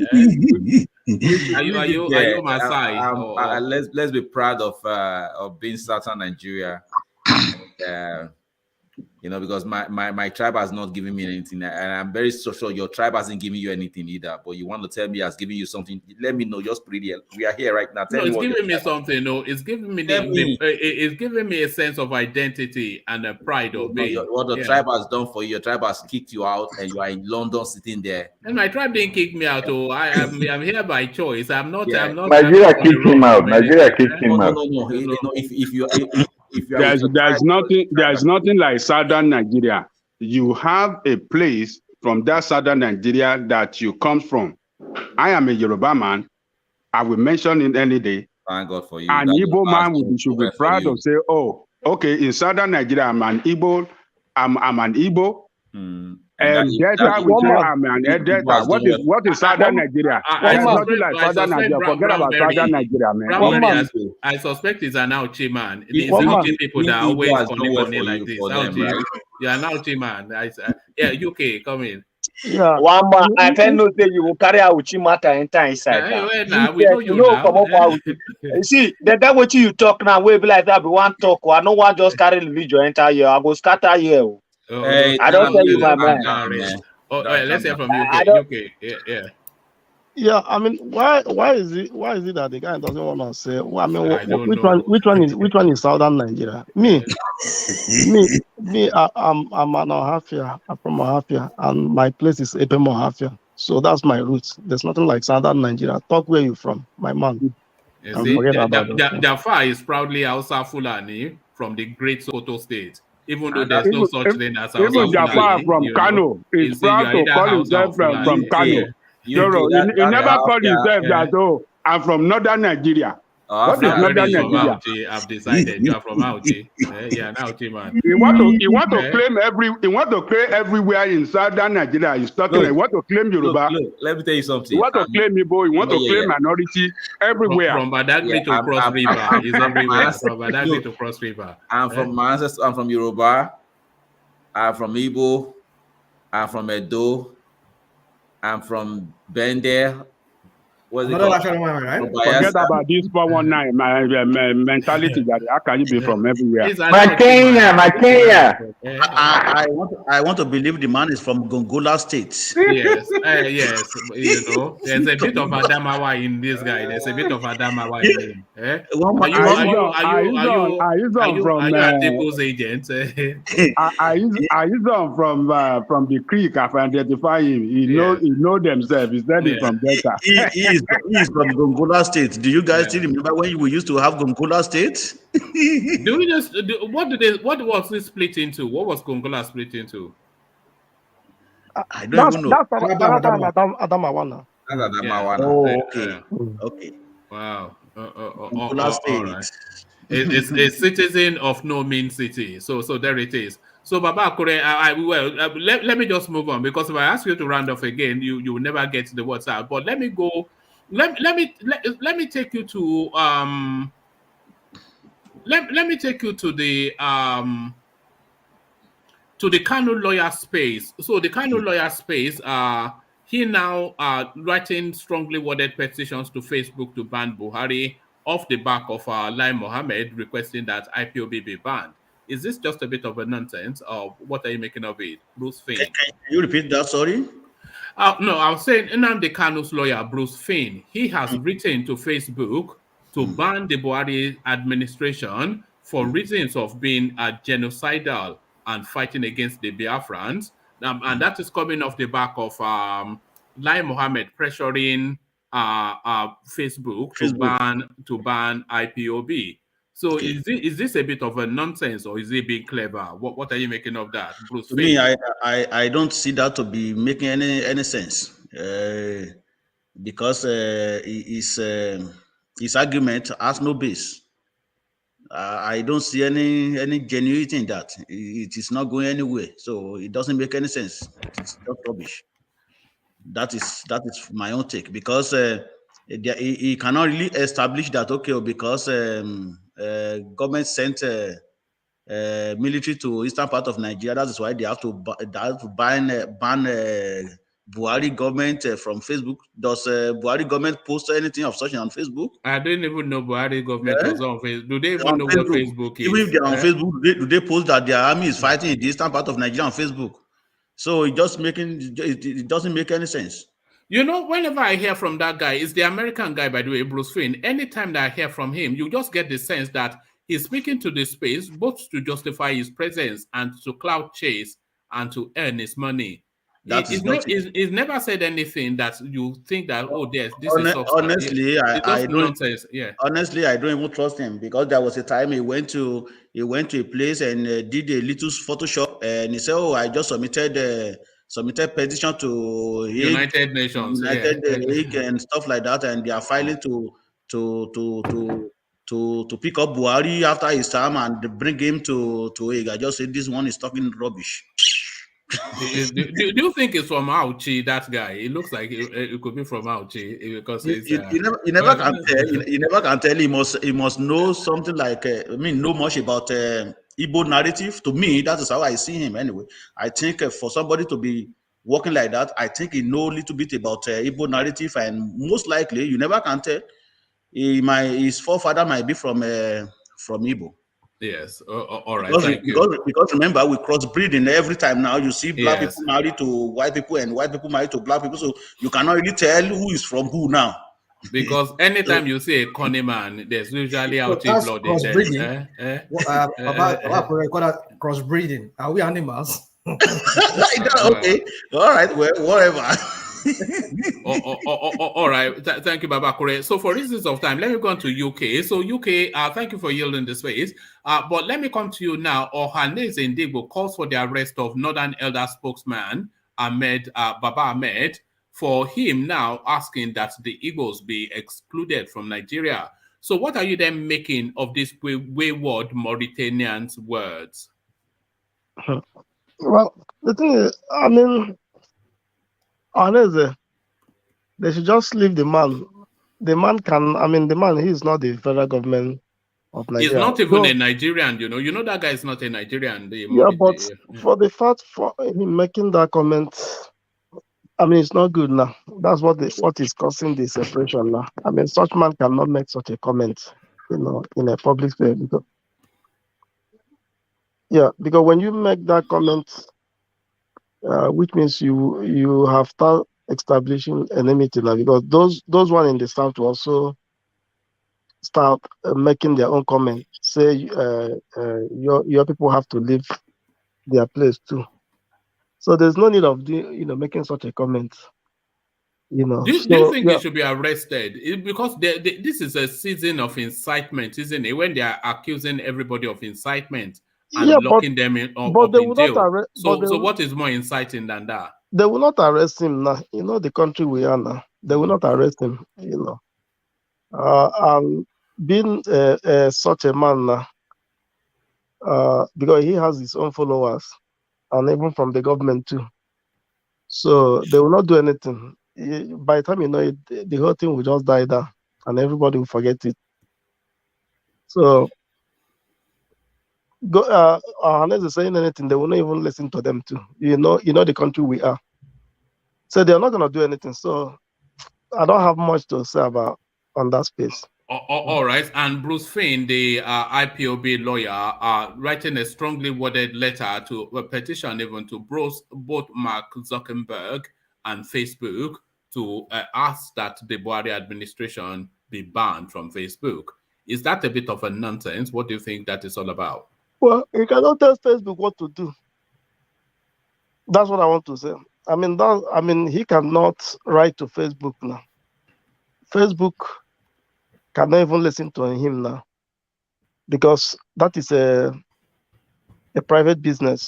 Speaker 1: Are you Maasai?
Speaker 8: Let's be proud of being Southern Nigeria. Because my tribe has not given me anything, and I'm very sure your tribe hasn't given you anything either. But you want to tell me has given you something? Let me know. Just pretty. We are here right now.
Speaker 1: It's giving me something. No, it's giving me it's giving me a sense of identity and a pride of being.
Speaker 8: What the tribe has done for you, your tribe has kicked you out, and you are in London sitting there.
Speaker 1: And my tribe didn't kick me out. Oh, I'm here by choice. I'm not.
Speaker 11: Nigeria kicked him out. Nigeria kicked him out.
Speaker 8: No.
Speaker 10: There's nothing like Southern Nigeria. You have a place from that Southern Nigeria that you come from. I am a Yoruba man. I will mention it any day.
Speaker 8: Thank God for you.
Speaker 10: An Igbo man should be proud of say, oh, okay, in Southern Nigeria, I'm an Igbo. I'm an Igbo. And Delta will say I'm an Delta. What is Southern Nigeria? There's nothing like Southern Nigeria. Forget about Southern Nigeria, man.
Speaker 1: I suspect he's an Auchi man. These Auchi people that are always funny like this. You are an Auchi man. UK, come in.
Speaker 12: Yeah. One man, I can know that you will carry out Uchi matter enter inside.
Speaker 1: We know you now.
Speaker 12: See, that what you talk now, we be like that, we want talk. I know one just carry religion enter here. I go scatter here. I don't tell you my mind.
Speaker 1: Let's hear from UK.
Speaker 7: Yeah, I mean, why is it that the guy doesn't want to say? Well, I mean, which one is Southern Nigeria? Me, Me, I'm an Ohafia. I'm from Ohafia, and my place is Ebem Ohafia. So that's my roots. There's nothing like Southern Nigeria. Talk where you from, my man.
Speaker 1: You
Speaker 7: And
Speaker 1: see,
Speaker 7: forget about those things.
Speaker 1: Jafar is proudly Hausa Fulani from the great Sokoto state, even though
Speaker 8: And
Speaker 1: there's
Speaker 8: that's
Speaker 1: no such thing as Hausa
Speaker 10: Even Jafar
Speaker 1: Fulani,
Speaker 10: from Kano
Speaker 1: You
Speaker 10: is
Speaker 1: see, you
Speaker 10: proud
Speaker 1: are
Speaker 10: to
Speaker 1: either
Speaker 10: call
Speaker 1: Hausa or
Speaker 10: himself from
Speaker 1: Fulani.
Speaker 10: Kano.
Speaker 8: UK,
Speaker 10: He
Speaker 8: that's
Speaker 10: never called
Speaker 8: Ohafia.
Speaker 10: himself that, oh, I'm from Northern Nigeria. What is
Speaker 8: Ohafia.
Speaker 10: Northern
Speaker 1: Is from
Speaker 10: Nigeria?
Speaker 1: Auchi. I've decided you are from Auchi. Yeah, an Auchi man.
Speaker 10: He want to
Speaker 1: Eh?
Speaker 10: claim everywhere in Southern Nigeria. He's talking. He want to claim Yoruba.
Speaker 8: Look, let me tell you
Speaker 10: He
Speaker 8: something.
Speaker 10: want to claim Igbo. He want to claim minority everywhere.
Speaker 1: From Badagry to Cross River is everywhere. From Badagry to Cross River.
Speaker 8: I'm from my ancestors. I'm from Yoruba. I'm from Igbo. I'm from Edo. I'm from Bender. What's it
Speaker 13: Another
Speaker 8: called?
Speaker 13: national man, right?
Speaker 8: From
Speaker 10: Forget
Speaker 8: Bayelsa.
Speaker 10: about this 419 mentality that how can you be from everywhere?
Speaker 11: My Kenya.
Speaker 6: I want to believe the man is from Gongola State.
Speaker 1: Yes, yes. You know, there's a bit of Adamawa in this guy. There's a bit of Adamawa in him. Eh? Are you Adepo's agent?
Speaker 10: I use them from the creek. I can identify him. He know themselves. He said he's from Delta.
Speaker 6: He is from Gongola State. Do you guys still remember when we used to have Gongola State?
Speaker 1: What was it split into? What was Gongola split into?
Speaker 6: I don't even know.
Speaker 7: That's Adamawa.
Speaker 6: Oh, okay. Okay.
Speaker 1: Wow.
Speaker 6: Gongola State.
Speaker 1: All right. It's a citizen of no mean city. So there it is. So Baba Akure, let me just move on, because if I ask you to round off again, you will never get the words out. But let me go. Let me take you to let me take you to the Kanu lawyer space. So the Kanu lawyer space, he now writing strongly worded petitions to Facebook to ban Buhari off the back of Lai Mohammed requesting that IPOB be banned. Is this just a bit of a nonsense, or what are you making of it, Bruce Finn?
Speaker 6: Can you repeat that? Sorry.
Speaker 1: No, I was saying Nnamdi Kanu's lawyer, Bruce Finn, he has written to Facebook to ban the Buhari administration for reasons of being genocidal and fighting against the Biafrans. And that is coming off the back of Lai Mohammed pressuring Facebook to ban IPOB. So is this a bit of a nonsense, or is it being clever? What are you making of that, Bruce?
Speaker 6: To me, I don't see that to be making any sense, because his argument has no base. I don't see any genuinity in that. It is not going anywhere, so it doesn't make any sense. It's just rubbish. That is my own take, because he cannot really establish that, okay, because government sent military to eastern part of Nigeria. That is why they have to ban Buhari government from Facebook. Does Buhari government post anything of such on Facebook?
Speaker 1: I didn't even know Buhari government was on Facebook. Do they even know what Facebook is?
Speaker 6: Even if they're on Facebook, do they post that their army is fighting in the eastern part of Nigeria on Facebook? So it doesn't make any sense.
Speaker 1: You know, whenever I hear from that guy, it's the American guy, by the way, Bruce Finn. Anytime that I hear from him, you just get the sense that he's speaking to the space both to justify his presence and to clout chase and to earn his money. He's never said anything that you think that, oh, this is
Speaker 6: honestly, I don't.
Speaker 1: Nonsense. Yeah.
Speaker 6: Honestly, I don't even trust him, because there was a time he went to a place and did a little Photoshop, and he said, "Oh, I just submitted petition to
Speaker 1: United Nations,
Speaker 6: Hague and stuff like that, and they are filing to pick up Buhari after his term and bring him to Hague." I just said, this one is talking rubbish.
Speaker 1: do you think it's from Auchi, that guy? It looks like it could be from Auchi, because
Speaker 6: you never can tell. You never can tell. He must know something like know much about Igbo narrative. To me, that is how I see him. Anyway, I think for somebody to be working like that, I think he know a little bit about Igbo narrative, and most likely, you never can tell. His forefather might be from Igbo.
Speaker 1: Yes. All right.
Speaker 6: Because remember, we crossbreeding every time now. You see black people married to white people and white people married to black people, so you cannot really tell who is from who now.
Speaker 1: Because anytime you see a corny man, there's usually
Speaker 13: So that's
Speaker 1: outing blood in
Speaker 13: crossbreeding.
Speaker 1: them.
Speaker 13: Crossbreeding. Are we animals?
Speaker 6: Okay, all right, well, whatever.
Speaker 1: All right. Thank you, Baba Kure. So, for reasons of time, let me go on to UK. So, UK, thank you for yielding the space. But let me come to you now. Ohaneze Ndigbo calls for the arrest of Northern Elder spokesman Baba Ahmed, for him now asking that the Igbos be excluded from Nigeria. So, what are you then making of these wayward Mauritanians' words?
Speaker 7: Well, the thing is, I mean, honestly, they should just leave the man. The man he is not the federal government of Nigeria.
Speaker 1: He's not even a Nigerian, you know. You know that guy is not a Nigerian.
Speaker 7: But for the fact for him making that comment, I mean, it's not good now. That's what is causing the separation now. I mean, such man cannot make such a comment, you know, in a public space. Because when you make that comment, which means you have started establishing enmity now, because those one in the south will also start making their own comment. Say your people have to leave their place too. So there's no need of making such a comment. You know.
Speaker 1: Do you think they should be arrested? Because this is a season of incitement, isn't it? When they are accusing everybody of incitement and locking them in up in jail. So what is more inciting than that?
Speaker 7: They will not arrest him now. You know the country we are now. They will not arrest him. You know. And being such a man now, because he has his own followers, and even from the government too. So they will not do anything. By the time you know it, the whole thing will just die down, and everybody will forget it. So, unless they're saying anything, they will not even listen to them too. You know the country we are. So they're not gonna do anything. So I don't have much to say about on that space.
Speaker 1: All right. And Bruce Finn, the IPOB lawyer, writing a strongly worded letter to a petition even to both Mark Zuckerberg and Facebook to ask that the Buhari administration be banned from Facebook. Is that a bit of a nonsense? What do you think that is all about?
Speaker 7: Well, you cannot tell Facebook what to do. That's what I want to say. I mean, he cannot write to Facebook now. Facebook cannot even listen to him now, because that is a private business.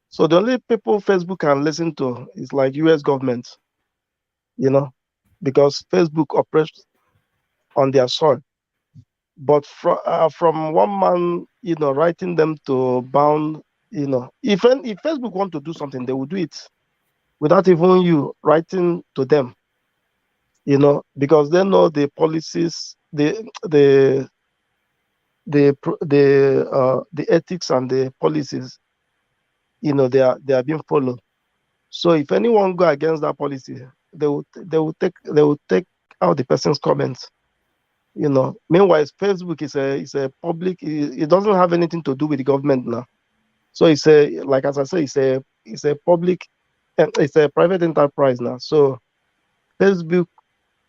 Speaker 7: So the only people Facebook can listen to is like US government, you know, because Facebook operates on their soil. But from one man, you know, writing them to bound, you know, if Facebook want to do something, they will do it without even you writing to them, you know, because they know the policies, the ethics and the policies, you know, they are being followed. So if anyone go against that policy, they will take out the person's comments. You know, meanwhile, Facebook is a public. It doesn't have anything to do with the government now. So it's like as I say, it's a public, it's a private enterprise now. So Facebook,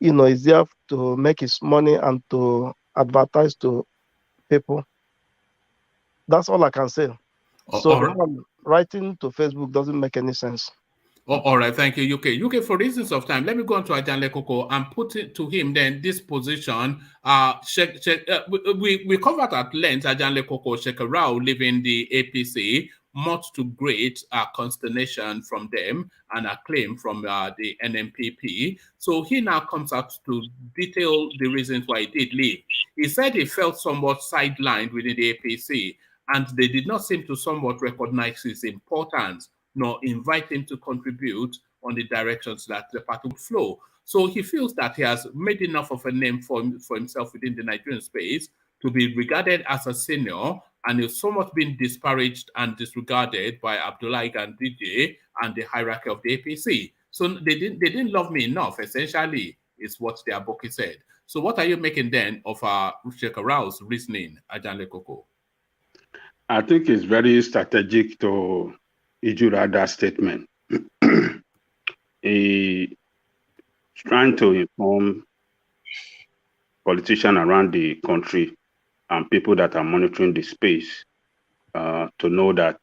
Speaker 7: you know, is there to make its money and to advertise to people. That's all I can say. So writing to Facebook doesn't make any sense.
Speaker 1: All right, thank you, UK. For reasons of time, let me go on to Ajanle Koko and put it to him then this position. We covered at length Ajanle Koko Shekarau leaving the APC, much to great consternation from them and acclaim from the NMPP. So he now comes out to detail the reasons why he did leave. He said he felt somewhat sidelined within the APC, and they did not seem to somewhat recognize his importance nor invite him to contribute on the directions that the party would flow. So he feels that he has made enough of a name for himself within the Nigerian space to be regarded as a senior, and is somewhat been disparaged and disregarded by Abdullahi Ganduje and the hierarchy of the APC. So they didn't love me enough, essentially, is what the Aboki said. So what are you making then of Shekarau's reasoning, Ajanle Koko?
Speaker 10: I think it's very strategic to issue that statement. He's trying to inform politicians around the country and people that are monitoring the space to know that,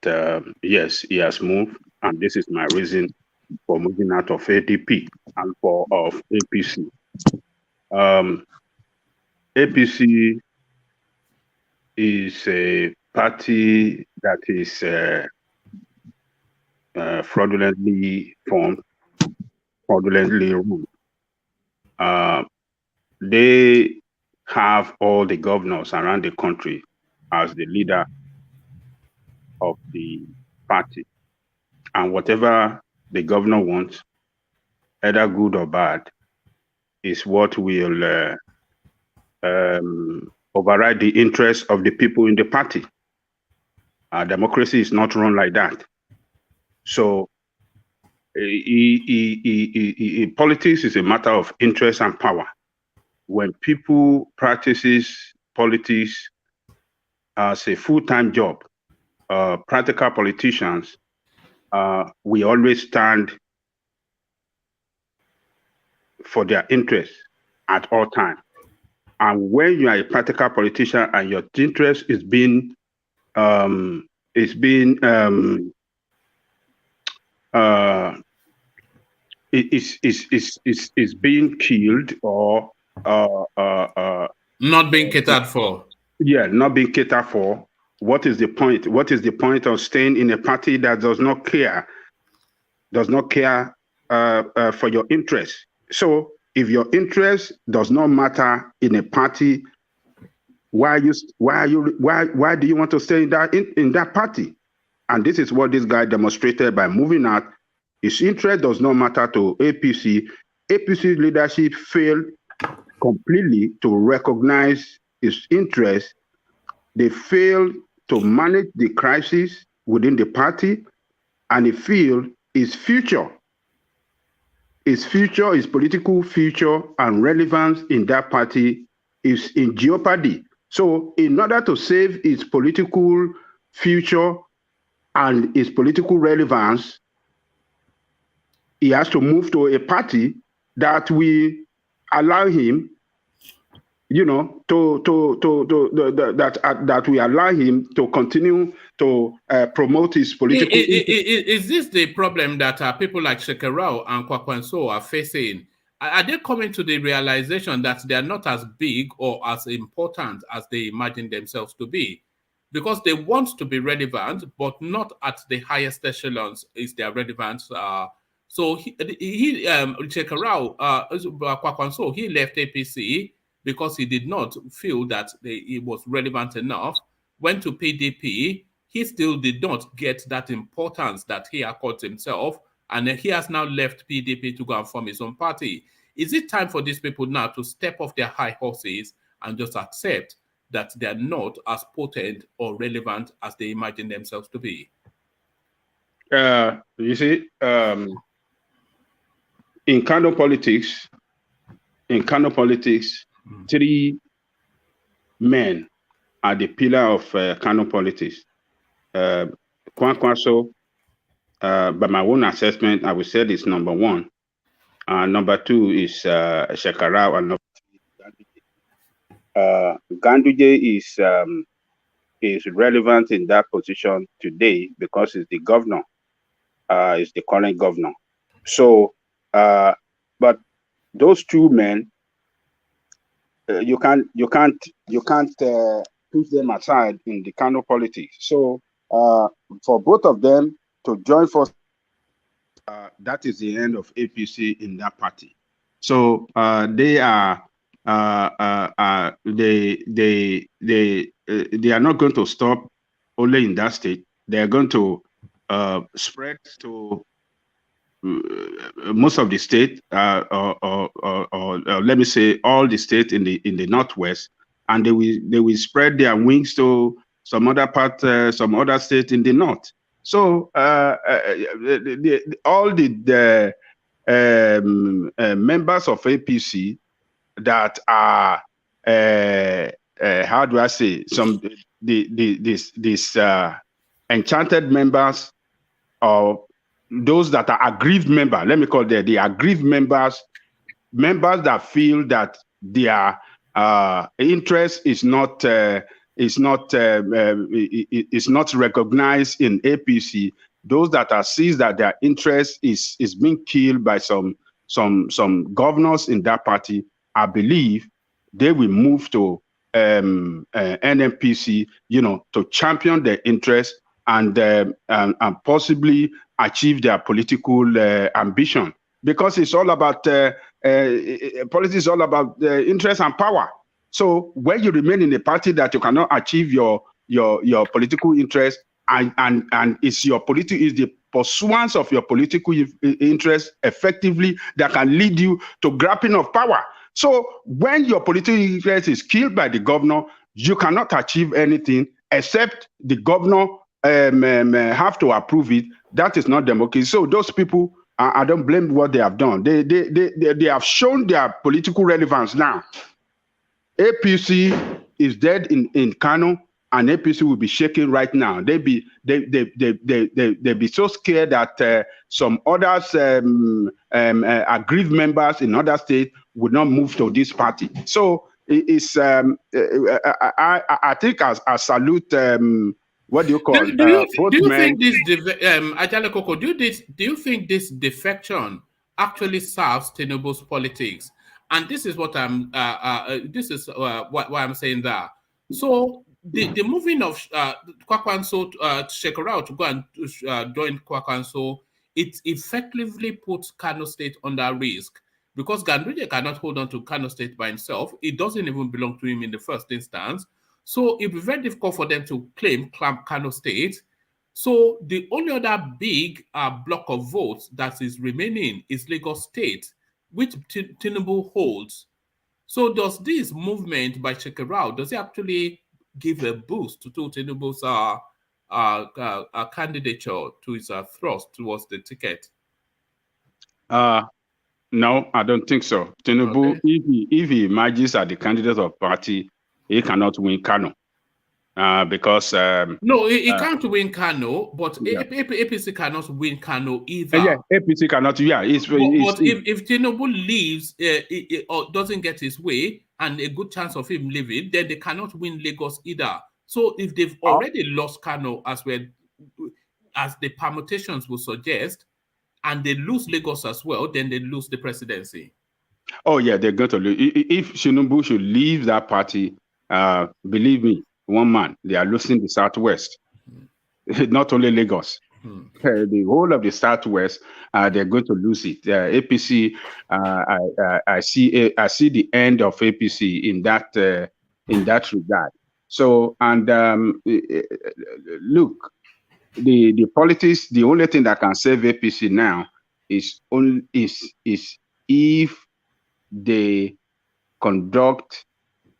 Speaker 10: yes, he has moved, and this is my reason for moving out of ADP and of APC. APC is a party that is fraudulently formed, fraudulently ruled. They have all the governors around the country as the leader of the party. And whatever the governor wants, either good or bad, is what will override the interests of the people in the party. Democracy is not run like that. So politics is a matter of interest and power. When people practices politics as a full-time job, practical politicians, we always stand for their interests at all times. And when you are a practical politician and your interest is being is being killed or
Speaker 1: not being catered for.
Speaker 10: Yeah, not being catered for. What is the point? What is the point of staying in a party that does not care for your interests? So if your interest does not matter in a party, why do you want to stay in that party? And this is what this guy demonstrated by moving out. His interest does not matter to APC. APC leadership failed completely to recognize his interest. They failed to manage the crisis within the party, and he feel his future, his political future and relevance in that party is in jeopardy. So in order to save his political future and his political relevance, he has to move to a party that will allow him, that will allow him to continue to promote his political.
Speaker 1: Is this the problem that people like Shekarau and Kwakwanso are facing? Are they coming to the realization that they are not as big or as important as they imagine themselves to be? Because they want to be relevant, but not at the highest echelons is their relevance. So Shekarau, Kwakwanso, he left APC because he did not feel that he was relevant enough. Went to PDP, he still did not get that importance that he accords himself, and he has now left PDP to go and form his own party. Is it time for these people now to step off their high horses and just accept that they are not as potent or relevant as they imagine themselves to be?
Speaker 10: You see, in Kano politics, three men are the pillar of Kano politics. Kwankwaso, by my own assessment, I would say is number one. Number two is Shekarau, and number three is Ganduje. Is relevant in that position today because he's the governor, is the current governor. So, but those two men, you can't push them aside in the Kano politics. So, for both of them to join forces, that is the end of APC in that party. So they are they are not going to stop only in that state. They are going to spread to most of the state, or let me say all the states in the northwest, and they will spread their wings to some other part, some other state in the north. So all the members of APC that are how do I say, some these enchanted members, or those that are aggrieved members, let me call them the aggrieved members that feel that their interest is not recognized in APC. Those that are sees that their interest is being killed by some governors in that party, I believe they will move to NMPC, to champion their interest and possibly achieve their political ambition. Because it's all about politics is all about interest and power. So when you remain in a party that you cannot achieve your political interest, and it's the pursuance of your political interest effectively that can lead you to grabbing of power. So when your political interest is killed by the governor, you cannot achieve anything except the governor have to approve it. That is not democracy. So those people, I don't blame what they have done. They have shown their political relevance now. APC is dead in Kano, and APC will be shaking right now. They be so scared that some others, aggrieved members in other states, would not move to this party. So it's I think I salute what do you call
Speaker 1: do you think this Ajale Koko, do you think this defection actually serves Tinubu's politics? And this is what I'm why I'm saying that. So the moving of Kwakwanso to Shekarau to go and join Kwakwanso, it effectively puts Kano State under risk, because Ganduje cannot hold on to Kano State by himself. It doesn't even belong to him in the first instance. So it'll be very difficult for them to claim Kano State. So the only other big block of votes that is remaining is Lagos State, which Tinubu holds. So does this movement by Shekarau, does it actually give a boost to Tinubu's candidature, to his thrust towards the ticket?
Speaker 10: No, I don't think so. Tinubu, okay, if he emerges as the candidate of party, he cannot win Kano. Because
Speaker 1: no, he can't win Kano, but APC cannot win Kano either.
Speaker 10: Yeah, APC cannot. Yeah,
Speaker 1: but if Tinubu leaves or doesn't get his way, and a good chance of him leaving, then they cannot win Lagos either. So if they've already lost Kano, as the permutations will suggest, and they lose Lagos as well, then they lose the presidency.
Speaker 10: Oh yeah, they're going to lose. If Tinubu should leave that party, believe me, one man, they are losing the Southwest, not only Lagos. The whole of the Southwest, they're going to lose it. APC, I see the end of APC in that regard. So, and look, the politics, the only thing that can save APC now is if they conduct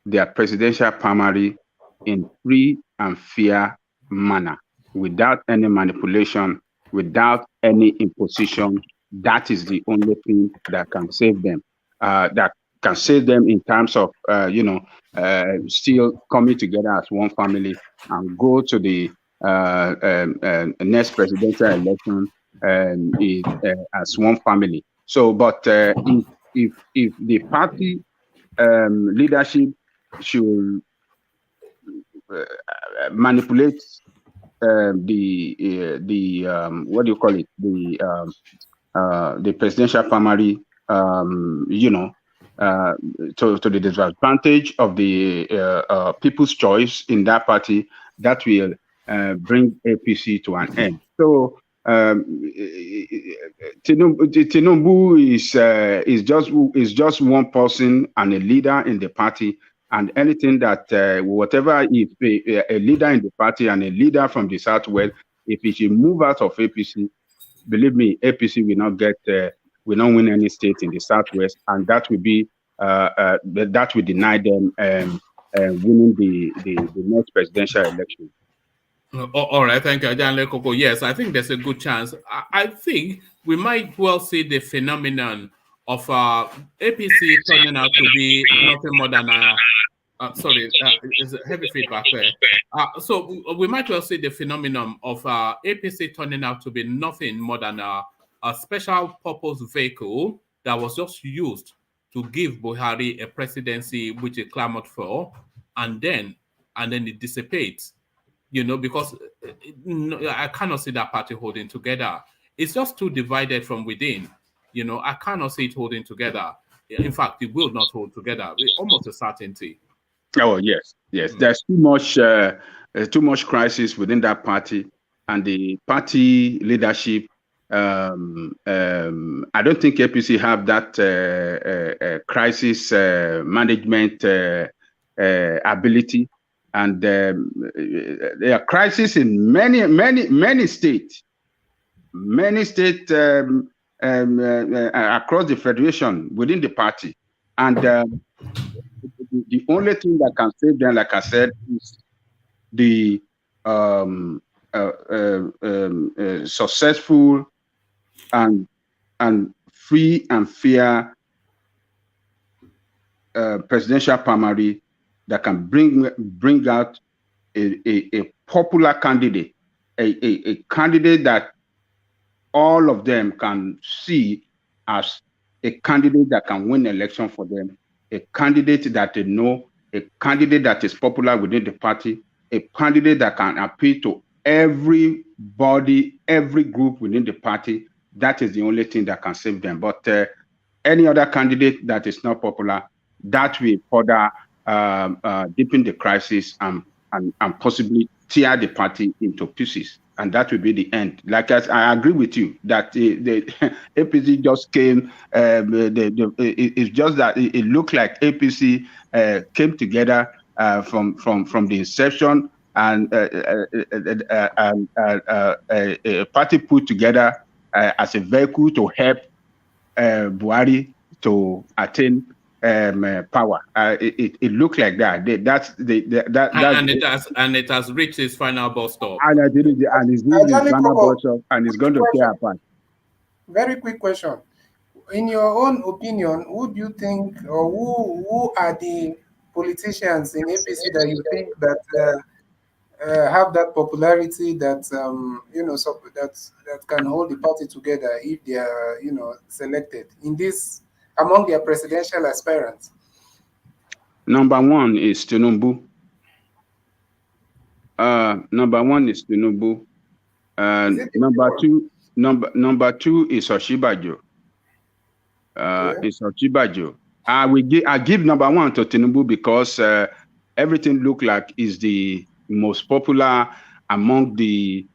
Speaker 10: their presidential primary in free and fair manner, without any manipulation, without any imposition. That is the only thing that can save them. That can save them in terms of still coming together as one family and go to the next presidential election as one family. So, but if the party leadership should manipulate the what do you call it, the presidential primary, to the disadvantage of the people's choice in that party, that will bring APC to an end. So Tinubu is just one person and a leader in the party, and anything that whatever, if a leader in the party and a leader from the Southwest, if he should move out of APC, believe me, APC will not win any state in the Southwest, and that will be that will deny them winning the next presidential election.
Speaker 1: All right, thank you, Ajale Koko. Yes, I think there's a good chance. I think we might well see the phenomenon of APC turning out to be nothing more than sorry, there's a heavy feedback there. So we might well see the phenomenon of APC turning out to be nothing more than a special purpose vehicle that was just used to give Buhari a presidency which he clamored for, and then it dissipates. Because I cannot see that party holding together. It's just too divided from within. I cannot see it holding together. In fact, it will not hold together. Almost a certainty.
Speaker 10: Oh yes. There's too much crisis within that party, and the party leadership. I don't think APC have that crisis management ability, and there are crises in many states, across the federation within the party, and the only thing that can save them, like I said, is the successful and free and fair presidential primary that can bring out a popular candidate, a candidate that all of them can see as a candidate that can win election for them, a candidate that they know, a candidate that is popular within the party, a candidate that can appeal to everybody, every group within the party. That is the only thing that can save them. But any other candidate that is not popular, that will further deepen the crisis and possibly tear the party into pieces. And that will be the end. Like I agree with you that the APC just came. It's just that it looked like APC came together from the inception, and a party put together as a vehicle to help Buhari to attain power. It looked like that.
Speaker 1: It has reached its final bus stop.
Speaker 10: And it's reached its final bus stop, and it's going to tear apart.
Speaker 14: Very quick question. In your own opinion, who do you think, or who are the politicians in APC that you think that have that popularity that that can hold the party together if they are selected in this among their presidential aspirants?
Speaker 10: Number one is Tinubu. Number two is Oshibajo. It's Oshibajo. I give number one to Tinubu because everything look like is the most popular among the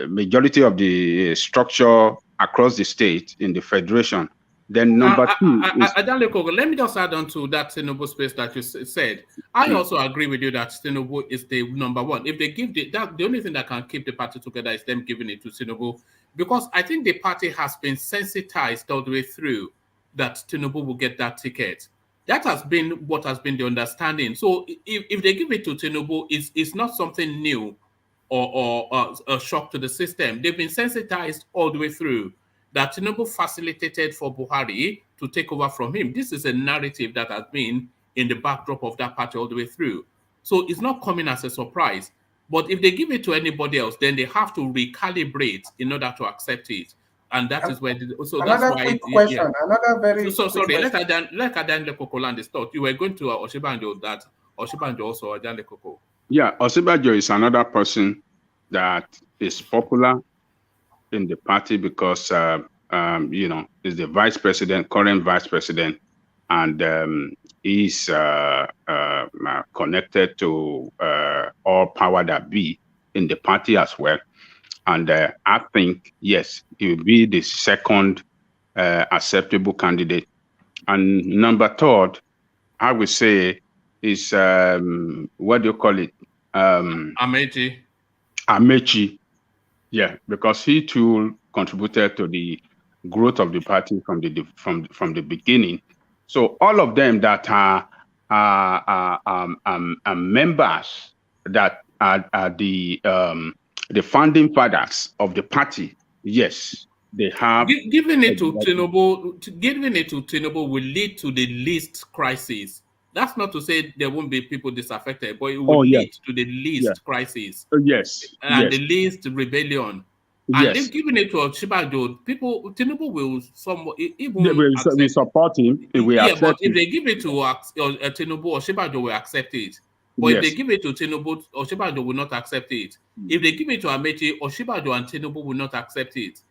Speaker 10: majority of the structure across the state in the federation. Then number two is...
Speaker 1: let me just add on to that Tinubu space that you said. I also agree with you that Tinubu is the number one. If they give the only thing that can keep the party together is them giving it to Tinubu, because I think the party has been sensitized all the way through that Tinubu will get that ticket. That has been what has been the understanding. So if they give it to Tinubu, it's not something new or a shock to the system. They've been sensitized all the way through that Tinubu facilitated for Buhari to take over from him. This is a narrative that has been in the backdrop of that party all the way through. So it's not coming as a surprise. But if they give it to anybody else, then they have to recalibrate in order to accept it. And that is where...
Speaker 14: Another quick question. Another very...
Speaker 1: Sorry, let Adan Lekoko land this thought. You were going to Oshibanjo, that Oshibanjo also Adan Lekoko.
Speaker 10: Yeah, Oshibanjo is another person that is popular in the party because is the vice president, current vice president, and he's connected to all power that be in the party as well. And I think, yes, he will be the second acceptable candidate. And number third, I would say, is what do you call it?
Speaker 1: Amechi.
Speaker 10: Yeah, because he too contributed to the growth of the party from the beginning. So all of them that are members that are the founding fathers of the party, yes, they have.
Speaker 1: Giving it to Tinubu will lead to the least crisis. That's not to say there won't be people disaffected, but it will lead to the least crisis.
Speaker 10: Yes.
Speaker 1: And the least rebellion. And
Speaker 10: Yes.
Speaker 1: if giving it to Oshibajo, people, Tinubu will somewhat
Speaker 10: We,
Speaker 1: even accept.
Speaker 10: we support him. We
Speaker 1: Yeah, but
Speaker 10: accept
Speaker 1: if
Speaker 10: him.
Speaker 1: they give it to Tinubu, Oshibajo will accept it. But if they
Speaker 10: Yes.
Speaker 1: give it to Tinubu, Oshibajo will not accept it. If they give it to Amechi, Oshibajo and Tinubu will not accept it.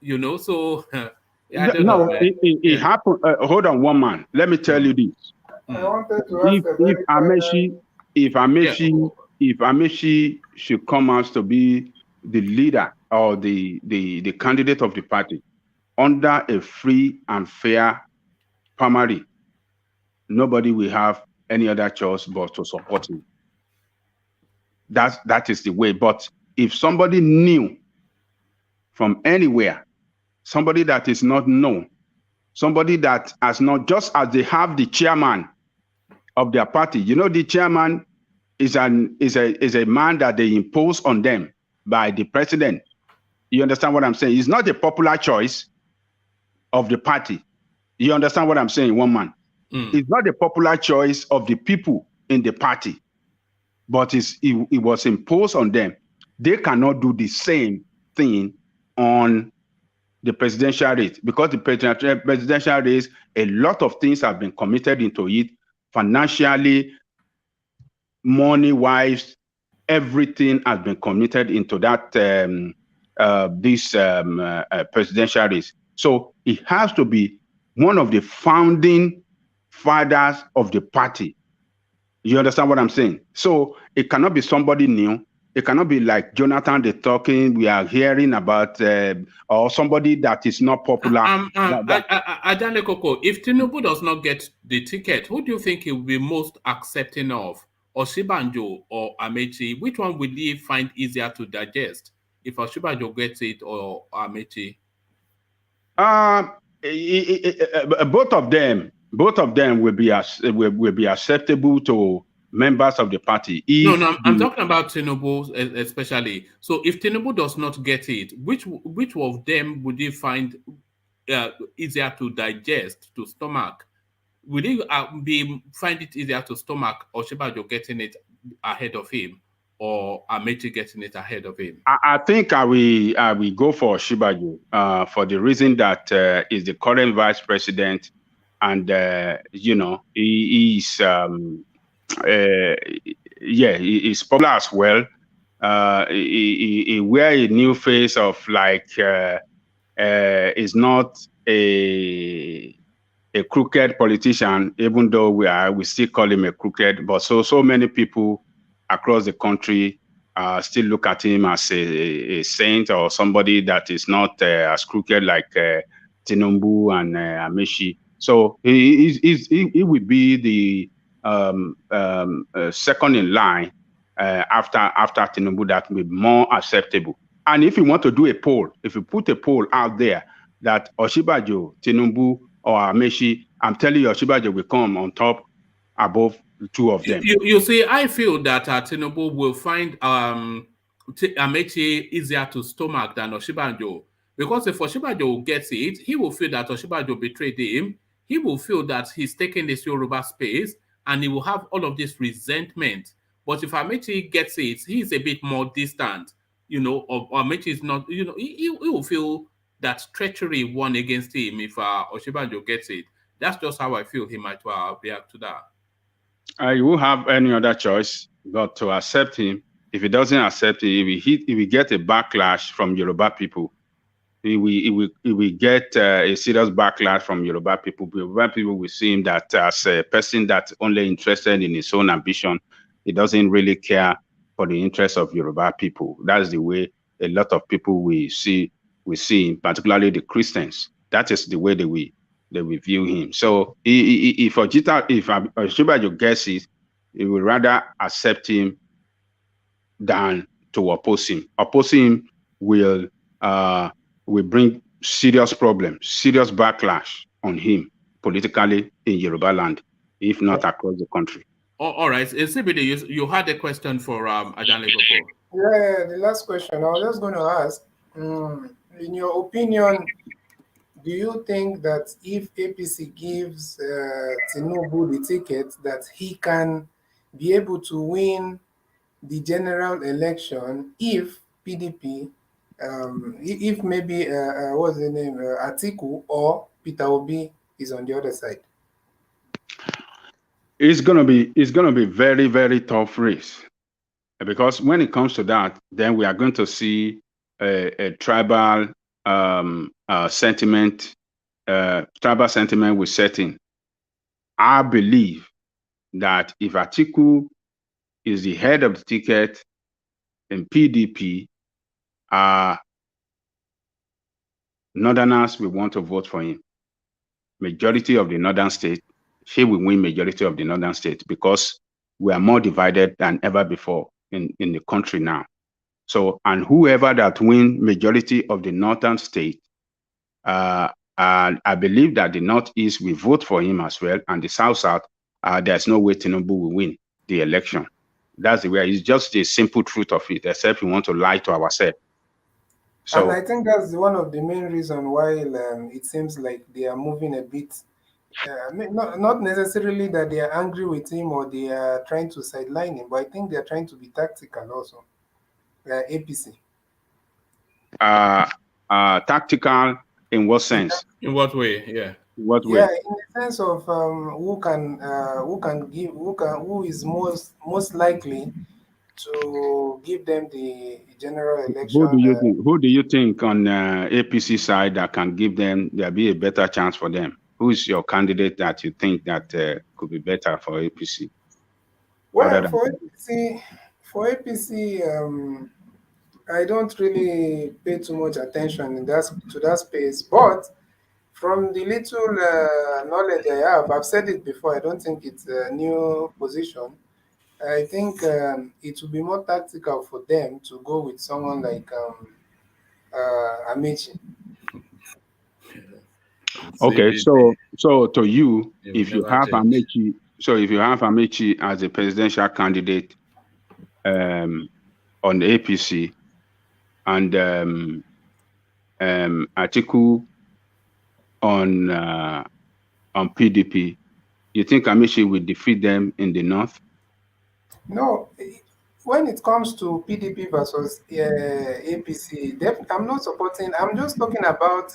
Speaker 1: You know, so I don't know,
Speaker 10: No,
Speaker 1: man.
Speaker 10: it happened. Hold on, one man. Let me tell you this.
Speaker 14: I wanted to ask a
Speaker 10: If
Speaker 14: very
Speaker 10: Amechi, if Amechi should come out to be the leader or the candidate of the party under a free and fair primary, nobody will have any other choice but to support him. That is the way. But if somebody new from anywhere, somebody that is not known, somebody that has not, just as they have the chairman of their party, you know, the chairman is a man that they impose on them by the president. You understand what I'm saying? It's not a popular choice of the party. You understand what I'm saying, one man? It's not a popular choice of the people in the party, but it was imposed on them. They cannot do the same thing on the presidential race, because the presidential race, a lot of things have been committed into it, financially, money-wise, everything has been committed into that presidential race. So it has to be one of the founding fathers of the party. You understand what I'm saying? So it cannot be somebody new. It cannot be like Jonathan the talking we are hearing about, or somebody that is not popular.
Speaker 1: Adane Koko, if Tinubu does not get the ticket, who do you think he will be most accepting of? Oshibanjo or Amechi? Which one will he find easier to digest? If Oshibanjo gets it or Amechi?
Speaker 10: Both of them will be acceptable to members of the party.
Speaker 1: No, I'm talking about Tinubu especially. So if Tinubu does not get it, which of them would you find easier to digest, to stomach? Will he find it easier to stomach Oshibajo getting it ahead of him, or Amechi getting it ahead of him?
Speaker 10: I think I will go for Oshibajo for the reason that he's the current vice president, and you know, he's he's popular as well. He wear a new face of like is not a crooked politician, even though we still call him a crooked. But so many people across the country still look at him as a saint, or somebody that is not as crooked like Tinubu and Amechi. So he will be the second in line after Tinubu, that will be more acceptable. And if you want to do a poll, if you put a poll out there that Oshibajo, Tinubu, or Amechi, I'm telling you, Oshibajo will come on top above the two of them.
Speaker 1: You see, I feel that Tinubu will find Amechi easier to stomach than Oshibajo. Because if Oshibajo gets it, he will feel that Oshibajo betrayed him. He will feel that he's taking this Yoruba space, and he will have all of this resentment. But if Amechi gets it, he's a bit more distant. You know, or Amechi is not, you know, he will feel that treachery won against him if Oshibajo gets it. That's just how I feel he might react to that.
Speaker 10: You won't have any other choice but to accept him. If he doesn't accept him, he will get a backlash from Yoruba people. He will get a serious backlash from Yoruba people. Yoruba people will see him that as a person that's only interested in his own ambition. He doesn't really care for the interests of Yoruba people. That's the way a lot of people will see him, particularly the Christians. That is the way they will view him. So if Oshibajo gets it, he will rather accept him than to oppose him. Opposing him will bring serious problems, serious backlash on him politically in Yoruba land, if not across the country.
Speaker 1: All right. CBD, you had a question for Ajan Lekoko.
Speaker 14: Yeah, the last question. I was just going to ask, in your opinion, do you think that if APC gives Tinubu the ticket, that he can be able to win the general election if PDP if maybe what's the name, Atiku or Peter Obi is on the other side?
Speaker 10: It's gonna be very, very tough race, because when it comes to that, then we are going to see a tribal sentiment. Tribal sentiment will set in. I believe that if Atiku is the head of the ticket in PDP, Northerners will want to vote for him. Majority of the northern state, he will win majority of the northern state, because we are more divided than ever before in the country now. So, and whoever that win majority of the northern state, and I believe that the Northeast will vote for him as well, and the South, there's no way Tinubu will win the election. That's the way. It's just the simple truth of it, except we want to lie to ourselves. So,
Speaker 14: And I think that's one of the main reasons why it seems like they are moving a bit. Not necessarily that they are angry with him or they are trying to sideline him, but I think they are trying to be tactical also. APC.
Speaker 10: Tactical in what sense?
Speaker 1: In what way? Yeah.
Speaker 10: In what
Speaker 14: Yeah,
Speaker 10: way?
Speaker 14: in the sense of who is most likely to give them the general election.
Speaker 10: Who do you think on APC side that can give them, there'll be a better chance for them? Who is your candidate that you think that could be better for APC?
Speaker 14: Well, for APC, I don't really pay too much attention to that space, but from the little knowledge I have, I've said it before. I don't think it's a new position. I think it would be more tactical for them to go with someone like Amici.
Speaker 10: Okay, so to you, if you have
Speaker 1: change.
Speaker 10: Amici, so if you have Amici as a presidential candidate on the APC, and Atiku on PDP, you think Amici will defeat them in the north?
Speaker 14: No, when it comes to PDP versus APC, I'm not supporting. I'm just talking about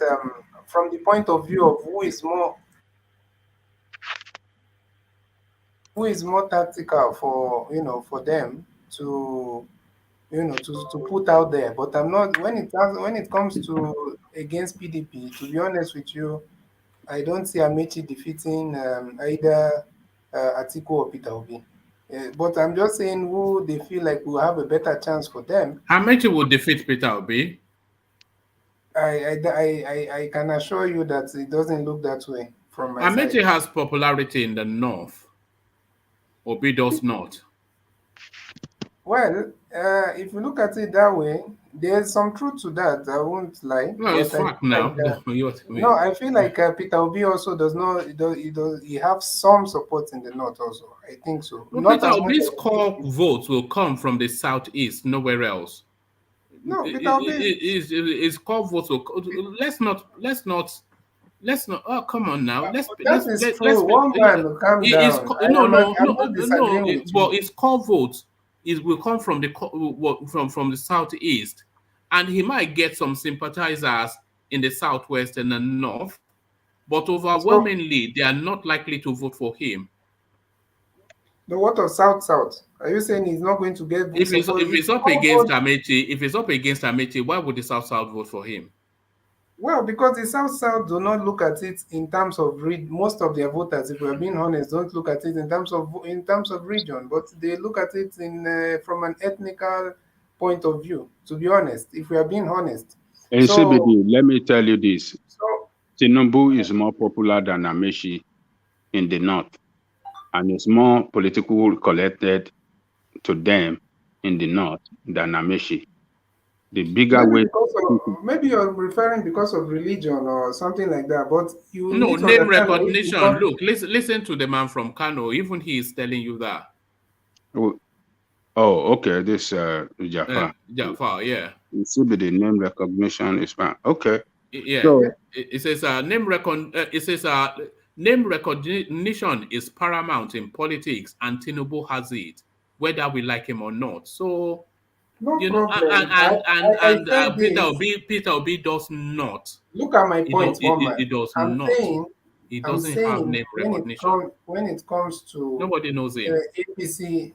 Speaker 14: from the point of view of who is more tactical for for them to to put out there. But I'm not when it comes to against PDP. To be honest with you, I don't see Amechi defeating either Atiku or Peter Obi. But I'm just saying who they feel like will have a better chance for them.
Speaker 1: Amici will defeat Peter Obi.
Speaker 14: I can assure you that it doesn't look that way from my side.
Speaker 1: Amici has popularity in the north. Obi does not.
Speaker 14: Well, if you look at it that way, there's some truth to that. I won't lie.
Speaker 1: No, it's
Speaker 14: But I
Speaker 1: fact
Speaker 14: feel
Speaker 1: now.
Speaker 14: like, no, I feel like Peter Obi also does not. He have some support in the north also. I think so.
Speaker 1: No,
Speaker 14: Not
Speaker 1: Peter
Speaker 14: as much
Speaker 1: Obi's
Speaker 14: as
Speaker 1: core votes will come from the southeast, nowhere else.
Speaker 14: no. Peter Obi
Speaker 1: His core votes will. Let's not. Oh, come on now.
Speaker 14: that is true. One man, calm down.
Speaker 1: No, no,
Speaker 14: I'm
Speaker 1: no,
Speaker 14: not
Speaker 1: no.
Speaker 14: disagreeing with
Speaker 1: But
Speaker 14: you.
Speaker 1: his core votes will come from from the southeast, and he might get some sympathizers in the southwest and the north, but
Speaker 14: So
Speaker 1: overwhelmingly they are not likely to vote for him.
Speaker 14: the what of South? Are you saying he's not going to get
Speaker 1: If
Speaker 14: support?
Speaker 1: it's up against Amechi, why would the South vote for him?
Speaker 14: Well, because the South do not look at it in terms of most of their voters, if we're being honest, don't look at it in terms of region, but they look at it in from an ethnical point of view. To be honest, if we are being honest,
Speaker 10: In CBD, let me tell you this: Tinubu is more popular than Amechi in the north, and is more politically connected to them in the north than Amechi. The bigger way.
Speaker 14: maybe you're referring because of religion or something like that, but you
Speaker 1: No,
Speaker 14: need to
Speaker 1: name
Speaker 14: understand that if you
Speaker 1: recognition.
Speaker 14: come,
Speaker 1: Look, listen to the man from Kano. Even he is telling you that.
Speaker 10: Oh, okay. This Jafar.
Speaker 1: Jafar, yeah.
Speaker 10: It should be the name recognition is fine. Okay.
Speaker 1: Yeah.
Speaker 10: So,
Speaker 1: it says name recognition is paramount in politics, and Tinubu has it, whether we like him or not. So
Speaker 14: No
Speaker 1: You know,
Speaker 14: problem. I said this.
Speaker 1: Peter Obi does not.
Speaker 14: Look at my
Speaker 1: It, do,
Speaker 14: point, one man.
Speaker 1: it does
Speaker 14: I'm
Speaker 1: not.
Speaker 14: saying,
Speaker 1: It
Speaker 14: I'm
Speaker 1: doesn't have
Speaker 14: saying
Speaker 1: name recognition.
Speaker 14: when it comes to
Speaker 1: Nobody knows him.
Speaker 14: APC,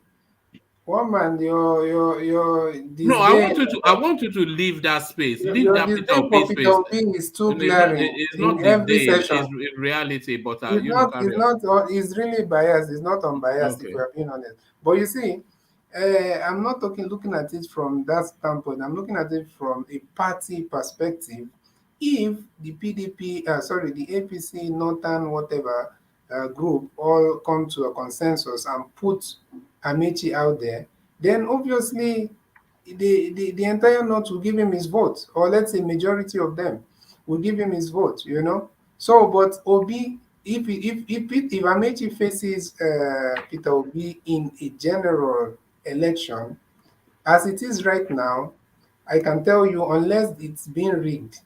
Speaker 14: one man, your
Speaker 1: No, I
Speaker 14: disdain,
Speaker 1: want you to. I want you to leave that space. Leave
Speaker 14: your
Speaker 1: that Peter
Speaker 14: disdain
Speaker 1: Obi
Speaker 14: for Peter
Speaker 1: space.
Speaker 14: Obi is too
Speaker 1: And
Speaker 14: glaring
Speaker 1: it's
Speaker 14: in
Speaker 1: not
Speaker 14: every
Speaker 1: disdain.
Speaker 14: session.
Speaker 1: It's reality. But
Speaker 14: It's
Speaker 1: carry on.
Speaker 14: it's really biased. It's not unbiased, if
Speaker 1: Okay.
Speaker 14: we are being honest. But you see, I'm not looking at it from that standpoint. I'm looking at it from a party perspective. If the PDP, sorry, the APC, Northern, whatever group all come to a consensus and put Amechi out there, then obviously the entire North will give him his vote, or let's say majority of them will give him his vote, you know. So, but Obi, if Amechi faces Peter Obi in a general election, as it is right now, I can tell you, unless it's been rigged,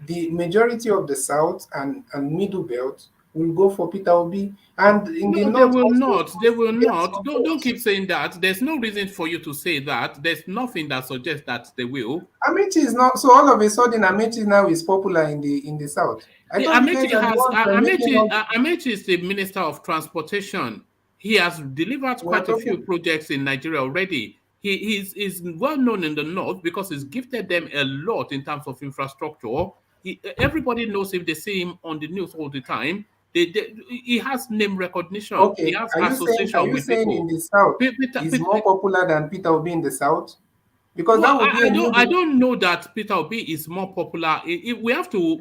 Speaker 14: the majority of the South and Middle Belt will go for Peter Obi, and in the
Speaker 1: No, they
Speaker 14: North
Speaker 1: will
Speaker 14: also
Speaker 1: not. They will
Speaker 14: get
Speaker 1: not.
Speaker 14: some
Speaker 1: Don't
Speaker 14: votes.
Speaker 1: keep saying that. There's no reason for you to say that. There's nothing that suggests that they will.
Speaker 14: Amechi is not, so all of a sudden Amechi now is popular in the South. I thought you guys are the ones that are making all the,
Speaker 1: Amechi is the Minister of Transportation. He has delivered
Speaker 14: we are
Speaker 1: quite a few
Speaker 14: talking.
Speaker 1: projects in Nigeria already. Is well known in the north because he's gifted them a lot in terms of infrastructure. Everybody knows him. They see him on the news all the time. He has name recognition. He
Speaker 14: Okay,
Speaker 1: has
Speaker 14: are
Speaker 1: association
Speaker 14: you
Speaker 1: with
Speaker 14: saying in
Speaker 1: people.
Speaker 14: the South is
Speaker 1: Peter,
Speaker 14: more popular than Peter Obi in the South? Because
Speaker 1: well,
Speaker 14: that would be a new.
Speaker 1: I don't know that Peter Obi is more popular. We have to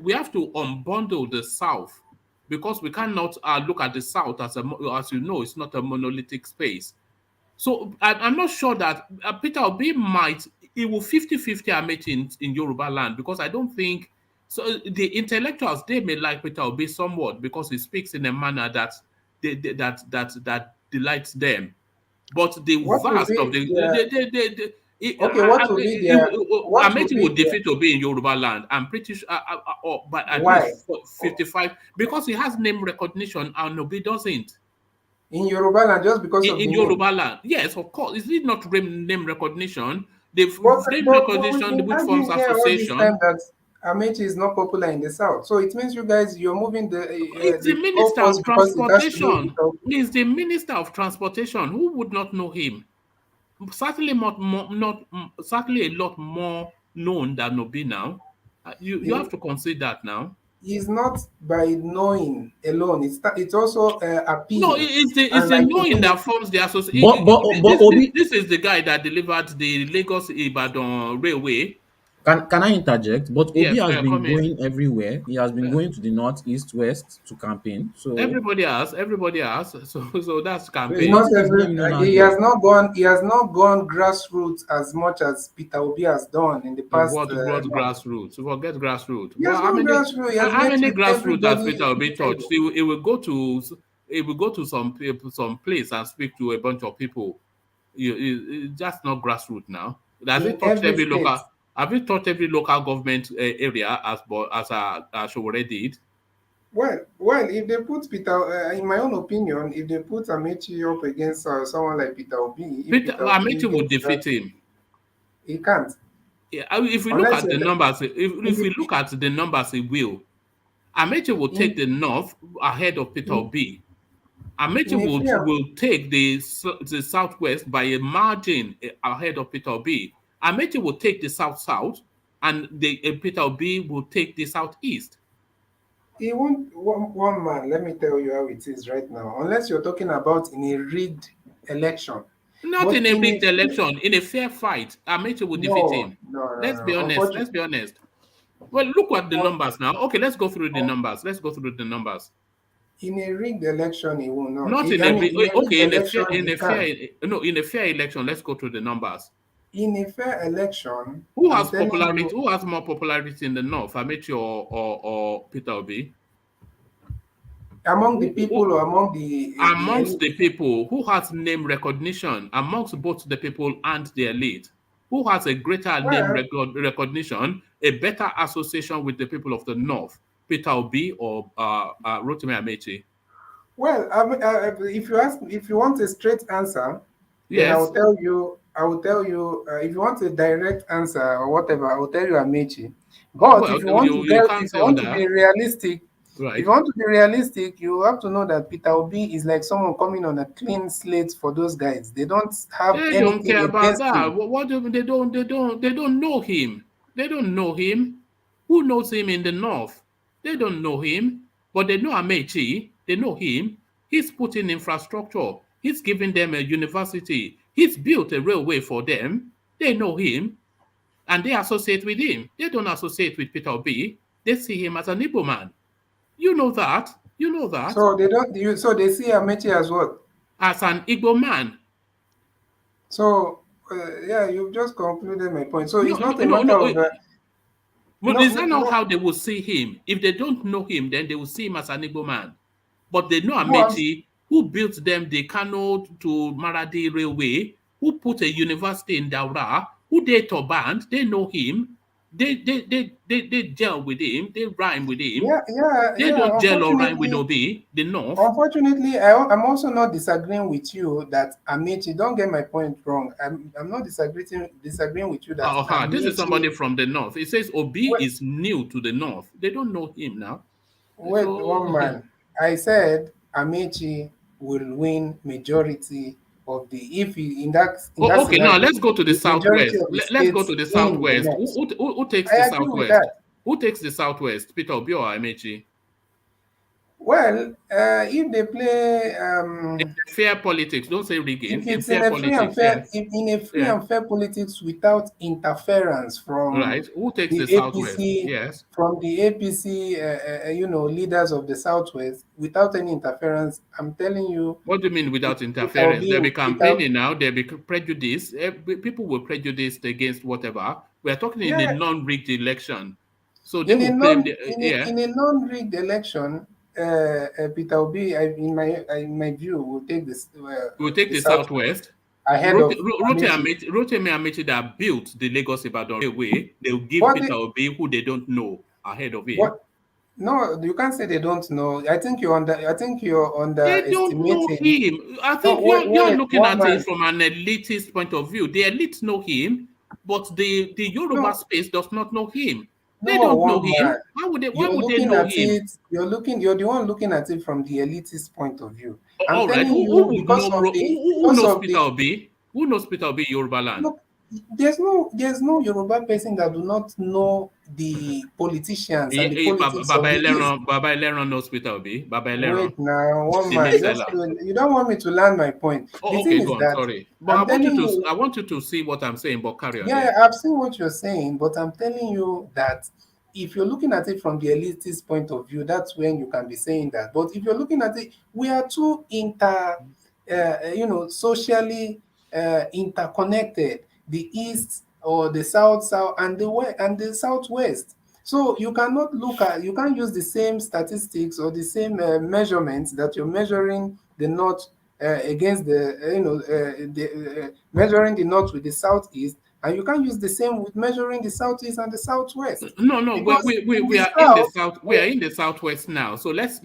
Speaker 1: unbundle the South because we cannot look at the South as as you know, it's not a monolithic space. So I'm not sure that Peter Obi might, it will 50-50 Amechi in Yoruba land because I don't think so. The intellectuals, they may like Peter Obi somewhat because he speaks in a manner that that delights them. But the
Speaker 14: What will
Speaker 1: vast of
Speaker 14: be their okay? What will
Speaker 1: Amechi
Speaker 14: be
Speaker 1: would
Speaker 14: their
Speaker 1: defeat Obi in Yoruba land. I'm pretty sure, but at
Speaker 14: why
Speaker 1: least 55 because he has name recognition and Obi doesn't.
Speaker 14: in Yoruba land just because of
Speaker 1: In
Speaker 14: the name?
Speaker 1: Yoruba land, yes, of course. Is it not name recognition? The name
Speaker 14: But we've
Speaker 1: recognition
Speaker 14: been
Speaker 1: which forms
Speaker 14: arguing here all this
Speaker 1: association.
Speaker 14: time that Amechi is not popular in the South. So it means you guys you're moving
Speaker 1: It's the
Speaker 14: the
Speaker 1: minister
Speaker 14: goalpost
Speaker 1: of
Speaker 14: because it has to do with
Speaker 1: transportation.
Speaker 14: Peter Obi.
Speaker 1: He's the minister of transportation. Who would not know him? Certainly certainly a lot more known than Obi now. You have
Speaker 14: He,
Speaker 1: to consider that now.
Speaker 14: is not by knowing alone. It's also
Speaker 1: No,
Speaker 14: appeal
Speaker 1: it's
Speaker 14: and
Speaker 1: the knowing
Speaker 14: likability.
Speaker 1: that forms the association.
Speaker 9: but Obi,
Speaker 1: This is the guy that delivered the Lagos Ibadan railway.
Speaker 9: can I interject? But Obi
Speaker 1: Yes,
Speaker 9: has been
Speaker 1: come in.
Speaker 9: going everywhere. He has been going to the north, east, west to campaign. So
Speaker 1: Everybody has. So that's
Speaker 9: it's
Speaker 1: campaign.
Speaker 14: Not
Speaker 9: not his
Speaker 14: every
Speaker 9: name known out
Speaker 14: he
Speaker 9: there.
Speaker 14: has not gone. He has not gone grassroots as much as Peter Obi has done in the past
Speaker 1: What
Speaker 14: month.
Speaker 1: grassroots? Forget grassroots.
Speaker 14: He has gone grassroots. He has
Speaker 1: How
Speaker 14: met
Speaker 1: many
Speaker 14: with
Speaker 1: grassroots has
Speaker 14: everybody
Speaker 1: Peter
Speaker 14: in the
Speaker 1: Obi touched?
Speaker 14: table.
Speaker 1: It will go to some people, some place and speak to a bunch of people. That's not grassroots now. Has
Speaker 14: In
Speaker 1: it touched
Speaker 14: every
Speaker 1: every
Speaker 14: state.
Speaker 1: local? Have it touched every local government area as Showore did?
Speaker 14: Well, if they put Peter, in my own opinion, if they put Amechi up against someone like Peter Obi, if
Speaker 1: Peter
Speaker 14: Peter Obi
Speaker 1: Amechi would
Speaker 14: gets that,
Speaker 1: defeat him.
Speaker 14: he can't.
Speaker 1: Yeah, if we look
Speaker 14: Unless
Speaker 1: at
Speaker 14: you're
Speaker 1: the numbers,
Speaker 14: in
Speaker 1: if we
Speaker 14: the
Speaker 1: look at the numbers, he will. Amechi will take
Speaker 14: in
Speaker 1: the north ahead of Peter
Speaker 14: in,
Speaker 1: Obi. Amechi
Speaker 14: in a fair
Speaker 1: will take the southwest by a margin ahead of Peter Obi. Amechi will take the south and Peter Obi will take the southeast.
Speaker 14: he won't one man, let me tell you how it is right now. Unless you're talking about in a rigged election.
Speaker 1: Not
Speaker 14: But
Speaker 1: in a
Speaker 14: in
Speaker 1: rigged
Speaker 14: a
Speaker 1: election, in a fair fight, Amechi will defeat
Speaker 14: no,
Speaker 1: him.
Speaker 14: no, no,
Speaker 1: Let's be
Speaker 14: no.
Speaker 1: honest. Let's
Speaker 14: Unfortunately,
Speaker 1: be honest. Well, look at the numbers now. Okay, let's go through the numbers. Let's go through the numbers.
Speaker 14: in a rigged election, he will not.
Speaker 1: Not in
Speaker 14: I
Speaker 1: a
Speaker 14: mean, in a rigged
Speaker 1: okay
Speaker 14: election, he can.
Speaker 1: in a fair election. Let's go through the numbers.
Speaker 14: In a fair election,
Speaker 1: Who
Speaker 14: I'm
Speaker 1: has
Speaker 14: telling
Speaker 1: popularity?
Speaker 14: you,
Speaker 1: Who has more popularity in the north, Amechi or Peter Obi?
Speaker 14: among the people or among the
Speaker 1: Amongst
Speaker 14: elite.
Speaker 1: the people, who has name recognition amongst both the people and the elite? Who has a greater
Speaker 14: Well,
Speaker 1: recognition, a better association with the people of the north, Peter Obi or Rotimi Amechi?
Speaker 14: If you want a straight answer, then I
Speaker 1: Yes.
Speaker 14: will tell you I will tell you if you want a direct answer or whatever, I will tell you Amechi. But
Speaker 1: Well,
Speaker 14: if you want to
Speaker 1: you
Speaker 14: if
Speaker 1: can't
Speaker 14: you
Speaker 1: say on
Speaker 14: want to be
Speaker 1: that,
Speaker 14: realistic, if
Speaker 1: right?
Speaker 14: you want to be realistic, you have to know that Peter Obi is like someone coming on a clean slate for those guys. They don't have
Speaker 1: They don't
Speaker 14: anything
Speaker 1: care about
Speaker 14: against
Speaker 1: that.
Speaker 14: him.
Speaker 1: What they don't know him. They don't know him. Who knows him in the north? They don't know him, but they know Amechi. They know him. He's put in infrastructure. He's given them a university. He's built a railway for them. They know him, and they associate with him. They don't associate with Peter B. They see him as an Igbo man. You know that. You know that.
Speaker 14: So they don't. So they see Amechi as what?
Speaker 1: As an Igbo man.
Speaker 14: So yeah, you've just concluded my point. So
Speaker 1: No,
Speaker 14: it's
Speaker 1: no,
Speaker 14: not a
Speaker 1: no,
Speaker 14: matter
Speaker 1: no.
Speaker 14: of
Speaker 1: But is that not
Speaker 14: no.
Speaker 1: how they will see him? If they don't know him, then they will see him as an Igbo man. But they know
Speaker 14: No,
Speaker 1: Amechi, who built them the Kano to Maradi Railway, who put a university in Daura, who they band, they know him. They gel with him, they rhyme with him. They
Speaker 14: yeah.
Speaker 1: don't gel or rhyme with Obi, the North.
Speaker 14: Unfortunately, I'm also not disagreeing with you that Amechi. Don't get my point wrong. I'm not disagreeing with you that
Speaker 1: This is
Speaker 14: Amechi.
Speaker 1: somebody from the North. It says Obi is new to the North. They don't know him now.
Speaker 14: Wait, one
Speaker 1: So,
Speaker 14: man. I said Amechi will win majority of the if he, in that
Speaker 1: okay, now
Speaker 14: scenario,
Speaker 1: let's go to the
Speaker 14: the majority
Speaker 1: Southwest.
Speaker 14: of the
Speaker 1: Let's go to
Speaker 14: states
Speaker 1: the
Speaker 14: in the
Speaker 1: Southwest.
Speaker 14: north.
Speaker 1: Who takes the
Speaker 14: I agree with
Speaker 1: Southwest?
Speaker 14: that.
Speaker 1: Who takes the Southwest? Peter Obi or Amechi?
Speaker 14: Well, if they play
Speaker 1: Fair politics. Don't say rigging.
Speaker 14: if
Speaker 1: In
Speaker 14: it's in
Speaker 1: fair
Speaker 14: a free and
Speaker 1: politics,
Speaker 14: fair
Speaker 1: yes.
Speaker 14: if in a free
Speaker 1: Yeah.
Speaker 14: and fair politics without interference
Speaker 1: Right. Who takes
Speaker 14: the
Speaker 1: the Southwest?
Speaker 14: APC
Speaker 1: Yes.
Speaker 14: from the APC leaders of the Southwest without any interference, I'm telling you,
Speaker 1: What do you mean without
Speaker 14: Peter
Speaker 1: interference?
Speaker 14: Obi,
Speaker 1: There'll be
Speaker 14: Peter,
Speaker 1: campaigning now. There'll be prejudice. People were prejudiced against whatever. We are talking in the
Speaker 14: yeah,
Speaker 1: non-rigged election. So they will claim the, yeah.
Speaker 14: in a non-rigged election, Peter Obi, in my view, will take this
Speaker 1: We'll take
Speaker 14: the
Speaker 1: the
Speaker 14: Southwest
Speaker 1: Southwest.
Speaker 14: ahead of Amechi.
Speaker 1: Rotimi Amechi that built the Lagos Ibadan Railway, they'll give
Speaker 14: But
Speaker 1: Peter Obi, who they don't know, ahead of him.
Speaker 14: what? No, you can't say they don't know. I think you're
Speaker 1: They don't know
Speaker 14: underestimating.
Speaker 1: him. I
Speaker 14: No,
Speaker 1: think you're
Speaker 14: wait,
Speaker 1: looking
Speaker 14: one
Speaker 1: at it
Speaker 14: man.
Speaker 1: from an elitist point of view. The elites know him, but the Yoruba
Speaker 14: No,
Speaker 1: space does not know him. They
Speaker 14: no,
Speaker 1: don't know
Speaker 14: one man.
Speaker 1: him. Why
Speaker 14: You're
Speaker 1: would they
Speaker 14: looking
Speaker 1: know
Speaker 14: at
Speaker 1: him?
Speaker 14: it. You're the one looking at it from the elitist point of view. I'm
Speaker 1: All right.
Speaker 14: telling
Speaker 1: Who
Speaker 14: you
Speaker 1: would know who
Speaker 14: because
Speaker 1: knows
Speaker 14: of
Speaker 1: Peter
Speaker 14: the
Speaker 1: Obi? Who knows Peter Obi Yoruba land?
Speaker 14: look. There's no Yoruba person that do not know the politicians and the politics of the East.
Speaker 1: Baba Eleron knows Peter Obi. Baba Eleron,
Speaker 14: Wait now, one
Speaker 1: the
Speaker 14: man.
Speaker 1: meat
Speaker 14: Just
Speaker 1: seller.
Speaker 14: you don't want me to land my point. The
Speaker 1: Oh,
Speaker 14: thing
Speaker 1: okay,
Speaker 14: is
Speaker 1: go on.
Speaker 14: that
Speaker 1: Sorry, but
Speaker 14: I'm telling you.
Speaker 1: I want you to see what I'm saying. But carry on,
Speaker 14: Yeah,
Speaker 1: yeah.
Speaker 14: I've seen what you're saying, but I'm telling you that if you're looking at it from the elitist point of view, that's when you can be saying that. But if you're looking at it, we are too socially interconnected. The East or the South, and the West and the Southwest. So you can't use the same statistics or the same measurements that you're measuring the North against measuring the North with the Southeast, and you can't use the same with measuring the Southeast and the Southwest
Speaker 1: No.
Speaker 14: because in
Speaker 1: We
Speaker 14: the
Speaker 1: are in the
Speaker 14: South,
Speaker 1: south. We are in the Southwest now. So let's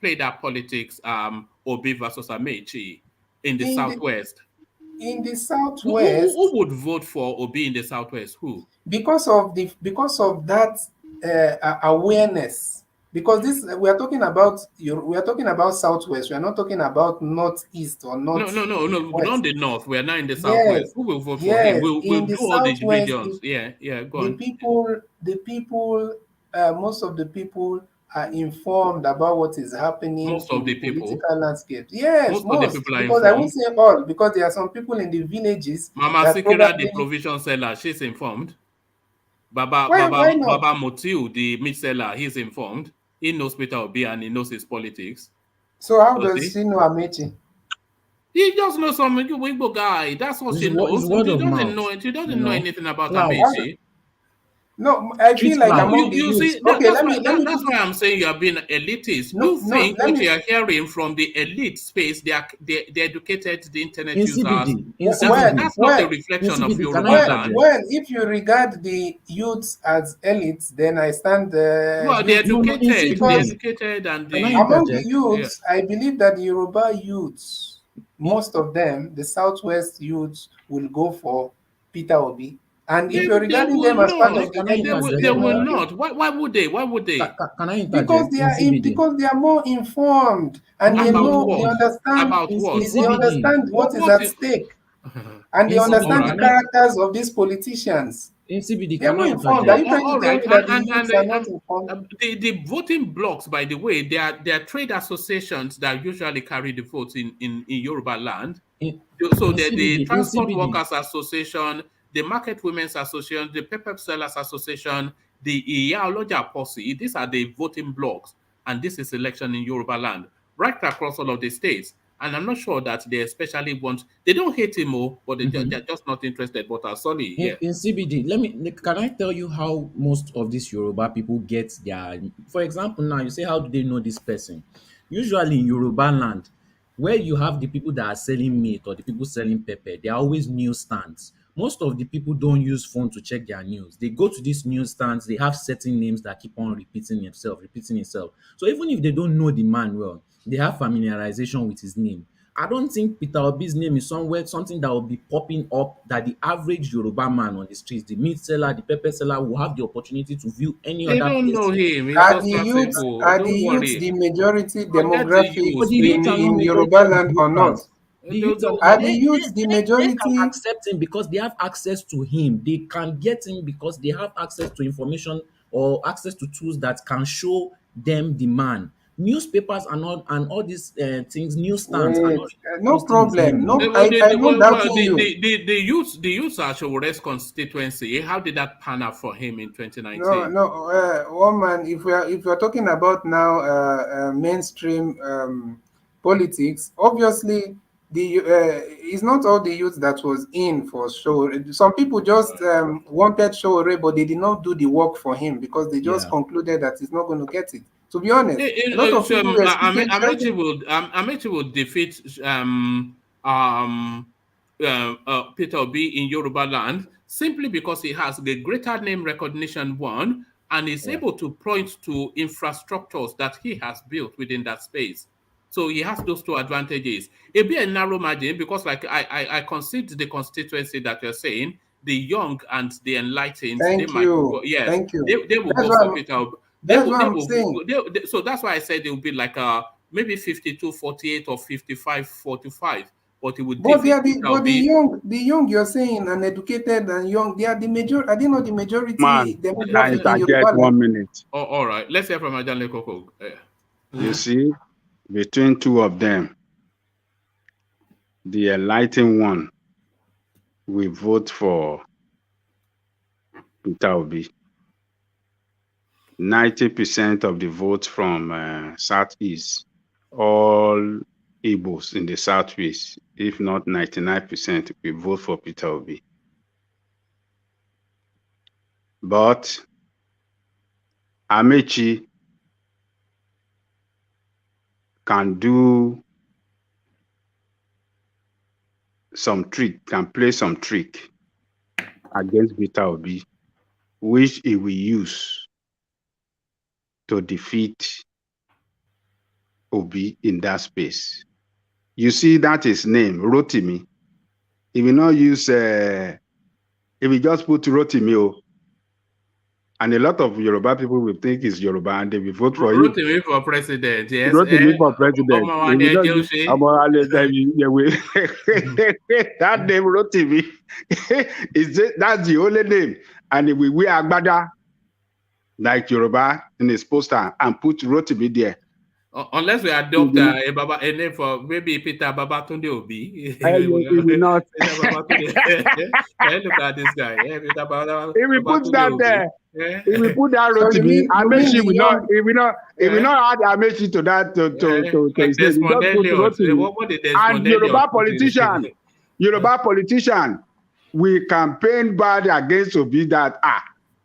Speaker 1: play that politics. Obi versus Amechi in the
Speaker 14: in the
Speaker 1: Southwest.
Speaker 14: in the Southwest,
Speaker 1: Who would vote for Obi in the Southwest? Who?
Speaker 14: because of that awareness, because this we are talking about Southwest, we are not talking about Northeast or
Speaker 1: No.
Speaker 14: Northwest.
Speaker 1: Not the North. We are now in the Southwest.
Speaker 14: Yes,
Speaker 1: Who will vote for him?
Speaker 14: yes,
Speaker 1: We'll
Speaker 14: in the
Speaker 1: do all the
Speaker 14: Southwest,
Speaker 1: regions. Yeah. Go
Speaker 14: the
Speaker 1: on.
Speaker 14: people, most of the people are informed about what is happening
Speaker 1: Most
Speaker 14: in
Speaker 1: of
Speaker 14: the
Speaker 1: the people.
Speaker 14: political landscape. Yes,
Speaker 1: Most of the
Speaker 14: most,
Speaker 1: people are
Speaker 14: because I
Speaker 1: informed.
Speaker 14: won't say all, because there are some people in the villages
Speaker 1: Mama
Speaker 14: that
Speaker 1: Sikira, the
Speaker 14: probably
Speaker 1: provision seller, she's informed.
Speaker 14: why not?
Speaker 1: Baba Motiu, the meat seller, he's informed. He knows Peter Obi and he knows his politics.
Speaker 14: So how
Speaker 1: Does
Speaker 14: does
Speaker 1: he?
Speaker 14: she know Amechi?
Speaker 1: He just knows some Igbo guy. That's what she knows.
Speaker 9: It's word
Speaker 1: She
Speaker 9: of
Speaker 1: doesn't
Speaker 9: mouth.
Speaker 1: know. She
Speaker 9: You
Speaker 1: doesn't know
Speaker 9: know,
Speaker 1: anything about
Speaker 9: cloud.
Speaker 1: Amechi.
Speaker 14: No, I
Speaker 9: Street
Speaker 14: feel like
Speaker 9: cloud.
Speaker 14: among the
Speaker 1: You
Speaker 14: youths.
Speaker 1: see,
Speaker 14: Okay,
Speaker 1: that's why I'm saying you are being elitist.
Speaker 14: no,
Speaker 1: You
Speaker 14: no,
Speaker 1: think
Speaker 14: let
Speaker 1: what
Speaker 14: me.
Speaker 1: you are hearing from the elite space, they educated the internet
Speaker 9: In
Speaker 1: users.
Speaker 9: CBD. In CBD.
Speaker 1: That's not a
Speaker 9: In
Speaker 1: reflection of
Speaker 9: CBD. Can I
Speaker 1: Yoruba
Speaker 9: interject?
Speaker 1: land.
Speaker 14: If you regard the youths as elites, then I stand
Speaker 1: Well, they're
Speaker 14: guilty.
Speaker 9: No, in
Speaker 1: educated. They're
Speaker 14: Because
Speaker 9: CBD.
Speaker 1: educated and
Speaker 9: Can I
Speaker 1: the
Speaker 14: among the
Speaker 9: interject?
Speaker 1: yeah.
Speaker 14: youths, I believe that the Yoruba youths most of them, the Southwest youths, will go for Peter Obi. And if
Speaker 1: They,
Speaker 14: you're
Speaker 1: they
Speaker 14: regarding
Speaker 1: will
Speaker 14: them as part
Speaker 1: not.
Speaker 14: of the
Speaker 9: I
Speaker 14: elements,
Speaker 1: They
Speaker 14: then
Speaker 1: will
Speaker 9: interject?
Speaker 1: not. Why would they? Why would they?
Speaker 9: Can I interject?
Speaker 14: because they are more informed and they
Speaker 1: About
Speaker 14: know, they
Speaker 1: what?
Speaker 14: understand,
Speaker 1: About what?
Speaker 14: they
Speaker 1: What?
Speaker 14: understand what is
Speaker 1: What
Speaker 14: at
Speaker 1: is?
Speaker 14: stake, and they
Speaker 1: All
Speaker 14: understand the
Speaker 1: right.
Speaker 14: characters of these politicians.
Speaker 9: CBD,
Speaker 14: They are
Speaker 9: can
Speaker 14: more
Speaker 9: I
Speaker 14: informed. Are
Speaker 9: interject?
Speaker 14: you trying to
Speaker 1: All
Speaker 14: tell
Speaker 1: right.
Speaker 14: me that the youths are not informed?
Speaker 1: The voting blocks, by the way, they are trade associations that usually carry the votes in Yoruba land. So the Transport Workers Association, the Market Women's Association, the Pepper Sellers Association, the Iyaloja Posse, these are the voting blocks. And this is election in Yoruba land, right across all of the states. And I'm not sure that they especially want, they don't hate him, but they're just not interested. But sorry, yeah.
Speaker 9: In CBD, can I tell you how most of these Yoruba people get their, for example, now you say, how do they know this person? Usually in Yoruba land, where you have the people that are selling meat or the people selling pepper, they are always news stands. Most of the people don't use phone to check their news. They go to these news stands, they have certain names that keep on repeating itself. So even if they don't know the man well, they have familiarization with his name. I don't think Peter Obi's name is something that will be popping up that the average Yoruba man on the streets, the meat seller, the pepper seller, will have the opportunity to view any
Speaker 1: They
Speaker 9: other
Speaker 1: don't know
Speaker 9: person.
Speaker 1: him. It's just that simple.
Speaker 14: Are the
Speaker 1: Don't
Speaker 14: youths
Speaker 1: worry.
Speaker 14: the majority
Speaker 1: Forget the
Speaker 14: demographic
Speaker 1: youth.
Speaker 14: in Yoruba land or not?
Speaker 9: The youth
Speaker 14: Are the youths the
Speaker 9: they
Speaker 14: majority?
Speaker 9: can accept him because they have access to him. They can get him because they have access to information or access to tools that can show them the man. Newspapers and all these things, newsstands are
Speaker 14: Wait,
Speaker 9: not
Speaker 14: no
Speaker 9: posting his name
Speaker 14: problem.
Speaker 9: on
Speaker 14: No,
Speaker 9: them.
Speaker 14: I'm not doubting you.
Speaker 1: The youths are Showore's constituency. How did that pan out for him in 2019?
Speaker 14: One man. If we're talking about now mainstream politics, obviously it's not all the youth that was in for show. Some people just wanted Showore, but they did not do the work for him because they just concluded that he's not going to get it. To be honest, a lot of people were speaking.
Speaker 1: Amechi will defeat Peter Obi in Yoruba land simply because he has the greater name recognition one and is able to point to infrastructures that he has built within that space. So he has those two advantages. It'll be a narrow margin because, like I concede the constituency that you're saying, the young and the enlightened, they might go, yes,
Speaker 14: Thank you.
Speaker 1: they will
Speaker 14: That's
Speaker 1: go
Speaker 14: what
Speaker 1: for Peter Obi.
Speaker 14: That's what I'm saying.
Speaker 1: So that's why I said it will be like maybe 52-48 or 55-45. But it would
Speaker 14: But
Speaker 1: defeat Peter Obi.
Speaker 14: the young you're saying, and educated and young, they are the majority. Are they not the majority
Speaker 10: Man,
Speaker 14: demographic in
Speaker 10: I
Speaker 14: Yoruba
Speaker 10: get
Speaker 14: land?
Speaker 10: 1 minute.
Speaker 1: Oh, all right. Let's hear from Ajan Lekoko.
Speaker 10: You see, between two of them, the enlightened one will vote for Peter Obi. 90% of the votes from Southeast, all Igbos in the Southwest, if not 99%, will vote for Peter Obi. But Amechi can do some trick, can play some trick against Peter Obi, which he will use to defeat Obi in that space. You see, that is name, Rotimi. If you not use, if you just put Rotimi, and a lot of Yoruba people will think it's Yoruba and they will vote for him.
Speaker 1: Rotimi for president, yes.
Speaker 10: Rotimi for president. That name, Rotimi, that's the only name. And if we wear Agbada, like Yoruba, in his poster, and put Rotimi there.
Speaker 1: Unless we adopt a name for maybe Peter Babatunde Obi.
Speaker 10: He will not.
Speaker 1: Look at this guy.
Speaker 10: If we put that there, if we put that Rotimi, Amechi will not. He will not add Amechi to that. And Yoruba politician, we campaign bad against Obi that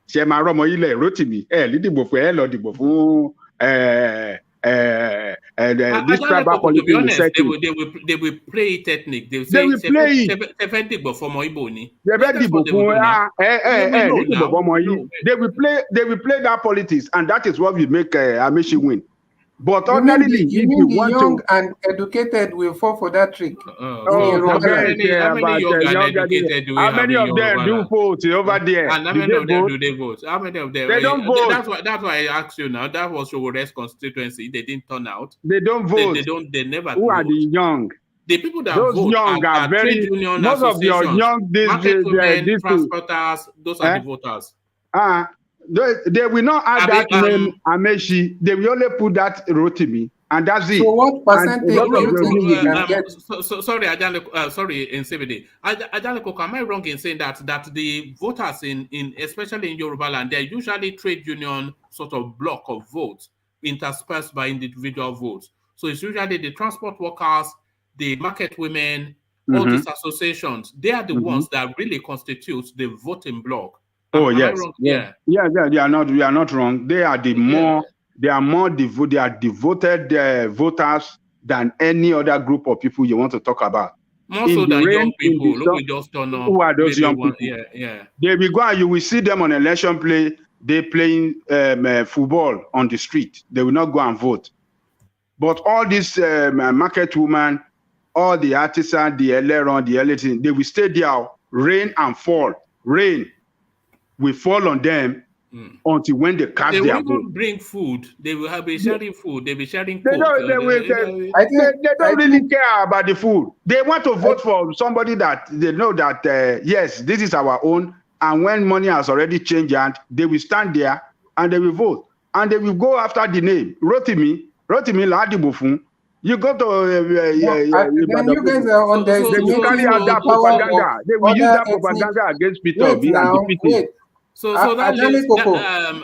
Speaker 10: Shema Romo ile Rotimi. Lidibo for lọ dìbò fún this tribal
Speaker 1: politics. To be honest, they will play it ethnic. They will say,
Speaker 10: will play it. They will play that politics, and that is what will make Amechi win. But
Speaker 14: You mean
Speaker 10: ordinarily,
Speaker 14: you
Speaker 10: if
Speaker 14: mean
Speaker 10: you
Speaker 14: the
Speaker 10: want
Speaker 14: young
Speaker 10: to,
Speaker 14: and educated will fall for that trick in
Speaker 10: oh,
Speaker 14: Yoruba
Speaker 10: forget
Speaker 14: land?
Speaker 1: how many
Speaker 10: about
Speaker 1: young and
Speaker 10: young guys.
Speaker 1: educated do we
Speaker 10: How
Speaker 1: have
Speaker 10: many
Speaker 1: in
Speaker 10: of them
Speaker 1: Yoruba
Speaker 10: do
Speaker 1: land?
Speaker 10: vote over there?
Speaker 1: And how
Speaker 10: Did
Speaker 1: many
Speaker 10: they
Speaker 1: of them
Speaker 10: vote?
Speaker 1: do they vote? How many of them?
Speaker 10: They don't vote.
Speaker 1: That's why I asked you now. That was Showore's constituency. They didn't turn out.
Speaker 10: They don't
Speaker 1: They
Speaker 10: vote.
Speaker 1: don't. They never
Speaker 10: Who are
Speaker 1: vote.
Speaker 10: the young?
Speaker 1: The people that
Speaker 10: Those
Speaker 1: vote
Speaker 10: young are
Speaker 1: are trade
Speaker 10: very,
Speaker 1: union
Speaker 10: most of your
Speaker 1: associations,
Speaker 10: young,
Speaker 1: market women,
Speaker 10: this thing,
Speaker 1: transporters. Those are the voters.
Speaker 10: They will not add that name Amechi. They will only put that Rotimi, and that's it.
Speaker 14: So what
Speaker 10: And a
Speaker 14: percentage
Speaker 10: lot
Speaker 14: do
Speaker 10: of
Speaker 14: you
Speaker 10: them
Speaker 14: think
Speaker 10: will
Speaker 14: he
Speaker 10: be.
Speaker 14: can get?
Speaker 1: Sorry, sorry, in CBD. Ajaneko, am I wrong in saying that the voters in especially in Yoruba land, they're usually trade union sort of block of votes interspersed by individual votes. So it's usually the transport workers, the market women, all
Speaker 10: Mhm.
Speaker 1: these associations. They are the
Speaker 10: Mhm.
Speaker 1: ones that really constitute the voting bloc.
Speaker 10: Oh
Speaker 1: Am I
Speaker 10: yes,
Speaker 1: wrong?
Speaker 10: yeah,
Speaker 1: Yeah.
Speaker 10: yeah, yeah. You are not wrong. They are the more, they are more devoted. They are devoted voters than any other group of people you want to talk about.
Speaker 1: More
Speaker 10: In
Speaker 1: so
Speaker 10: the
Speaker 1: than young
Speaker 10: rain, in the
Speaker 1: people who
Speaker 10: sun,
Speaker 1: will just turn up.
Speaker 10: who are those
Speaker 1: Maybe
Speaker 10: young
Speaker 1: one.
Speaker 10: people?
Speaker 1: Yeah.
Speaker 10: They will go and you will see them on election play. They playing football on the street. They will not go and vote. But all these market women, all the artisans, the eleron, the everything, they will stay there, rain and fall. Rain will fall on them until when they cast
Speaker 1: They will
Speaker 10: their vote.
Speaker 1: even bring food. They will be sharing food. They'll be sharing
Speaker 10: They
Speaker 1: coke.
Speaker 10: don't. They, will,
Speaker 14: I
Speaker 10: they
Speaker 14: think
Speaker 10: don't really care about the food. They want to vote for somebody that they know that yes, this is our own. And when money has already changed, and they will stand there and they will vote, and they will go after the name Rotimi Ladibufun. You go to
Speaker 14: then you guys
Speaker 10: Ibadan,
Speaker 14: are
Speaker 10: they will carry
Speaker 14: underestimating
Speaker 10: out
Speaker 14: the
Speaker 10: that
Speaker 14: power of
Speaker 10: propaganda. They will use
Speaker 14: other
Speaker 10: that
Speaker 14: ethnic.
Speaker 10: propaganda against Peter
Speaker 14: Wait
Speaker 10: Obi and
Speaker 14: now,
Speaker 10: defeat him.
Speaker 14: wait.
Speaker 1: So that
Speaker 14: Ajale
Speaker 1: leaves
Speaker 14: Koko.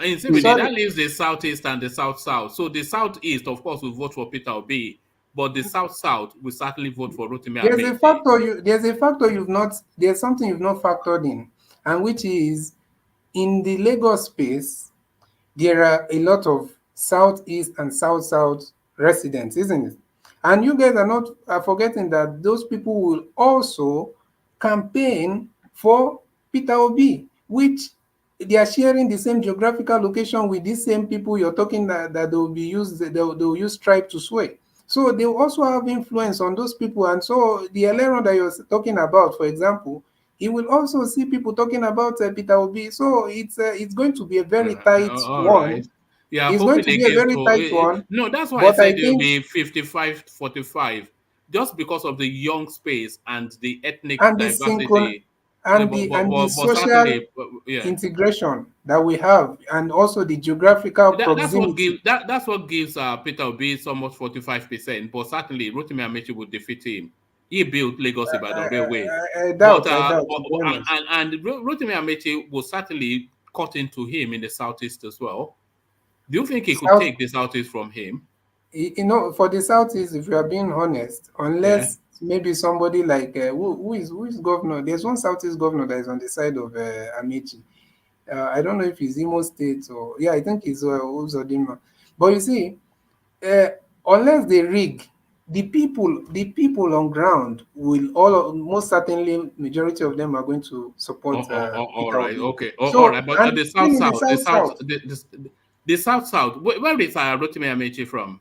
Speaker 1: in CBD,
Speaker 14: Sorry.
Speaker 1: that leaves the southeast and the south. So the southeast, of course, will vote for Peter Obi, but the south will certainly vote for Rotimi Amechi.
Speaker 14: There's something you've not factored in, and which is in the Lagos space, there are a lot of southeast and south residents, isn't it? And you guys are not forgetting that those people will also campaign for Peter Obi, which they are sharing the same geographical location with these same people you're talking that they will be used, they'll use tribe to sway. So they will also have influence on those people. And so the Eleron that you're talking about, for example, he will also see people talking about Peter Obi. So it's going to be a very tight
Speaker 1: All right.
Speaker 14: one.
Speaker 1: Yeah,
Speaker 14: It's going
Speaker 1: hoping
Speaker 14: to be a
Speaker 1: against.
Speaker 14: very tight one.
Speaker 1: No, that's why I
Speaker 14: But I
Speaker 1: said it will
Speaker 14: think,
Speaker 1: be 55-45, just because of the young space and the ethnic
Speaker 14: and the synchron
Speaker 1: diversity.
Speaker 14: and the
Speaker 1: But
Speaker 14: social
Speaker 1: certainly, yeah.
Speaker 14: integration that we have, and also the geographical proximity.
Speaker 1: That's what gives Peter Obi somewhat 45%. But certainly, Rotimi Amechi will defeat him. He built Lagos Ibadan Railway.
Speaker 14: I
Speaker 1: But
Speaker 14: doubt, to be honest.
Speaker 1: Rotimi Amechi will certainly cut into him in the southeast as well. Do you think he could
Speaker 14: South,
Speaker 1: take the southeast from him?
Speaker 14: for the southeast, if you are being honest,
Speaker 1: Yeah.
Speaker 14: unless maybe somebody like who is governor. There's one southeast governor that is on the side of Amechi. I don't know if he's Imo State or I think he's Uzodinma. But you see, uh, unless they rig, the people on ground will most certainly majority of them are going to support
Speaker 1: All
Speaker 14: Peter
Speaker 1: right,
Speaker 14: Obi.
Speaker 1: okay, all
Speaker 14: So
Speaker 1: right. But
Speaker 14: and
Speaker 1: the
Speaker 14: even in the
Speaker 1: south, where is Rotimi Amechi from?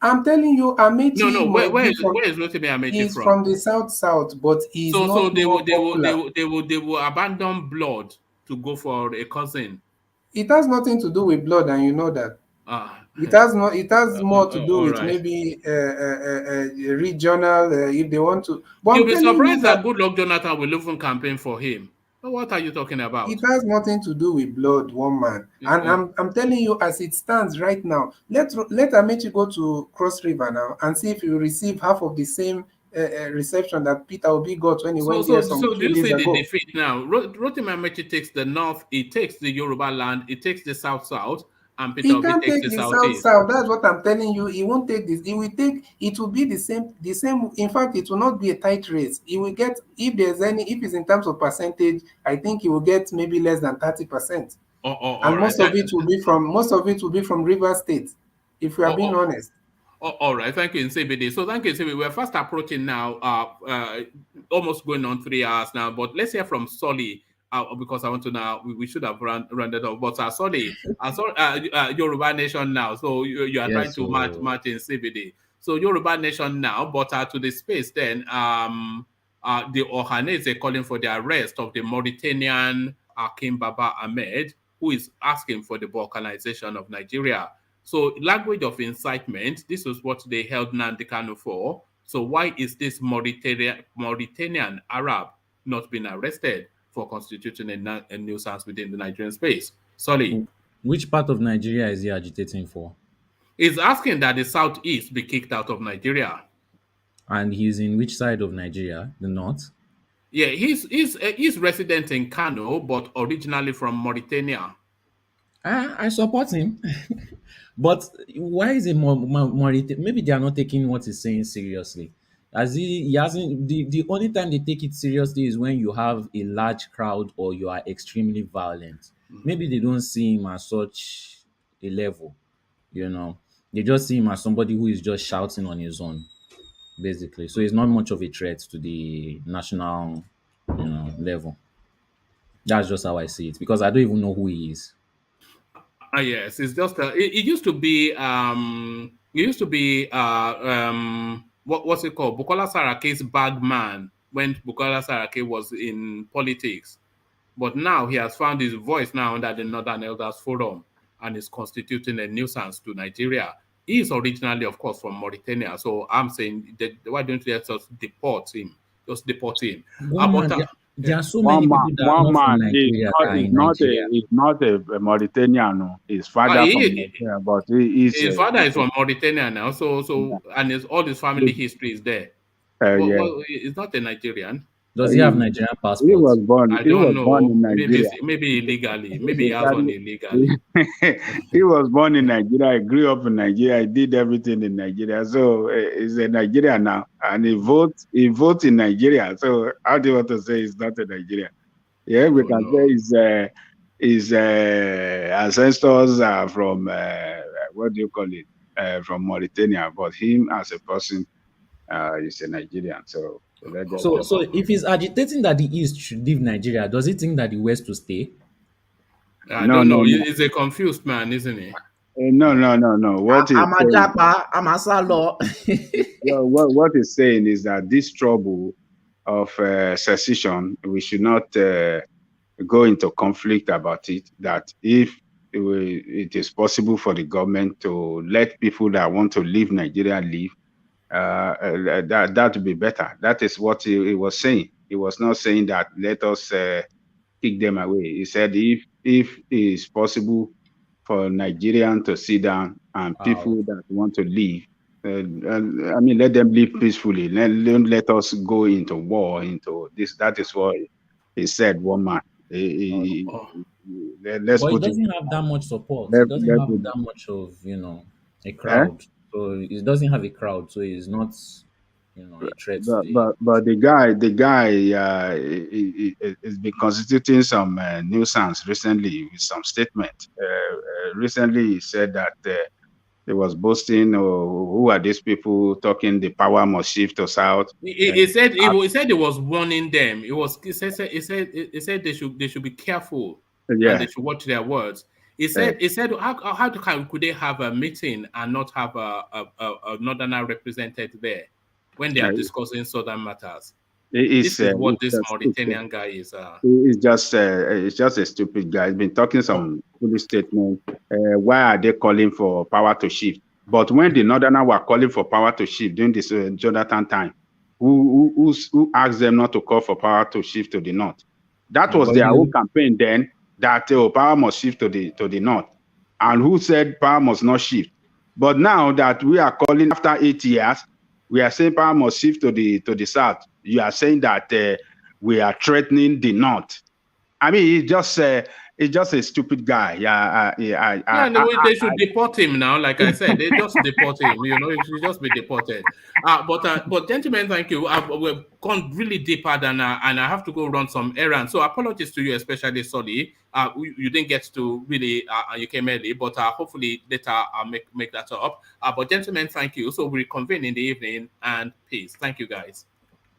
Speaker 14: I'm telling you, Amechi
Speaker 1: No.
Speaker 14: might be from.
Speaker 1: Where is Rotimi Amechi
Speaker 14: He's
Speaker 1: from?
Speaker 14: from the south, but he's
Speaker 1: So
Speaker 14: not more popular.
Speaker 1: they will abandon blood to go for a cousin.
Speaker 14: It has nothing to do with blood, and you know that.
Speaker 1: Ah,
Speaker 14: It has not. It has more to do
Speaker 1: all
Speaker 14: with
Speaker 1: right.
Speaker 14: maybe regional, if they want to. But
Speaker 1: You'll
Speaker 14: I'm
Speaker 1: be
Speaker 14: telling you
Speaker 1: surprised that
Speaker 14: that
Speaker 1: Goodluck Jonathan will even campaign for him. What are you talking
Speaker 14: it
Speaker 1: about?
Speaker 14: has nothing to do with blood, one man. And I'm telling you, as it stands right now, let Amechi go to Cross River now and see if he will receive half of the same reception that Peter Obi got when he went there some
Speaker 1: So do
Speaker 14: few
Speaker 1: you
Speaker 14: days
Speaker 1: see the
Speaker 14: ago.
Speaker 1: defeat now? Rotimi Amechi takes the north, he takes the Yoruba land, he takes the south, and Peter
Speaker 14: He
Speaker 1: Obi
Speaker 14: can't
Speaker 1: takes
Speaker 14: take
Speaker 1: the
Speaker 14: the south
Speaker 1: southeast.
Speaker 14: south. That's what I'm telling you. He won't take this. He will take. It will be the same. The same. In fact, it will not be a tight race. He will get, if there's any. If it's in terms of percentage, I think he will get maybe less than 30%.
Speaker 1: All
Speaker 14: And
Speaker 1: right.
Speaker 14: most of it will be from River State. If we are being honest.
Speaker 1: All right. Thank you, Nsebede. So thank you, Nsebede. We're fast approaching now, almost going on 3 hours now. But let's hear from Solly because I want to now, we should have rounded off. But sorry, Yoruba Nation now. So you are trying
Speaker 9: Yes,
Speaker 1: to
Speaker 9: so
Speaker 1: match in CBD. So Yoruba Nation now, but to the space then, the Ohanese calling for the arrest of the Mauritanian Akim Baba Ahmed, who is asking for the balkanization of Nigeria. So language of incitement, this is what they held Nnamdi Kanu for. So why is this Mauritanian Arab not been arrested for constituting a nuisance within the Nigerian space? Sorry.
Speaker 9: which part of Nigeria is he agitating for?
Speaker 1: He's asking that the Southeast be kicked out of Nigeria.
Speaker 9: And he's in which side of Nigeria? The north?
Speaker 1: Yeah, he's resident in Kano, but originally from Mauritania.
Speaker 9: I support him. But why is it maybe they are not taking what he's saying seriously? As he hasn't the only time they take it seriously is when you have a large crowd or you are extremely violent. Maybe they don't see him as such a level, you know. They just see him as somebody who is just shouting on his own, basically. So it's not much of a threat to the national, level. That's just how I see it because I don't even know who he is.
Speaker 1: Yes, it's just it used to be what's it called? Bukola Saraki's bagman when Bukola Saraki was in politics. But now he has found his voice now under the Northern Elders Forum and is constituting a nuisance to Nigeria. He is originally, of course, from Mauritania. So I'm saying that why don't you just deport him? Just deport him.
Speaker 9: One man, there
Speaker 1: Yeah.
Speaker 9: are so many people that are not from Nigeria that are in Nigeria.
Speaker 10: He's not a Mauritanian. No. His father from Nigeria, but
Speaker 1: His father is from Mauritania now, and all his family history is there.
Speaker 10: yeah.
Speaker 1: He's not a Nigerian.
Speaker 9: Does he have Nigerian passport?
Speaker 10: He was born.
Speaker 1: I
Speaker 10: He
Speaker 1: don't
Speaker 10: was
Speaker 1: know.
Speaker 10: born in Nigeria.
Speaker 1: Maybe illegally. Maybe he has one illegally.
Speaker 10: He was born in Nigeria. He grew up in Nigeria. He did everything in Nigeria. So he's a Nigerian now, and he votes. He votes in Nigeria. So how do you want to say he's not a Nigerian? Yeah, we can say his ancestors are from what do you call it? From Mauritania, but him as a person is a Nigerian. So
Speaker 9: So if he's agitating that the East should leave Nigeria, does he think that the West will stay?
Speaker 1: I don't know. He's a confused man, isn't he?
Speaker 10: No. What is
Speaker 9: I'm a japa. I'm a salo.
Speaker 10: what he's saying is that this trouble of secession, we should not go into conflict about it. That if it is possible for the government to let people that want to leave Nigeria leave, that would be better. That is what he was saying. He was not saying that let us kick them away. He said if it is possible for Nigerians to sit down and people that want to leave, let them live peacefully. Don't let us go into war, into this. That is what he said, one man. Let's
Speaker 9: But he
Speaker 10: put it.
Speaker 9: doesn't have that much support. He doesn't have that much of, a crowd. So he doesn't have a crowd. So he's not, a threat to the...
Speaker 10: But the guy has been constituting some nuisance recently with some statement. Recently, he said that he was boasting, who are these people talking? The power must shift to south.
Speaker 1: He said he was warning them. He said they should be careful and they should watch their words. He said how could they have a meeting and not have a northerner represented there when they are discussing southern matters? This is what this Mauritanian guy is.
Speaker 10: It's just a stupid guy. He's been talking some foolish statement. Why are they calling for power to shift? But when the northerners were calling for power to shift during this Jonathan time, who asked them not to call for power to shift to the north? That was their own campaign then. That power must shift to the north, and who said power must not shift? But now that we are calling after 8 years, we are saying power must shift to the south. You are saying that we are threatening the north. I mean, he's just a stupid guy.
Speaker 1: They should deport him now. Like I said, they just deport him. He should just be deported. But gentlemen, thank you. We've gone really deeper than, and I have to go run some errands. So apologies to you, especially Soli. You didn't get to really, you came early, but hopefully later I'll make that up. But gentlemen, thank you. So we reconvene in the evening, and peace. Thank you, guys.